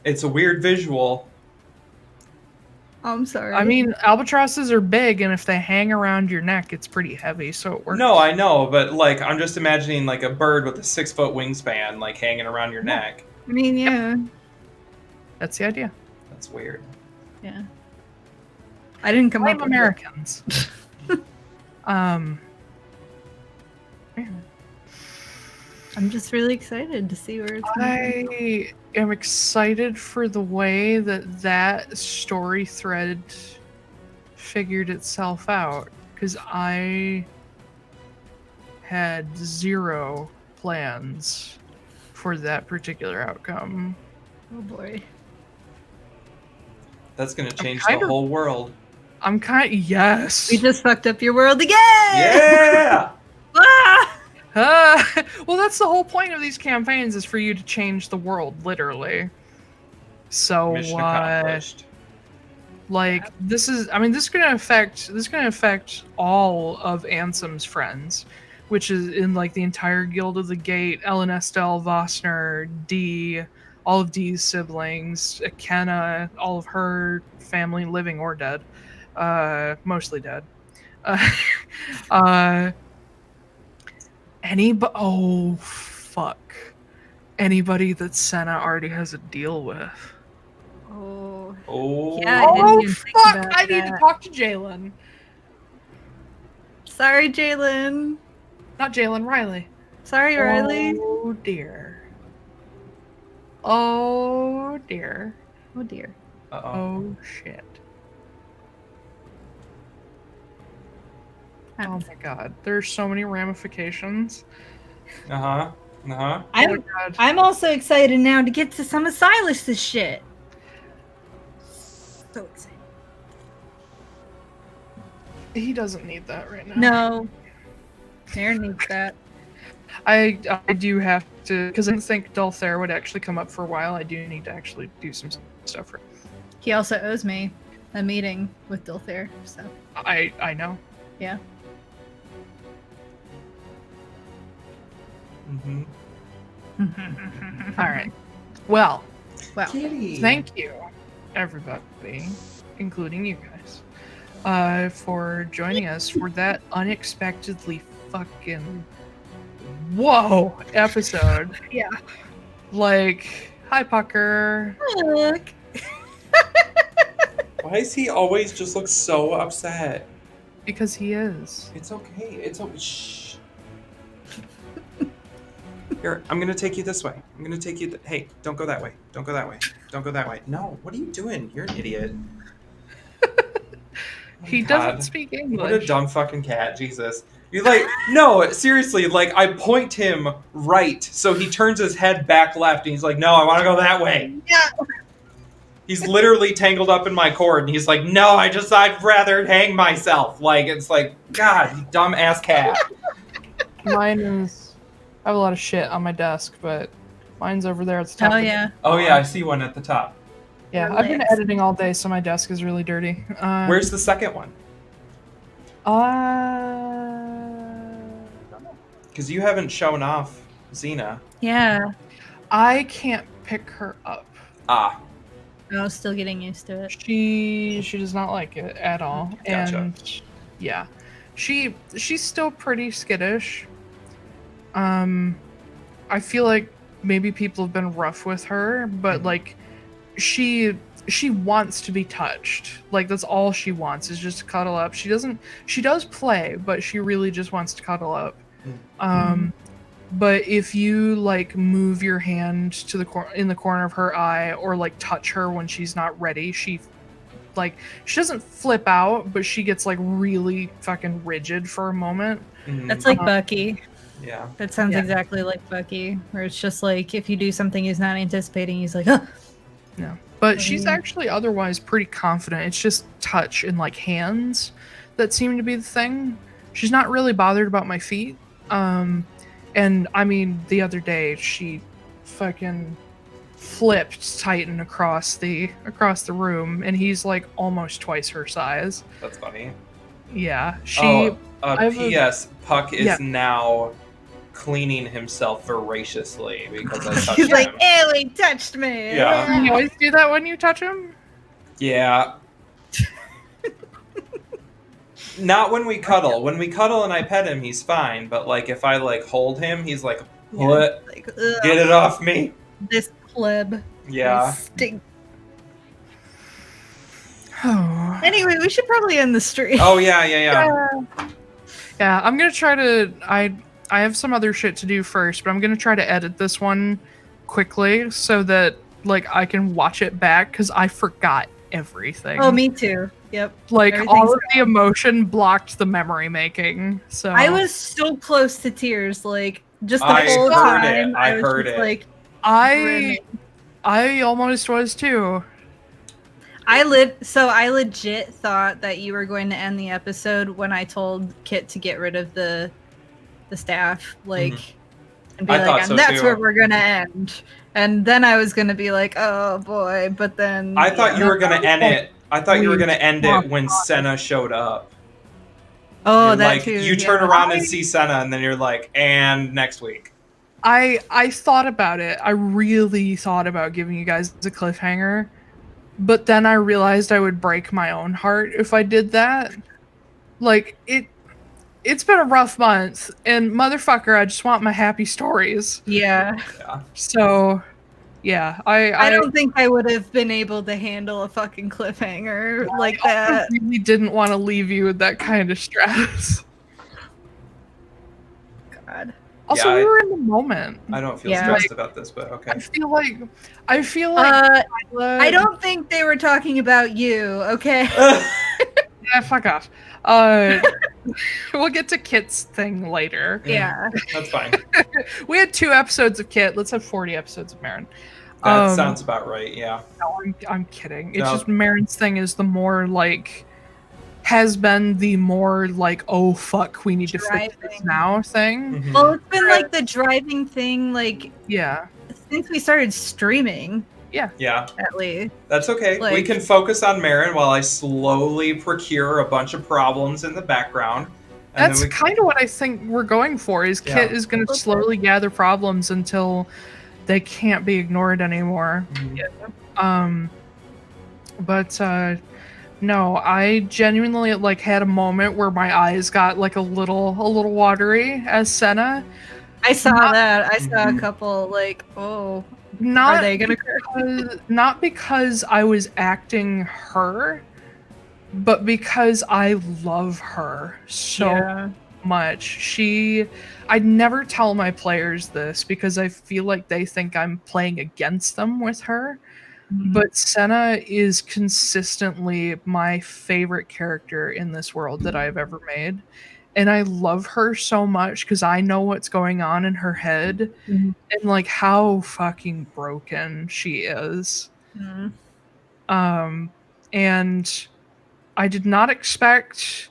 It's a weird visual. I'm sorry. I mean, albatrosses are big, and if they hang around your neck, it's pretty heavy, so it works. No, I know, but like I'm just imagining like a bird with a 6-foot wingspan like hanging around your neck. I mean, yeah. That's the idea. That's weird. Yeah. I didn't come Blame up with Americans. I'm just really excited to see where it's going. I am excited for the way that story thread figured itself out, because I had zero plans for that particular outcome. Oh boy. That's gonna change kind the of- whole world. I'm yes. We just fucked up your world again! Yeah! Ah! Well, that's the whole point of these campaigns, is for you to change the world, literally. So, Mission accomplished. like, this is gonna affect all of Ansem's friends, which is in like the entire Guild of the Gate, Ellen Estelle, Vossner, Dee, all of Dee's siblings, Kenna, all of her family, living or dead, mostly dead. Oh fuck! Anybody that Senna already has a deal with. Oh. Oh. Yeah, I didn't Oh even think fuck! about I need to that. talk to Jalen. Sorry, Jalen. Not Jalen, Riley. Sorry, Riley. Oh dear. Oh dear. Oh dear. Uh-oh. Oh shit. Oh my god. There's so many ramifications. Uh-huh. Uh-huh. Oh my god. I'm also excited now to get to some of Silas's shit. So excited. He doesn't need that right now. No. Aaron needs that. I do have to, because I didn't think Vulfira would actually come up for a while. I do need to actually do some stuff for him. He also owes me a meeting with Vulfira, so I know. yeah. Mm-hmm. All right. Well, Wow. Kitty. thank you, everybody, including you guys, for joining us for that unexpectedly fucking whoa episode. Yeah. Like, hi Pucker. Look. Why does he always just look so upset? Because he is. It's okay. It's okay. Shh. Here, I'm gonna take you this way. I'm gonna take you. Hey, don't go that way. Don't go that way. Don't go that way. No, what are you doing? You're an idiot. He God. doesn't speak English. What a dumb fucking cat, Jesus. You're like, no, seriously, like, I point him right, so he turns his head back left, and he's like, no, I want to go that way. Yeah. He's literally tangled up in my cord, and he's like, no, I'd rather hang myself. Like, it's like, God, you dumb ass cat. Mine is. I have a lot of shit on my desk, but mine's over there at the top. Oh of yeah. Oh, yeah, I see one at the top. Yeah, I've been editing all day, so my desk is really dirty. Where's the second one? Because you haven't shown off Xena. Yeah. I can't pick her up. Ah, I was still getting used to it. She does not like it at all. Gotcha. And yeah. She's still pretty skittish. I feel like maybe people have been rough with her, but like she wants to be touched. Like that's all she wants is just to cuddle up. She does play, but she really just wants to cuddle up. But if you like move your hand to in the corner of her eye or like touch her when she's not ready, she doesn't flip out, but she gets like really fucking rigid for a moment. That's like Bucky. Yeah. That sounds exactly like Bucky, where it's just like if you do something he's not anticipating, he's like, oh. No. But she's actually otherwise pretty confident. It's just touch and like hands that seem to be the thing. She's not really bothered about my feet. And I mean, the other day she fucking flipped Titan across the room, and he's like almost twice her size. That's funny. Yeah. P.S. Puck is now cleaning himself voraciously because I touched He's him. like, ew, he touched me. Yeah. You always do that when you touch him? Yeah. Not when we cuddle. When we cuddle and I pet him, he's fine. But like if I like hold him, he's like, what? Like, Get it off me. This pleb. Yeah. Stink. Oh. Anyway, we should probably end the stream. Oh yeah. Yeah, I'm gonna try to. I have some other shit to do first, but I'm gonna try to edit this one quickly so that like I can watch it back because I forgot everything. Oh, me too. Yep. Like Everything's all of the emotion blocked the memory making. So I was so close to tears, like just the I whole heard time. it. I was heard just it. Like I almost was too. I legit thought that you were going to end the episode when I told Kit to get rid of the staff, like, and be I thought like, so and that's too. where we're gonna end. And then I was gonna be like, oh boy, but then I thought you were gonna end it. I thought you were gonna end it when Oh, Senna showed up. Oh, You're that like, too. you turn around and see Senna, and then you're like, and next week. I thought about it. I really thought about giving you guys a cliffhanger, but then I realized I would break my own heart if I did that. Like it's been a rough month, and motherfucker, I just want my happy stories. Yeah. So, yeah, I don't think I would have been able to handle a fucking cliffhanger like that. I really didn't want to leave you with that kind of stress. Also, Yeah, we were in the moment. I don't feel Yeah. stressed about this, but okay. I feel like I Taiylor- don't think they were talking about you, okay? Yeah, fuck off. We'll get to Kit's thing later. Yeah. That's fine. We had 2 episodes of Kit. Let's have 40 episodes of Marin. That sounds about right. Yeah. No, I'm kidding. It's No. just Marin's thing is the more like has been the more like, oh fuck, we need to fix this Driving. now thing. Mhm. Well, it's been like the driving thing, like Yeah. since we started streaming, Yeah, at least. that's okay. We Like- can focus on Marin while I slowly procure a bunch of problems in the background. And That's kind of what I think we're going for. Is Yeah. Kit is going to slowly gather problems until they can't be ignored anymore. Mhm. But no, I genuinely like had a moment where my eyes got like a little watery as Senna. I saw that. I saw a Mhm. couple like, oh, Not are they gonna not because I was acting her, but because I love her so much. I'd never tell my players this because I feel like they think I'm playing against them with her. But Senna is consistently my favorite character in this world that I've ever made. And I love her so much because I know what's going on in her head Mhm. and like how fucking broken she is. Mhm. And I did not expect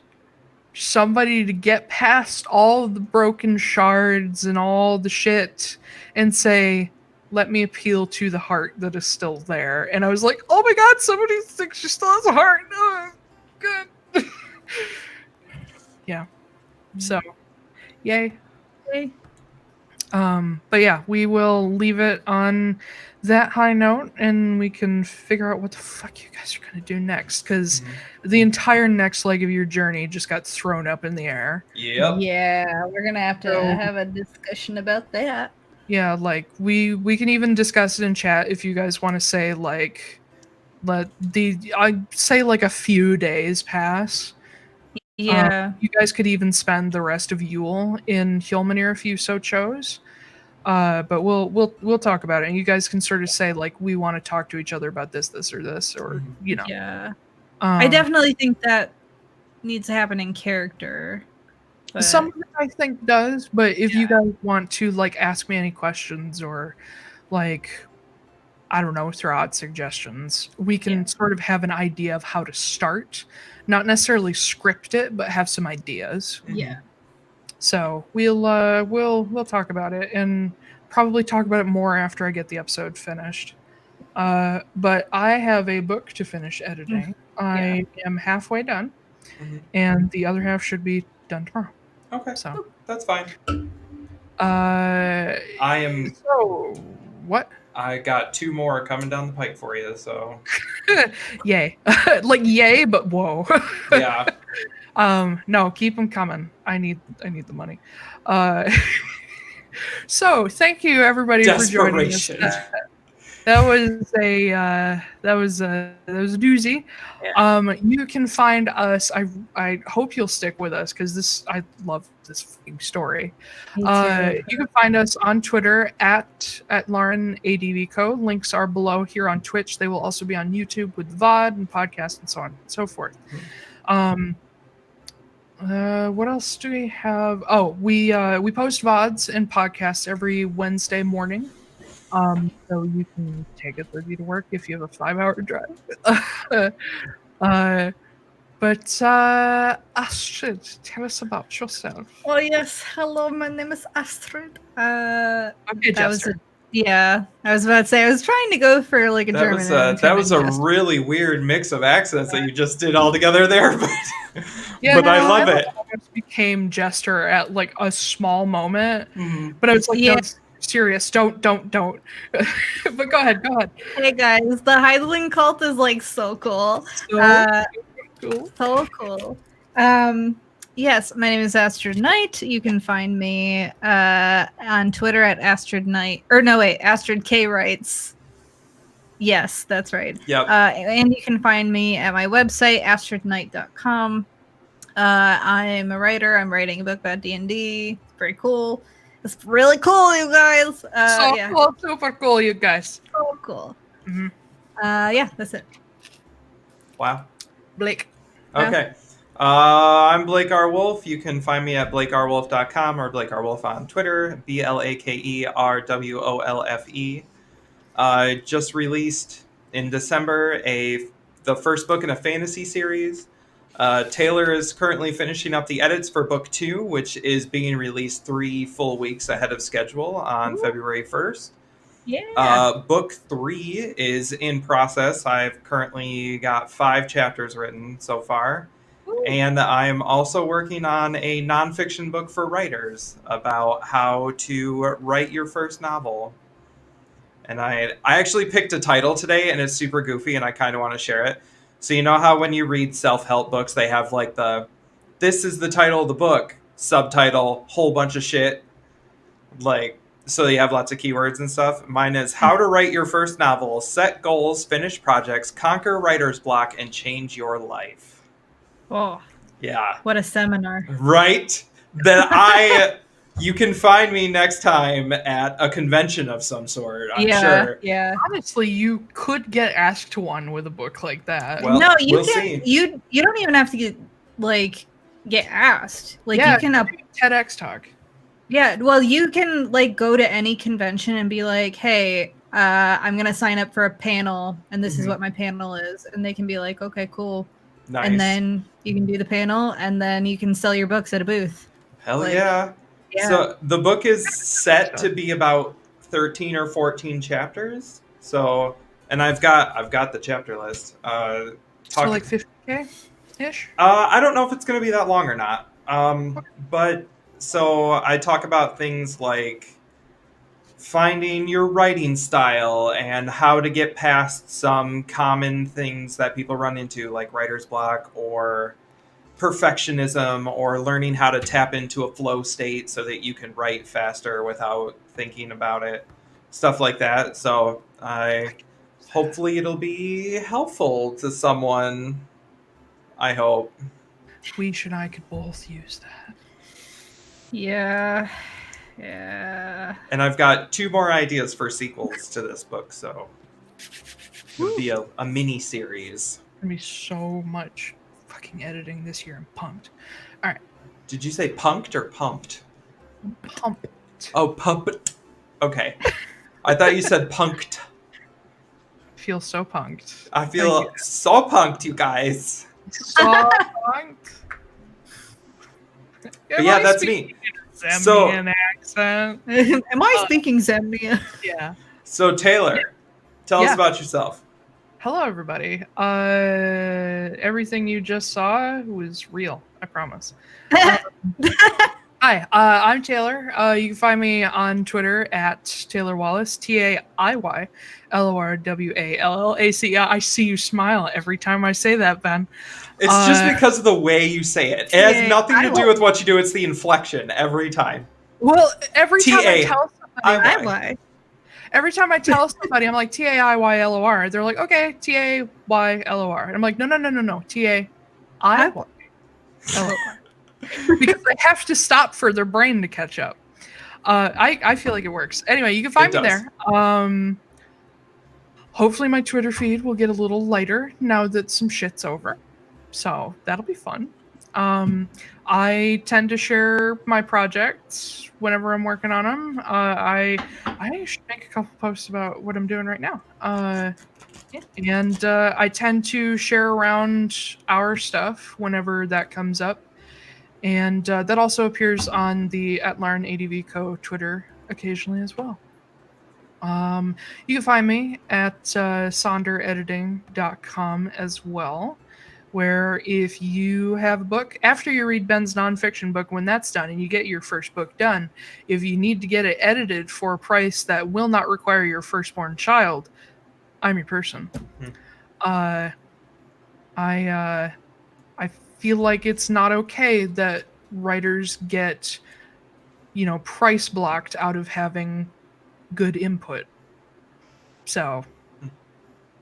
somebody to get past all the broken shards and all the shit and say, let me appeal to the heart that is still there. And I was like, oh my god, somebody thinks she still has a heart. Oh, good. Yeah. So, yay. Okay. But yeah, we will leave it on that high note and we can figure out what the fuck you guys are going to do next because the entire next leg of your journey just got thrown up in the air. Yep. Yeah, we're gonna have to So- have a discussion about that. Yeah, like we can even discuss it in chat if you guys want to say like I say like a few days pass. Yeah. You guys could even spend the rest of Yule in Hjolmanir if you so chose. But we'll talk about it, and you guys can sort of say like we want to talk to each other about this, or you know. Yeah. I definitely think that needs to happen in character. But Some of it I think does, but if you guys want to like ask me any questions or like I don't know, throw out suggestions, we can sort of have an idea of how to start, not necessarily script it, but have some ideas. yeah. So we'll talk about it and probably talk about it more after I get the episode finished. But I have a book to finish editing. I am halfway done, and the other half should be done tomorrow. Okay. So That's fine. I am. So what? I got 2 more coming down the pike for you. So Yay! Like yay, but whoa. yeah. No, keep them coming. I need the money. So thank you everybody for joining us. Desperation. That was a doozy. Yeah. You can find us. I hope you'll stick with us because I love this fucking story. Me too. You can find us on Twitter at Atlaran ADVCo. Links are below here on Twitch. They will also be on YouTube with VOD and podcast and so on and so forth. What else do we have? Oh, we post VODs and podcasts every Wednesday morning. So you can take it with you to work if you have a 5-hour drive. But Astrid, tell us about yourself. Oh yes, hello. My name is Astrid. Okay, That was Jester. I was about to say I was trying to go for like a German. That was a accent. really weird mix of accents that you just did all together there, but Yeah, but I love it. almost became Jester at like a small moment, Mhm. but I was like, Yeah. no, serious, don't. But go ahead. Hey guys, the Heidling cult is like so cool. So cool. So cool. Yes, my name is Astrid Knight. You can find me on Twitter at Astrid Knight. Or no, wait, Astrid K Writes. Yes, that's right. Yep. And you can find me at my website, astridknight.com. I'm a writer. I'm writing a book about D&D. It's very cool. It's really cool, you guys. Yeah, Cool, super cool, you guys. so cool. Mm-hmm. Yeah, that's it. Wow. Blake. Okay. I'm Blake R. Wolfe. You can find me at blakerwolfe.com or Blake R. Wolfe on Twitter, BlakerWolfe. Just released in December the first book in a fantasy series. Taiylor is currently finishing up the edits for book 2, which is being released 3 full weeks ahead of schedule on February 1st. Yeah. Book 3 is in process. I've currently got 5 chapters written so far. And I'm also working on a nonfiction book for writers about how to write your first novel. And I actually picked a title today, and it's super goofy, and I kind of want to share it. So you know how when you read self-help books, they have like this is the title of the book, subtitle, whole bunch of shit. Like, so you have lots of keywords and stuff. Mine is How to Write Your First Novel, Set Goals, Finish Projects, Conquer Writer's Block, and Change Your Life. Oh, Yeah. what a seminar. Right? You can find me next time at a convention of some sort, I'm sure. Yeah. Honestly, you could get asked to one with a book like that. Well, No, you we'll can. see. You don't even have to get asked. Like yeah, you can. TEDx talk. Yeah. Well, you can go to any convention and be like, "Hey, I'm gonna sign up for a panel, and this is what my panel is," and they can be like, "Okay, cool." Nice. And then you can do the panel, and then you can sell your books at a booth. Hell yeah. Yeah. So the book is set to be about 13 or 14 chapters. So, and I've got the chapter list. So like 50K ish? I don't know if it's going to be that long or not. But so I talk about things like finding your writing style and how to get past some common things that people run into, like writer's block or perfectionism, or learning how to tap into a flow state so that you can write faster without thinking about it, stuff like that. So hopefully it'll be helpful to someone. I hope. Wish and I could both use that. Yeah. And I've got 2 more ideas for sequels to this book, so it would be a mini series. There's gonna be so much fucking editing this year. I'm pumped. All right. Did you say punked or pumped? Pumped. Oh, pumped. Okay. I thought you said punked. Feel so punked. I feel so punked, you guys. So punked. But yeah, that's me. Zemnian accent. Am I speaking Zemnia? Yeah. So Taiylor, tell us about yourself. Hello, everybody. Everything you just saw was real. I promise. Hi, I'm Taiylor. You can find me on Twitter at Taiylor Wallace, TAIYLORWALLACE. I see you smile every time I say that, Ben. It's just because of the way you say it. It has nothing to do with what you do. It's the inflection every time. Well, every time I tell somebody, Every time I tell somebody, I'm like TAIYLOR. They're like, okay, TAYLOR. And I'm like, no, TAIYLOR. Because I have to stop for their brain to catch up. I feel like it works. Anyway, you can find me there. Hopefully my Twitter feed will get a little lighter now that some shit's over. So that'll be fun. I tend to share my projects whenever I'm working on them. I should make a couple posts about what I'm doing right now. And I tend to share around our stuff whenever that comes up. And that also appears on the Atlaran ADV Co. Twitter occasionally as well. You can find me at sonderediting.com as well, where if you have a book, after you read Ben's nonfiction book, when that's done and you get your first book done, if you need to get it edited for a price that will not require your firstborn child, I'm your person. I feel like it's not okay that writers get, price blocked out of having good input. So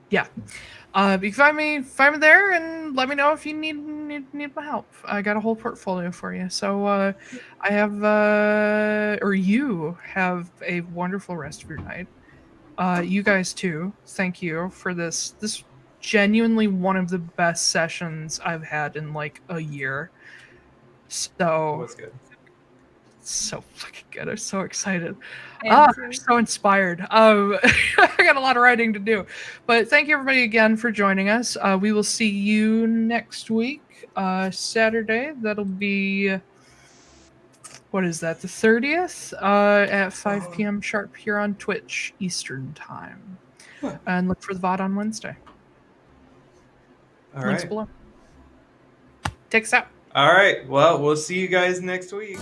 Yeah. You can find me there, and let me know if you need my help. I got a whole portfolio for you. So I have, or you have a wonderful rest of your night. You guys too. Thank you for this. This genuinely one of the best sessions I've had in like a year. It So was good. so fucking good. I'm so excited. And I'm so inspired. I got a lot of writing to do. But thank you everybody again for joining us. We will see you next week, Saturday. That'll be, what is that, the 30th, at 5 p.m. sharp here on Twitch Eastern Time. And look for the VOD on Wednesday. All Links right. below. Take us out. All right. Well, we'll see you guys next week.